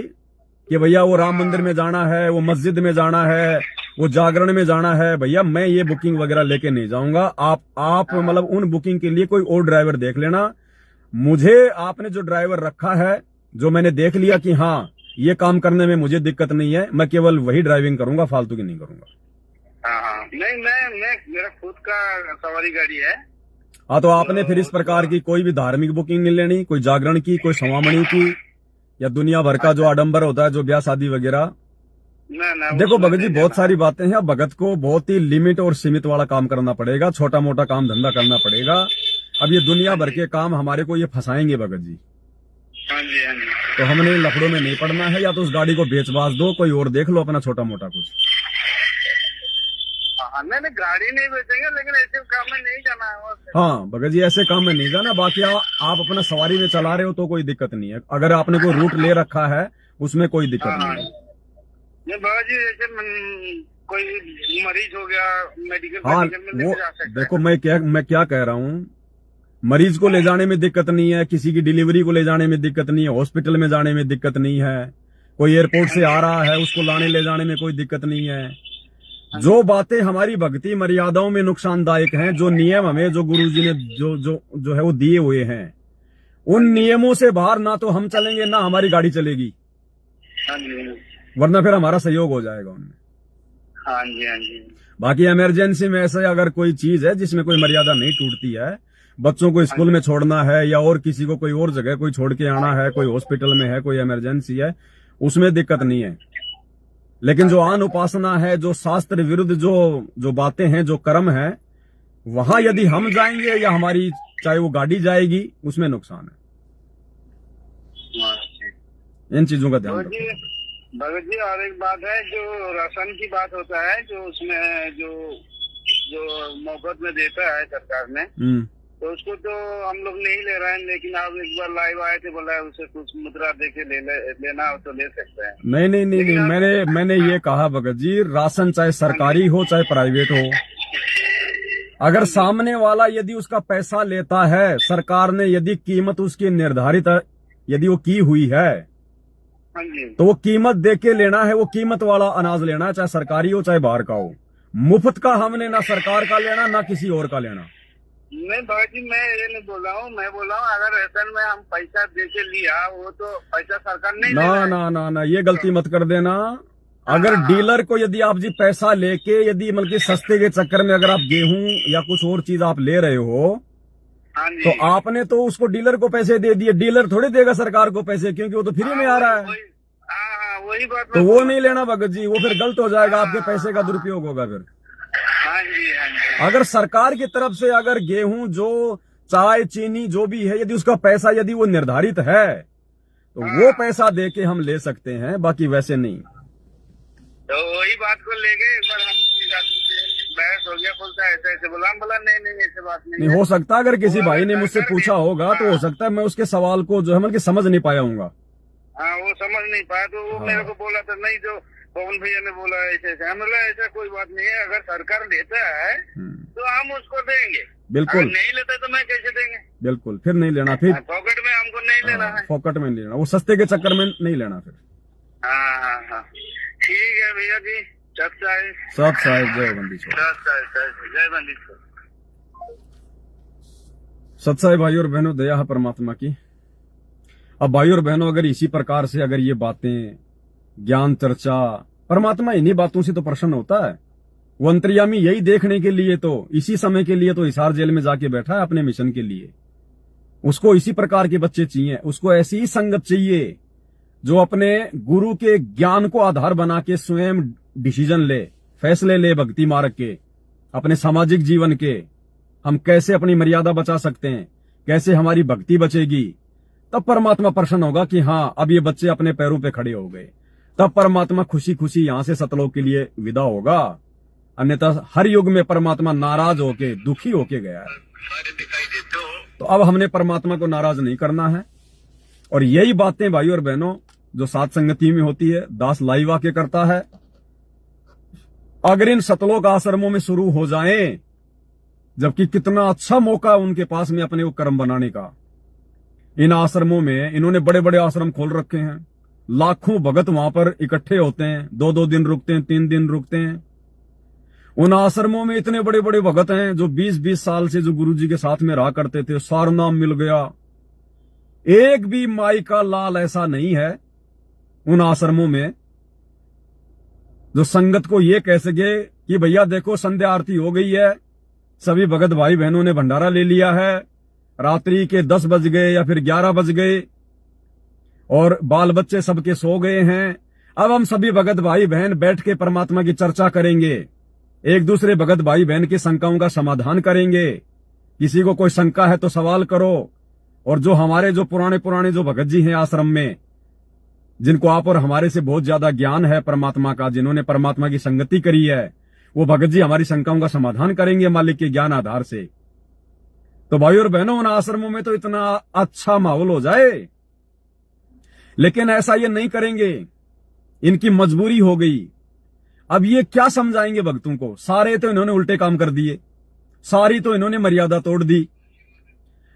कि भैया वो राम मंदिर में जाना है, वो मस्जिद में जाना है, वो जागरण में जाना है, भैया मैं ये बुकिंग वगैरह लेके नहीं जाऊंगा। आप मतलब उन बुकिंग के लिए कोई और ड्राइवर देख लेना। मुझे आपने जो ड्राइवर रखा है, जो मैंने देख लिया कि हाँ ये काम करने में मुझे दिक्कत नहीं है, मैं केवल वही ड्राइविंग करूंगा, फालतू की नहीं करूंगा। हाँ हाँ, नहीं मैं मेरा खुद का सवारी गाड़ी है। हाँ, तो आपने फिर इस प्रकार की कोई भी धार्मिक बुकिंग नहीं लेनी, कोई जागरण की, कोई समामणि की, या दुनिया भर का जो आडंबर होता है, जो ब्याह शादी वगैरह। ना, देखो भगत जी, बहुत सारी बातें हैं। भगत को बहुत ही लिमिट और सीमित वाला काम करना पड़ेगा, छोटा मोटा काम धंधा करना पड़ेगा। अब ये दुनिया भर के काम हमारे को ये फंसाएंगे भगत जी। हाँ जी, हाँ जी। तो हमने इन लफड़ों में नहीं पड़ना है। या तो उस गाड़ी को बेच बाच दो, कोई और देख लो अपना छोटा मोटा कुछ। हाँ, नहीं गाड़ी नहीं बेचेंगे, लेकिन ऐसे काम में नहीं जाना है। हाँ भगत जी, ऐसे काम में नहीं जाना। बाकी आप अपना सवारी में चला रहे हो तो कोई दिक्कत नहीं है। अगर आपने कोई रूट ले रखा है उसमें कोई दिक्कत नहीं है। नहीं बाबा जी, जैसे कोई मरीज हो गया मेडिकल हाँ, मेडिकल में वो लेके जा सकता है। देखो मैं क्या कह रहा हूँ, मरीज को ले जाने में दिक्कत नहीं है, किसी की डिलीवरी को ले जाने में दिक्कत नहीं है, हॉस्पिटल में जाने में दिक्कत नहीं है, कोई एयरपोर्ट से आ रहा है उसको लाने ले जाने में कोई दिक्कत नहीं है। जो बातें हमारी भक्ति मर्यादाओं में नुकसानदायक हैं, जो नियम हमें जो गुरुजी ने जो है वो दिए हुए हैं, उन नियमों से बाहर ना तो हम चलेंगे ना हमारी गाड़ी चलेगी, हाँ जी, वरना फिर हमारा सहयोग हो जाएगा उनमें। हाँ जी, हाँ जी। बाकी इमरजेंसी में ऐसे अगर कोई चीज है जिसमें कोई मर्यादा नहीं टूटती है, बच्चों को स्कूल में छोड़ना है या और किसी को कोई और जगह कोई छोड़ के आना है, कोई हॉस्पिटल में है, कोई इमरजेंसी है, उसमें दिक्कत नहीं है। लेकिन जो आन उपासना है, जो शास्त्र विरुद्ध जो बातें हैं, जो कर्म है, वहां यदि हम जाएंगे या हमारी चाहे वो गाड़ी जाएगी, उसमें नुकसान है। इन चीजों का ध्यान रखो। भगत जी और एक बात है, जो राशन की बात होता है, जो उसमें जो मुफ्त में देता है सरकार ने, तो उसको तो हम लोग नहीं ले रहे हैं, लेकिन आप एक बार लाइव आए थे, बोला उसे कुछ मुद्रा देके लेना हो तो ले सकते हैं। नहीं, मैंने ये कहा भगत जी, राशन चाहे सरकारी हो चाहे प्राइवेट हो, अगर सामने वाला यदि उसका पैसा लेता है, सरकार ने यदि कीमत उसकी निर्धारित यदि वो की हुई है, हाँ जी, तो वो कीमत दे के लेना है, वो कीमत वाला अनाज लेना है, चाहे सरकारी हो चाहे बाहर का हो। मुफ्त का हमने ना सरकार का लेना ना किसी और का लेना। नहीं भगत जी, मैं ये नहीं बोल रहा हूँ, मैं बोल रहा हूँ अगर राशन में हम पैसा दे के लिया, वो तो पैसा सरकार नहीं ले रहा है। ना, ये गलती मत कर देना। अगर डीलर को यदि आप जी पैसा लेके यदि मतलब कि सस्ते के चक्कर में अगर आप गेहूं या कुछ और चीज आप ले रहे हो, हाँ जी, तो आपने तो उसको डीलर को पैसे दे दिए, डीलर थोड़ी देगा सरकार को पैसे, क्योंकि वो तो फ्री में आ रहा है। वही बात तो वो नहीं लेना भगत जी, वो फिर गलत हो जाएगा, आपके पैसे का दुरुपयोग होगा फिर। हाँ जी, हाँ जी। अगर सरकार की तरफ से अगर गेहूं जो चाय चीनी जो भी है, यदि उसका पैसा यदि वो निर्धारित है, तो वो पैसा दे के हम ले सकते हैं, बाकी वैसे नहीं। तो वही बात को लेके एक बार हम बहस हो गया, बोलता है ऐसे बोला, हम बोला नहीं ऐसे बात नहीं हो सकता अगर किसी भाई ने मुझसे पूछा होगा तो हो सकता है मैं उसके सवाल को जो है मतलब कि समझ नहीं पाया हूँगा। हाँ, वो समझ नहीं पाया, तो वो मेरे को बोला था, नहीं जो पवन भैया ने बोला ऐसे हम बोला ऐसा कोई बात नहीं है, अगर सरकार देता है तो हम उसको देंगे, बिल्कुल। अगर नहीं लेता तो मैं कैसे देंगे? बिल्कुल, फिर नहीं लेना, फिर पॉकेट में हमको नहीं लेना है, पॉकेट में नहीं लेना, वो सस्ते के चक्कर में नहीं लेना फिर। हाँ, ठीक है भैया जी, सब साहेब जय बंदी छोड़, जय बंदी छोड़। सत्साई भाई और बहनों, दया है परमात्मा की। अब भाई और बहनों, अगर इसी प्रकार से अगर ये बातें ज्ञान चर्चा, परमात्मा इन्हीं बातों से तो प्रसन्न होता है। वो अंतर्यामी यही देखने के लिए तो इसी समय के लिए तो हिसार जेल में जाके बैठा है अपने मिशन के लिए। उसको इसी प्रकार के बच्चे चाहिए, उसको ऐसी ही संगत चाहिए जो अपने गुरु के ज्ञान को आधार बना के स्वयं डिसीजन ले, फैसले ले भक्ति मार्ग के, अपने सामाजिक जीवन के, हम कैसे अपनी मर्यादा बचा सकते हैं, कैसे हमारी भक्ति बचेगी। तब परमात्मा प्रसन्न होगा कि हाँ अब ये बच्चे अपने पैरों पे खड़े हो गए। तब परमात्मा खुशी खुशी यहां से सतलोक के लिए विदा होगा। अन्यथा हर युग में परमात्मा नाराज होके दुखी होके गया है। तो अब हमने परमात्मा को नाराज नहीं करना है। और यही बातें भाई और बहनों जो सात संगति में होती है, दास लाइव आके करता है। अगर इन सतलोक आश्रमों में शुरू हो जाएं, जबकि कितना अच्छा मौका उनके पास में अपने को कर्म बनाने का। इन आश्रमों में इन्होंने बड़े बड़े आश्रम खोल रखे हैं, लाखों भगत वहां पर इकट्ठे होते हैं, 2-2 दिन रुकते हैं, 3 दिन रुकते हैं। उन आश्रमों में इतने बड़े बड़े भगत हैं जो 20-20 साल से जो गुरुजी के साथ में रहा करते थे, सारा नाम मिल गया। एक भी माई का लाल ऐसा नहीं है उन आश्रमों में जो संगत को ये कह सके कि भैया देखो संध्या आरती हो गई है, सभी भगत भाई बहनों ने भंडारा ले लिया है, रात्रि के 10 बज गए या फिर 11 बज गए और बाल बच्चे सबके सो गए हैं। अब हम सभी भगत भाई बहन बैठ के परमात्मा की चर्चा करेंगे, एक दूसरे भगत भाई बहन की शंकाओं का समाधान करेंगे। किसी को कोई शंका है तो सवाल करो। और जो हमारे जो पुराने जो भगत जी हैं आश्रम में, जिनको आप और हमारे से बहुत ज्यादा ज्ञान है परमात्मा का, जिन्होंने परमात्मा की संगति करी है, वो भगत जी हमारी शंकाओं का समाधान करेंगे मालिक के ज्ञान आधार से। तो भाई और बहनों, उन आश्रमों में तो इतना अच्छा माहौल हो जाए, लेकिन ऐसा ये नहीं करेंगे, इनकी मजबूरी हो गई। अब ये क्या समझाएंगे भक्तों को? सारे तो इन्होंने उल्टे काम कर दिए, सारी तो इन्होंने मर्यादा तोड़ दी।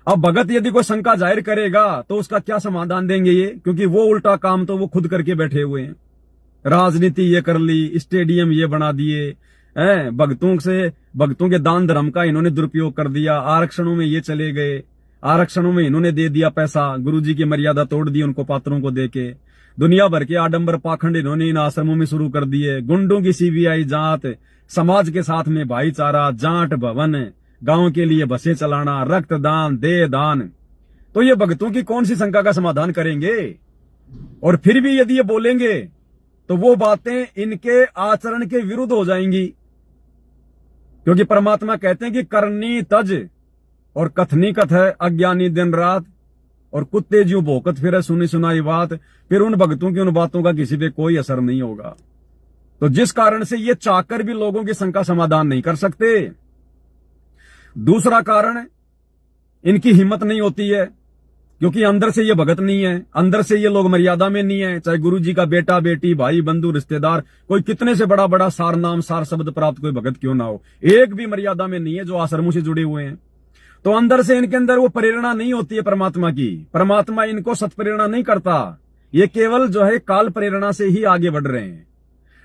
अब भगत यदि कोई शंका जाहिर करेगा तो उसका क्या समाधान देंगे ये? क्योंकि वो उल्टा काम तो वो खुद करके बैठे हुए हैं। राजनीति ये कर ली, स्टेडियम ये बना दिए, भक्तों के दान धर्म का इन्होंने दुरुपयोग कर दिया, आरक्षणों में ये चले गए, आरक्षणों में इन्होंने दे दिया पैसा, गुरुजी की मर्यादा तोड़ दी उनको पात्रों को देके, दुनिया भर के आडंबर पाखंड इन्होंने इन आश्रमों में शुरू कर दिए, गुंडों की सीबीआई जांच, समाज के साथ में भाईचारा, जाट भवन, गांव के लिए बसें चलाना, रक्तदान, देह दान। तो ये भक्तों की कौन सी शंका का समाधान करेंगे? और फिर भी यदि ये बोलेंगे तो वो बातें इनके आचरण के विरुद्ध हो जाएंगी, क्योंकि परमात्मा कहते हैं कि करनी तज और कथनी कथ है, अज्ञानी दिन रात, और कुत्ते ज्यों भौंकत फिर सुनी सुनाई बात। फिर उन भक्तों की उन बातों का किसी पे कोई असर नहीं होगा। तो जिस कारण से ये चाहकर भी लोगों की शंका समाधान नहीं कर सकते। दूसरा कारण, इनकी हिम्मत नहीं होती है, क्योंकि अंदर से ये भगत नहीं है, अंदर से ये लोग मर्यादा में नहीं है। चाहे गुरुजी का बेटा बेटी भाई बंधु रिश्तेदार कोई कितने से बड़ा बड़ा सार नाम सार शब्द प्राप्त कोई भगत क्यों ना हो, एक भी मर्यादा में नहीं है जो आश्रमों से जुड़े हुए हैं। तो अंदर से इनके अंदर वो प्रेरणा नहीं होती है परमात्मा की। परमात्मा इनको सत्प्रेरणा नहीं करता, ये केवल जो है काल प्रेरणा से ही आगे बढ़ रहे हैं।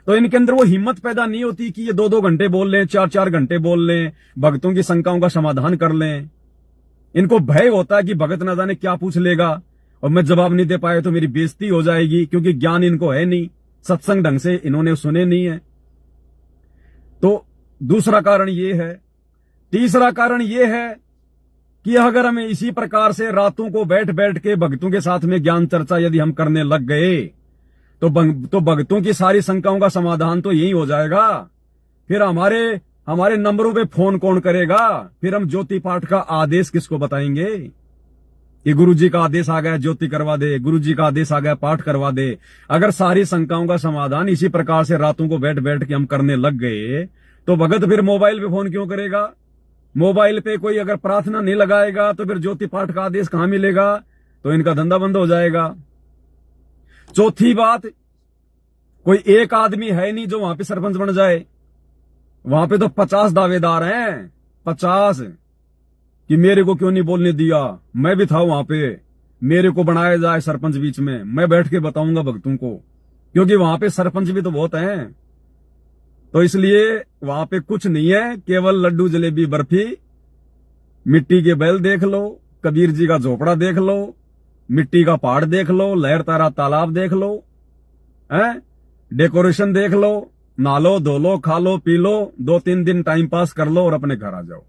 तो इनके अंदर वो हिम्मत पैदा नहीं होती कि ये 2-2 घंटे बोल लें, 4-4 घंटे बोल लें, भक्तों की शंकाओं का समाधान कर लें। इनको भय होता है कि भगत न जाने क्या पूछ लेगा और मैं जवाब नहीं दे पाया तो मेरी बेइज्जती हो जाएगी, क्योंकि ज्ञान इनको है नहीं, सत्संग ढंग से इन्होंने सुने नहीं है। तो दूसरा कारण ये है। तीसरा कारण ये है कि अगर हमें इसी प्रकार से रातों को बैठ बैठ के भक्तों के साथ में ज्ञान चर्चा यदि हम करने लग गए तो भक्तों की सारी शंकाओं का समाधान तो यही हो जाएगा। फिर हमारे नंबरों पे फोन कौन करेगा? फिर हम ज्योति पाठ का आदेश किसको बताएंगे कि गुरुजी का आदेश आ गया ज्योति करवा दे, गुरुजी का आदेश आ गया पाठ करवा दे। अगर सारी शंकाओं का समाधान इसी प्रकार से रातों को बैठ बैठ के हम करने लग गए तो भगत फिर मोबाइल पे फोन क्यों करेगा? मोबाइल पे कोई अगर प्रार्थना नहीं लगाएगा तो फिर ज्योति पाठ का आदेश कहां मिलेगा? तो इनका धंधा बंद हो जाएगा। चौथी बात, कोई एक आदमी है नहीं जो वहां पे सरपंच बन जाए। वहां पे तो 50 दावेदार हैं, 50, कि मेरे को क्यों नहीं बोलने दिया, मैं भी था वहां पे, मेरे को बनाया जाए सरपंच बीच में, मैं बैठ के बताऊंगा भक्तों को, क्योंकि वहां पे सरपंच भी तो बहुत हैं। तो इसलिए वहां पे कुछ नहीं है, केवल लड्डू जलेबी बर्फी, मिट्टी के बैल देख लो, कबीर जी का झोपड़ा देख लो, मिट्टी का पहाड़ देख लो, लहर तारा तालाब देख लो, डेकोरेशन देख लो, नहा लो, धो लो, खा लो, पी लो, 2-3 दिन टाइम पास कर लो और अपने घर आ जाओ।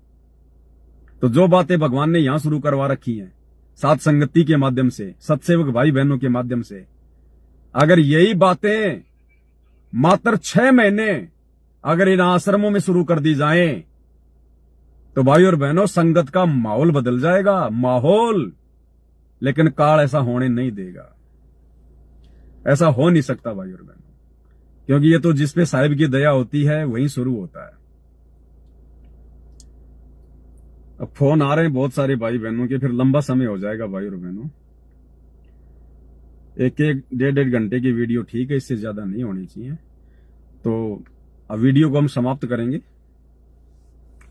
तो जो बातें भगवान ने यहां शुरू करवा रखी हैं साथ संगति के माध्यम से, सत्सेवक भाई बहनों के माध्यम से, अगर यही बातें मात्र 6 महीने अगर इन आश्रमों में शुरू कर दी जाएं तो भाई और बहनों संगत का माहौल बदल जाएगा, माहौल। लेकिन काल ऐसा होने नहीं देगा, ऐसा हो नहीं सकता भाई और बहनों, क्योंकि ये तो जिसपे साहिब की दया होती है वहीं शुरू होता है। अब फोन आ रहे हैं बहुत सारे भाई बहनों के, फिर लंबा समय हो जाएगा भाई और बहनों। 1-1, 1.5 घंटे की वीडियो ठीक है, इससे ज्यादा नहीं होनी चाहिए। तो अब वीडियो को हम समाप्त करेंगे।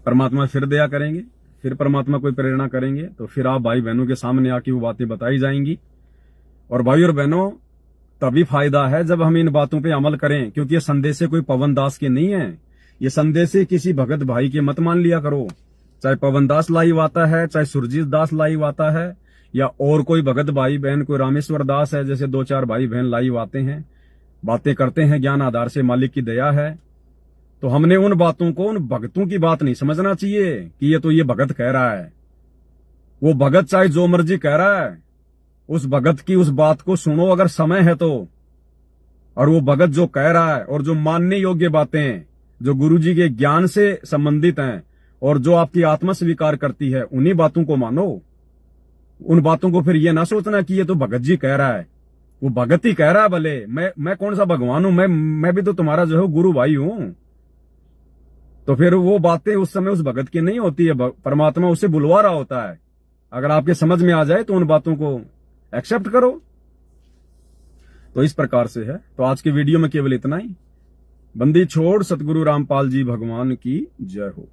परमात्मा फिर दया करेंगे, फिर परमात्मा कोई प्रेरणा करेंगे तो फिर आप भाई बहनों के सामने आके वो बातें बताई जाएंगी। और भाई और बहनों, तभी फायदा है जब हम इन बातों पे अमल करें, क्योंकि ये संदेश कोई पवन दास के नहीं है, ये संदेश किसी भगत भाई के मत मान लिया करो। चाहे पवन दास लाइव आता है, चाहे सुरजीत दास लाइव आता है, या और कोई भगत भाई बहन, कोई रामेश्वर दास है, जैसे 2-4 भाई बहन लाइव आते हैं, बातें करते हैं ज्ञान आधार से, मालिक की दया है। तो हमने उन बातों को उन भगतों की बात नहीं समझना चाहिए कि ये भगत कह रहा है। वो भगत चाहे जो मर्जी कह रहा है, उस भगत की उस बात को सुनो अगर समय है तो। और वो भगत जो कह रहा है और जो मानने योग्य बातें जो गुरुजी के ज्ञान से संबंधित हैं और जो आपकी आत्मा स्वीकार करती है, उन्हीं बातों को मानो। उन बातों को फिर ये ना सोचना कि ये तो भगत जी कह रहा है, वो भगत ही कह रहा है। भले मैं कौन सा भगवान हूं, मैं भी तो तुम्हारा जो है गुरु भाई हूं। तो फिर वो बातें उस समय उस भगत की नहीं होती है, परमात्मा उसे बुलवा रहा होता है। अगर आपके समझ में आ जाए तो उन बातों को एक्सेप्ट करो। तो इस प्रकार से है। तो आज की वीडियो में केवल इतना ही। बंदी छोड़ सतगुरु रामपाल जी भगवान की जय हो।